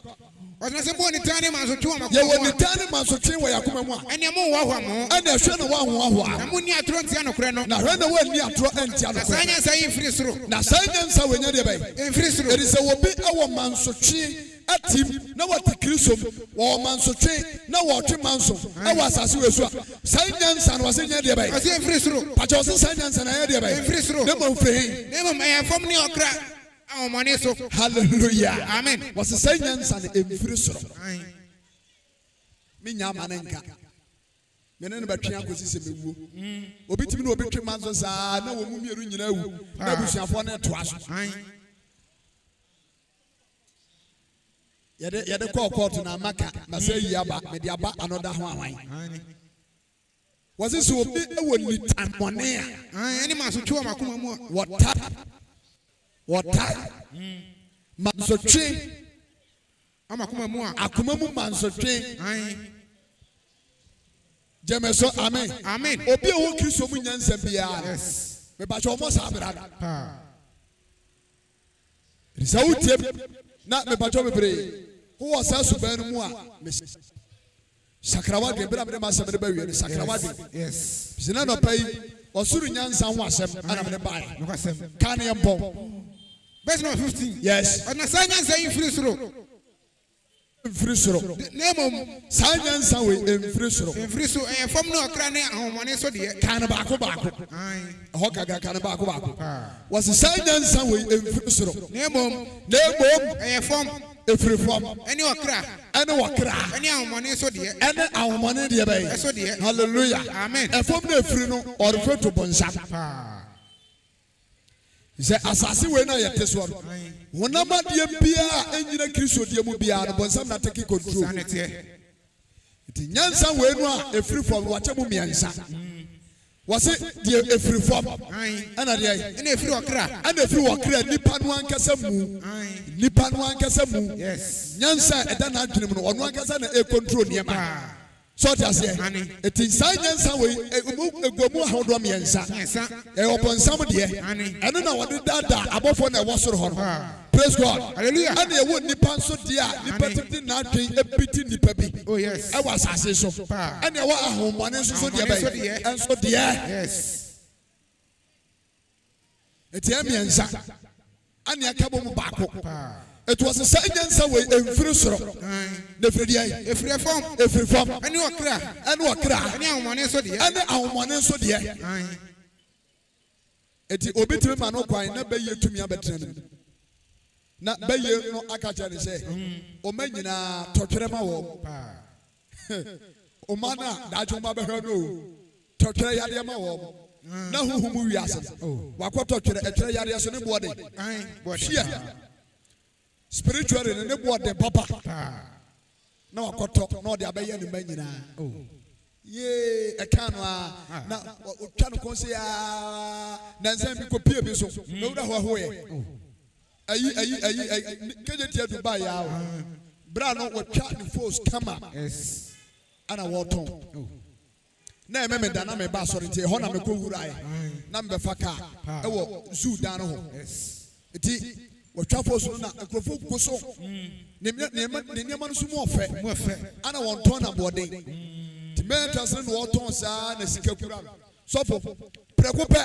Was not born in Tani Masochuma. You were the Tani Masochima, Yakuma, and your more, and there's one and when you are Trontiano Creno. Now, run away near Trontiano. Science, I free through. Now, science, I will never be free through. It is a bit our man Sochi at him. Now, what the Chrisum or man Sochi, now what your manso. I was as you were. Science and was in your debate. I say free through. But also science and I had a free through. Never free. Never may have from New York. Our money so hallelujah. Amen. Was the same Nyansa and Efrisro. Minya manenka. Menen betwea kosise mewu. Obi timi no obi twema so saa na wo mu mieru nyina wu. Na busuafo na to aso. Yede call court na maka na say yaba me de aba another ho awan. Was it so obi e woni tampone a. Any man so twa makoma mu. What Mansoche Akumamu Mansoche Jemeso, amen. Amen. Obi o Kristo mu Nyansa bia. Yes. Me ba cho mo sa brada. Risa utie na me ba cho bebre. Who was asu ban mu a Sakrawade bra me ma sa me ba wi Sakrawade. Yes. Sina no pai Osoro Nyansa ho asem ana me ba. No asem. Kan ye mbom. Verse number 15. Yes. And Nyansa in free throw. Free throw. Name of Nyansa in free throw. In free throw. And from no crane and money so dear. Canabako bako. Hokaga canabako bako. Was Nyansa in free throw. Name of and from a free form. Any okra. Any okra. Any money so dear. Any our money dear bay. So dear. Hallelujah. Amen. And from the free no or refer to Bonsam. He said, Assassin, when I at this one. When I'm at the Bia, engineer Christo, dear Mubia, but some not taking control. The Nyansa, when a free from Wachamumyansa. Was it a free form? And a free okra, and a free okra, Nipanwan Casamu, Nipanwan Casamu. Yes, Nyansa, and then I dream on one Casan a control near my. So just say, it is science away a gomu hodom Nyansa. Upon somebody, I don't know what that above one was so hard. Praise God. Hallelujah. And they wouldn't depend so dear, the nothing a pity nipabi. Oh, yes. I was as so. And they were home one and so dear, and so dear. Yes. It's Nyansa. And Yakabo Bako. It was a science away in Frusro. The free form, and you are crack, and what crack, and our money so dear, and our money so dear. It's obituary man, no quite, never you to me a better. Not by you, no Akajan say, O Menina, Torturema, O Mana, Dajuma Behano, Torture Yadiama. Now who we ask, what torture a Trayarias in the body. Spiritually, and they bought the papa. No, I talk, no, they are by any man. Oh, yea, I can't. Now, can't consider Nansen could peer me so. No, that way. I can't tell to buy our Brown or chatting force come up. Yes, and I walk on. na me dana me ba sori nti ho na me ko wura ai na me fa ka e wo zoo dan ho enti wo twafo so na ekrofo kuso ne niam no so mo ofe ana won ton na bode ti me trase no wo ton sa na sika kura sofo preko pe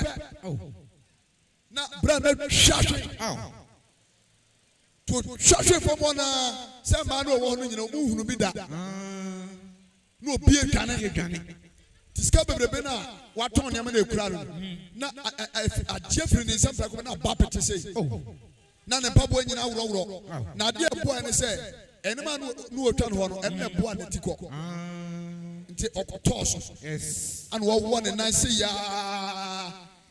na bra na hwahwe to hwahwe fo mo na se ma no wo no nyina wo hunu bi da no bie dwane tiska bebrebe na waton niam na ekura no na a jeffrey ni sam preko na ba pete sei na ne pabo nyina woro na ade ebo ene se enema no otwa no ho no ene ebo an tiko nti okotoso and wo ne nan se ya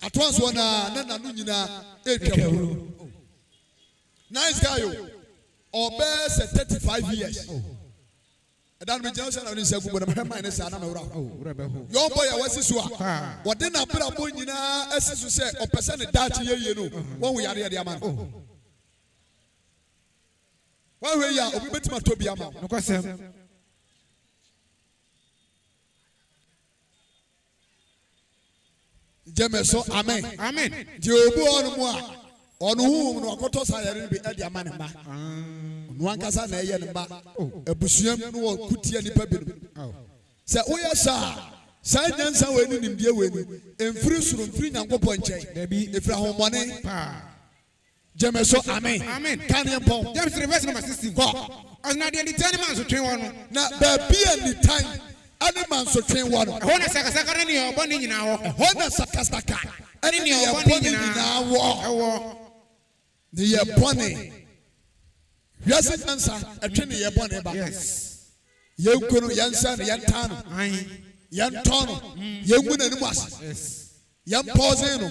Atonsu na no nyina etwa nice guy yo obe se 35 years edan me jenso na ni se gubo na me ne sa na me wura yo boy ya wasisu a wode na bra bo nyina asisu se opese ne dachi yeye no won hu yare de ama why we ya obi betima to bi ama no kwasem jemeso amen di obu onu mu a onu hu no akoto sa yare bi e de ama ne ba onu ankasa na eye ne ba abusuam no wo kutia nipa bi se oya sa nyansa we ni nimdie we ni emfiri suru mfiri nyankopɔ nkyɛn efira homɔne jemeso amen kan ye pon James verse number 16 na de tani man so twen won na ba bia ni tan ani man so twen won ho na sakasaka na ne obo ni nyina ho na sakasaka ani ne obo ni nyina wo ne ye bone wiase nyansa atwe ne ye bone ba ye nkono yansa ne yantano yantono ye nguna ni mas yan pause no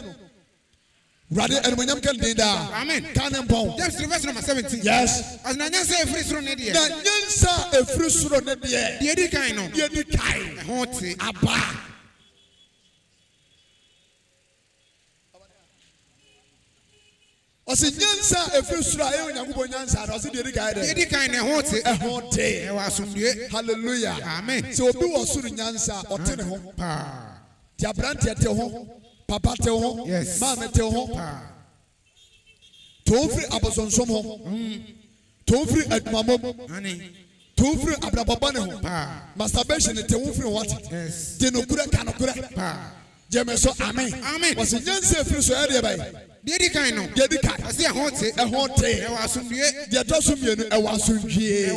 Brother, and when I'm getting down, amen. Cannon bone. James verse number 17. Yes. As Nyansa a free through Nedia. Nyansa a free through Nedia. The Edikaino. The Edikai. Hoti. Abba. Was it Nyansa a free through? I only go Nyansa. Was it the Edikai? The Edikaino. Hoti. A Hoti. I was some hallelujah. Amen. So be was through Nyansa or Tenho. Pa. Tiabrantia Teho. Papa te ho, yes. Mama te ho, Tofri abosonsom ho, Tofri admamom, Tofri abrababane ho, masturbation te wofri what? Yes. Denokura kanokura. Jemeso amen. Was in Nyansa free so area by. Dedikaino. Dedika. I see a honte. A honte. I was some ye. The Tosum a wasumie.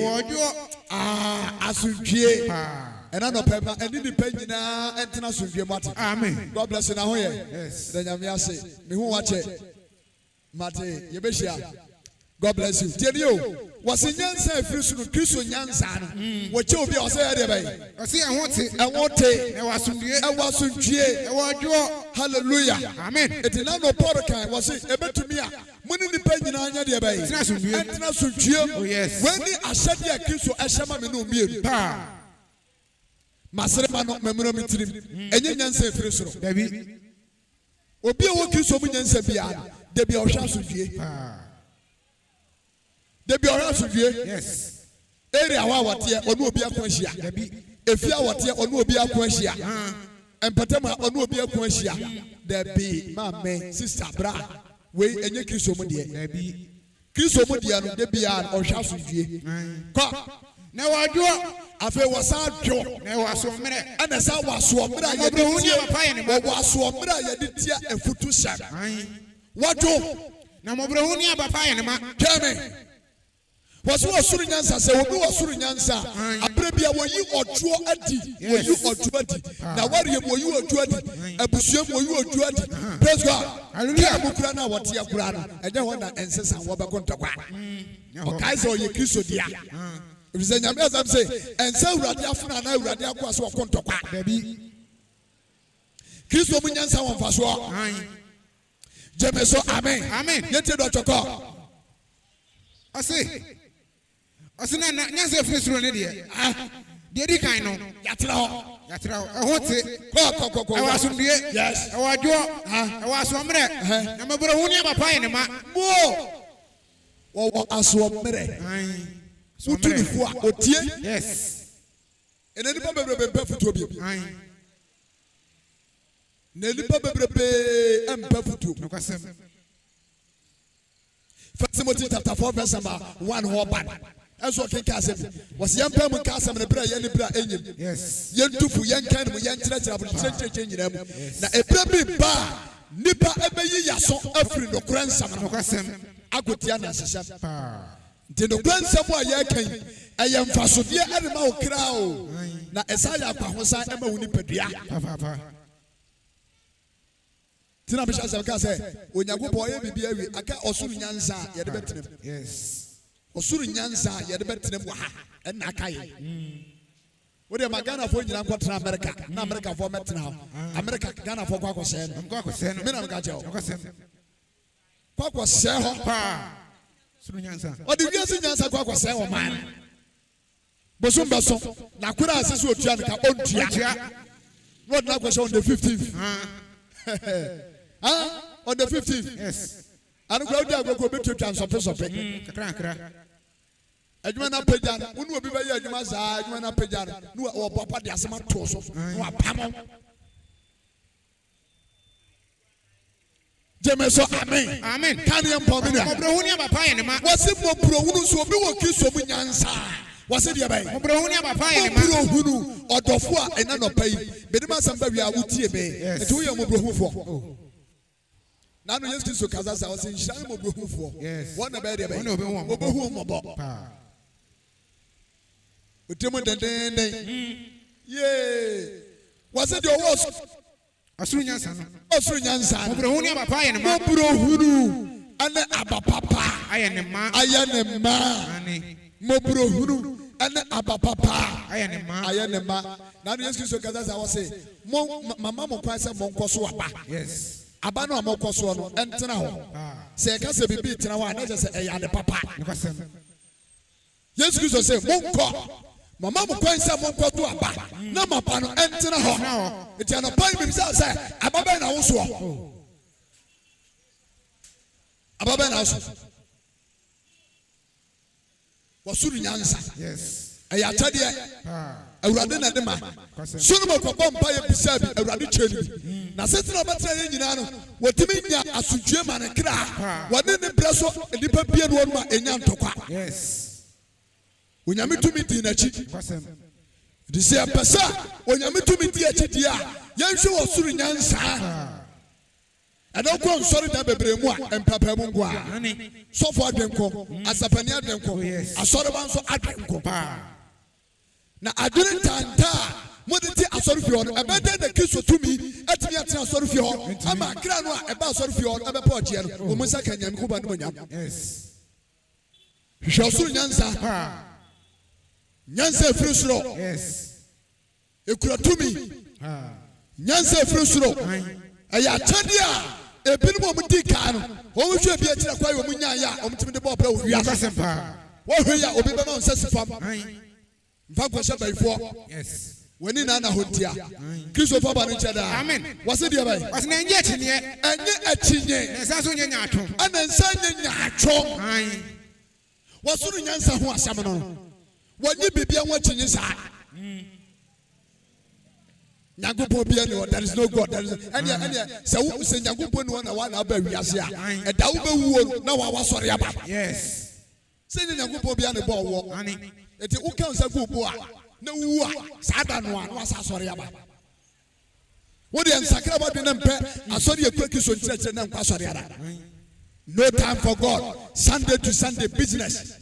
Asumie. And I know Pema and independent and Tenasum Mati. Amen. God bless you now. Yes. Then I'm say, me who watch it. Mate, Yebeshia. God bless you. Tell you, was in Nyansa free Christian Nyansa. What you be also there. I see a honte. I want it. I was some ye. I was some G. Hallelujah. Amen. It is not no porca. Was it a bit to me? Money depending on your day. It's not some ye. Oh, yes. When the Ashadia Kiso Ashama no me. Masrema no memro mitirim enye nyansa efiri David obi a wo Kristo mu nyansa bia de bia ohwa asodue de bia ohwa asodue yes area wa wote onu obi akon hia David efia wote onu obi akon hia empatema onu obi akon hia de bi mama sister bra we enye Kristo mu de David Kristo mu de no de bia ohwa asodue ko na wadwo afa wasa dwo na waso mere ana sa waso mere ya de waso mere ya de tia afutu sha wadwo na mobrehuni abapa ye ne ma keme waso wasuru nyansa se obi wasuru nyansa abrebia woyi odwo adi woyi odwo adi na wariye woyi odwo adi abusuam woyi odwo adi praise God hallelujah bukura na wote akura no enye ho na ensesa wo be kontokwa o kaizo ye Kristo dia if you say Nyame say and say urade afuna na urade akwa so kontokwa David Kristo mu nyansa won faso jemeso amen amen yete do choko ase na nyansa free ne de di kan no yatra ho hote ko I was some yes I was some mere na mobrehuni abapa ye ne ma wo aso mere utunifu a otie yes ene nipa bebrebe futu obi Nelipa bebrebe empa futu. First Timothy chapter 4 verse number 1 ho ban. Eso ken ka asem. Was yempa mu ka asem ne bra ye ne bra enyim. Yes. Yentufu yenkan mu yenkyerɛkyerɛ abɔ kyerɛkyerɛ nyina mu. Na ebra bi ba nipa ebeyi yaso afiri no kora nsam no. Agotia na sesem. De no kora nsam a ye kan ɛyɛ mfasodeɛ ɛde ma wo kra o. Na ɛsa ya kwahosa ɛma wo nipadua. Tina bisha se ka se Onyankopɔn ye bibia wi aka osuru nyansa ye de betenem. Yes. Osuru nyansa ye de betenem wa ha ɛna aka ye. Wo de magana fo nyina nkɔtena America na America fo metena ho. America Ghana fo kwa kɔsɛ no. Kɔsɛ no. Me na nka kyɛw. Kwa Kɔsɛ. kɔsɛ ho. Pa. Osuru nyansa. Odi wiase nyansa kwa kɔsɛ ho man. Bosum baso na kura asese otua nka ontua. No na kɔsɛ on the 15th. On the 15th. Yes. And go there go betu twansɔpe. Kakra. Adwuma na pagya no wonu obi bɛyɛ adwuma saa adwuma na pagya no no papa de asɛm ato so no apam. Jemeso amen. Amen. Kan yɛ mpɔ me na. Mobrohuni abapa ye ne ma. Wɔsi mobrohunu so obi wɔ kiso mu nyansa. Wɔsi deɛ bɛyɛ. Mobrohuni abapa ye ne ma. Mobrohunu ɔdɔfo a ɛna nɔpa yi. Bedima asɛm ba wi a wotie bɛ. Ɛti woyɛ mobrohufo. Nanu Yesu Kristo kaza sa wɔsi nhyira mobrohufo. Yes. Wɔn na bɛyɛ deɛ bɛyɛ. Obehu mɔbɔ. Utemu dendenden. Yee. Wɔsi deɛ ɔwɔ Osuru nyansa no. Osuru nyansa. Mobrohuni abapa ye ne ma. Mobrohunu ane abapapa. Aye ne ma. Aye ne ma. Ani. Mobrohunu ane abapapa. Aye ne ma. Aye ne ma. Nanu Yesu Kristo kaza sa wɔsi mama mo kwan sɛ mo nkɔ so aba. Yes. Aba no amokɔ so no entena ho. Sɛ ɛka sɛ bibi tena ho a na kyerɛ sɛ ɛyɛ ade papa. Yesu Kristo sɛ monkɔ mama mo kwan sɛ monkɔ to aba na mapa no entena hɔ. Eti anɔpa yi bibisa sɛ aba bɛn na wo soɔ. Aba bɛn na wo so. Wɔsoro nyansa. Yes. Ɛyɛ akyɛdeɛ. Awurade na de ma. Solomon kɔbɔ mpa yɛ bisa bi awurade kyɛ ni. Na setena ɔbɛtena yɛ nyinaa no wɔtumi nya asodwe ma ne kra. Wɔne ne brɛ so nipa bie no wɔn ma enya ntɔkwa. Yes. Onyame tumi di n'akyi. Di sɛ ɛpɛsɛ onyame tumi di akyi di a yɛnhwɛ wɔ soro nyansa. Ɛdɔ kɔ nsɔre da bebree mu a mpapa mu nko a. Sɔfo adwenko, asapani adwenko, asɔreba nso adwenko. Na adwene tanta mode ti asɔre fie hɔ no ɛbɛdɛ na Kristo tumi atumi atena asɔre fie hɔ ama kra no a ɛba asɔre fie hɔ no ɛbɛpɔ ɔgyeɛ no wɔn nsa ka nyame ko ba no nyam. Yes. Hwehwɛ ɔsoro nyansa. Nyansa efiri soro. Yes. Ekura tumi. Nyansa efiri soro. Ɛyɛ akyɛdeɛ a ebinom a wɔn di kaa no wɔn hwɛ bi akyerɛ kwa wɔn nya yɛ a wɔn tumi de bɔ ɔpɛ wɔ wiase. Wɔhwɛ yɛ obi bɛma wɔn nsa si fam. Mfa nkɔhyɛ bayifoɔ. Yes. Wani na ho ntia. Kristo fa ba no nkyɛ daa. Amen. Wɔse deɛ bɛyɛ. Wɔse na ɛnyɛ akyinyeɛ. Ɛnyɛ akyinyeɛ. Nsa so nyɛ nyaatwom. Ana nsa nyɛ nyaatwom. Wɔsoro nyansa ho asɛm no. Wɔnye bibia ho akyinye saa. Nyankopɔn bia ne hɔ, there is no God. Ɛneɛ sɛ Nyankopɔn ne hɔ na wana aba wiase a ɛda wo bɛwuo na wasɔre aba. Yes. Sɛ nyɛ Nyankopɔn bia ne bɔ ɔwɔ. Eti woka nsa gu bo a na wu a saa da no a na wasa asɔre aba. Wo de nsakra ba de na mpɛ asɔre ekura Kristo nkyerɛkyerɛ na nkwa asɔre ada. No time for God. Sunday to Sunday business.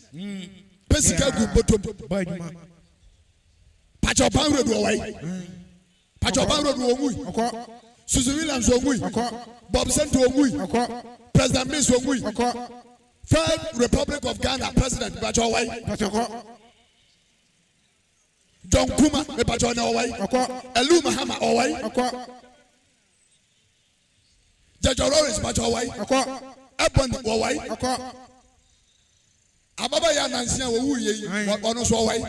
Pesika gu bottom. Pachopan road wo wai. Pachopan road wo ngui. Suzu Williams wo ngui. Bob Sento wo ngui. President Miss wo ngui. Third Republic of Ghana President Pacho wai. John Kuma me pacho na owai. Elu Mahama owai. Jaja Lawrence pacho owai. Ebon owai. Ababa ya Nansia wo wu ye ono so owai.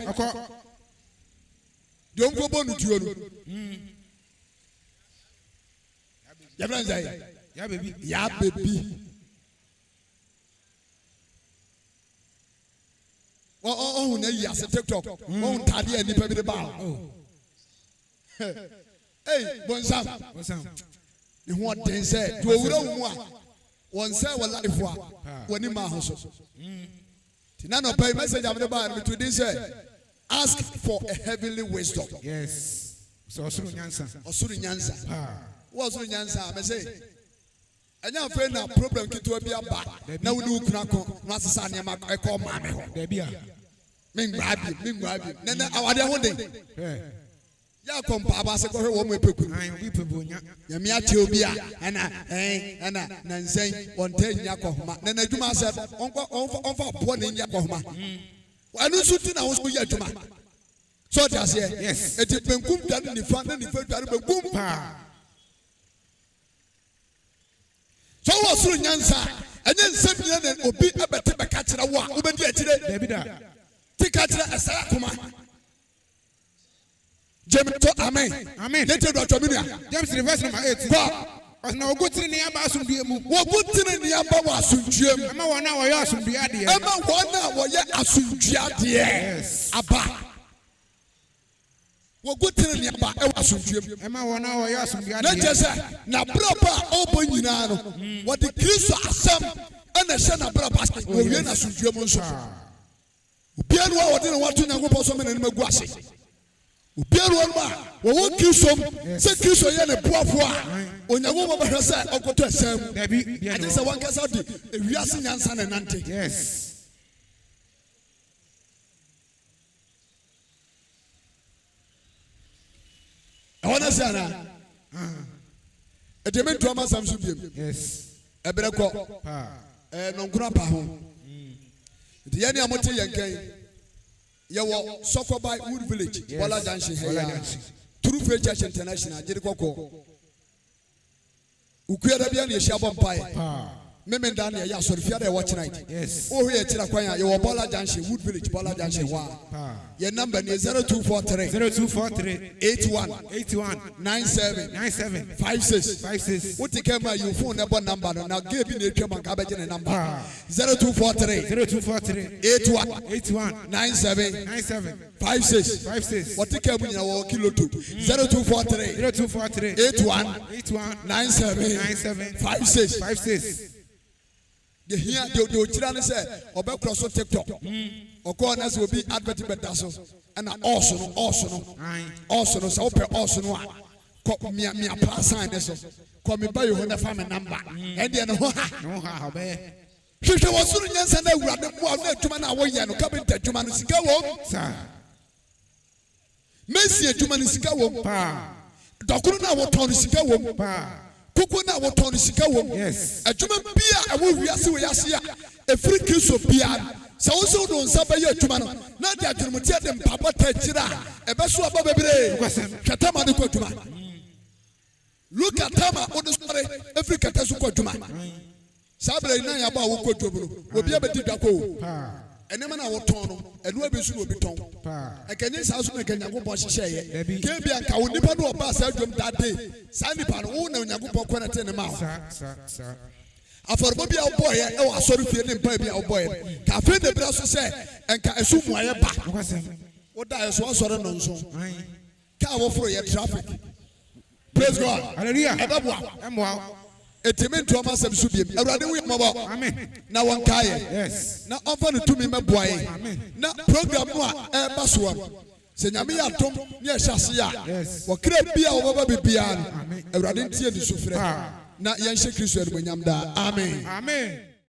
De onko bonu tuo no. Ya friends ai. Ya baby. Ya baby. Oh, na yi ase TikTok. Oh, ntade ani pa bi de ba. Hey, bonsam. ne ho den say do wura wo mu a won say wo life a woni ma ho so ti na no pay message am the ba me to this say ask for a heavenly wisdom. Yes. So Osoro Nyansa. Osoro Nyansa. Wo Osoro Nyansa me say anya fe na problem kitu bi aba na wo ni ukuna ko na asesa ne ma e ko ma me ho. Da bia. Mingwabi. Nana awade ho den. Ya kompa abase ko hwe wo mu epeku. Ai obi pebonya. Ya mi ache obi a ana na nsen wonte nya ko homa. Nana adwuma ase onfa bo ne nya ko homa. Anu suti na wo so ya adwuma. So that's here. Yes. Eti benkum dan ni fa na ni fa dware benkum pa. So wo Osoro Nyansa enye nsem nyina na obi abete beka kire wo a obedi akire. Da bi da. Tika kire asara koma. James to amen. Amen. Let you do James verse number 8. Go. Os na ogutiri ni aba asundue mu. Wo gutiri ni aba wa asundue mu. Ama wona wo ye asundue ade. Ama wona wo ye asundue ade. Yes. Aba. Wo gutiri ni aba e wa asundue mu. Ama wona wo ye asundue ade. Na jese na braba obo nyina no. Wo de Kristo asem ana hye na braba wo wie na asundue mu nso. Obianu a wo de no wato Nyankopɔn so me na magu ase. Obianu a wo Kristo se Kristo ye ne boafo a Onyankopɔn ba hwɛ sɛ ɔkoto asem. Dabi. Ade sɛ wankasa de ewiase nyansa na nante. Yes. I want to say na. Edeme ntoma sam so biem. Yes. Ebere kɔ. Nonkura pa ho. Di ye ni amote yenkan. Ye wo Sokobai Wood Village, Bola Junction here. True Faith Church International, Jeri kɔkɔ. Ukuya da bia na ye hia mpae. Meme dan ya asɔrefia da watch night. Yes. Oh here tira kwan ya wo Bola Junction Wood Village, Bola Junction wa. Your number is 0243 81 97 56. What you can you phone number now give me the number 0243 81 97 56. What you can you know kilo 0243 81 97 56. The here the children say obe cross TikTok. Oko na se obi advertisement so and also no so open also no ko me apply sign so ko me buy you na family number and dey no ha obe hwehwe Osoro Nyansa na awurade mo a na adwuma na wo ye no ka benta adwuma no sika wo sa Messi adwuma no sika wo pa dokoro na wo ton sika wo pa kuku na wo ton sika wo yes adwuma bia a wo wiase wo yase a efiri Kristo bia so also don't suffer your tumano. Not that you must them papa techira, a besso above every Katama de Kotuma. Look at Tama on the story, every Katasu Kotuma. Sabre Naya Bawu Kotobu will be able to go. And then I will turn, and where we will be torn. I can use house make a Yago share. Gabian Kawunipa no pass out that day. Sandy Pan, own and Yago Quanata in the mouth. After Bobby our boy, oh, sorry for the baby our boy. Cafe the brass say, and can assume my back. What that is one sort of nonsense. Cover for your traffic. Praise God. Hallelujah. I'm wow. A timid to a massive subium. I rather with mobile. Amen. Now one kaya. Yes. Now offer to me, my boy. Amen. Now program one, Baswa. Senyamia Tom, near Shasia. Yes. What could be our baby piano? I rather see the suffer. Na Yanshe Christian when Yamda. Amen. Amen.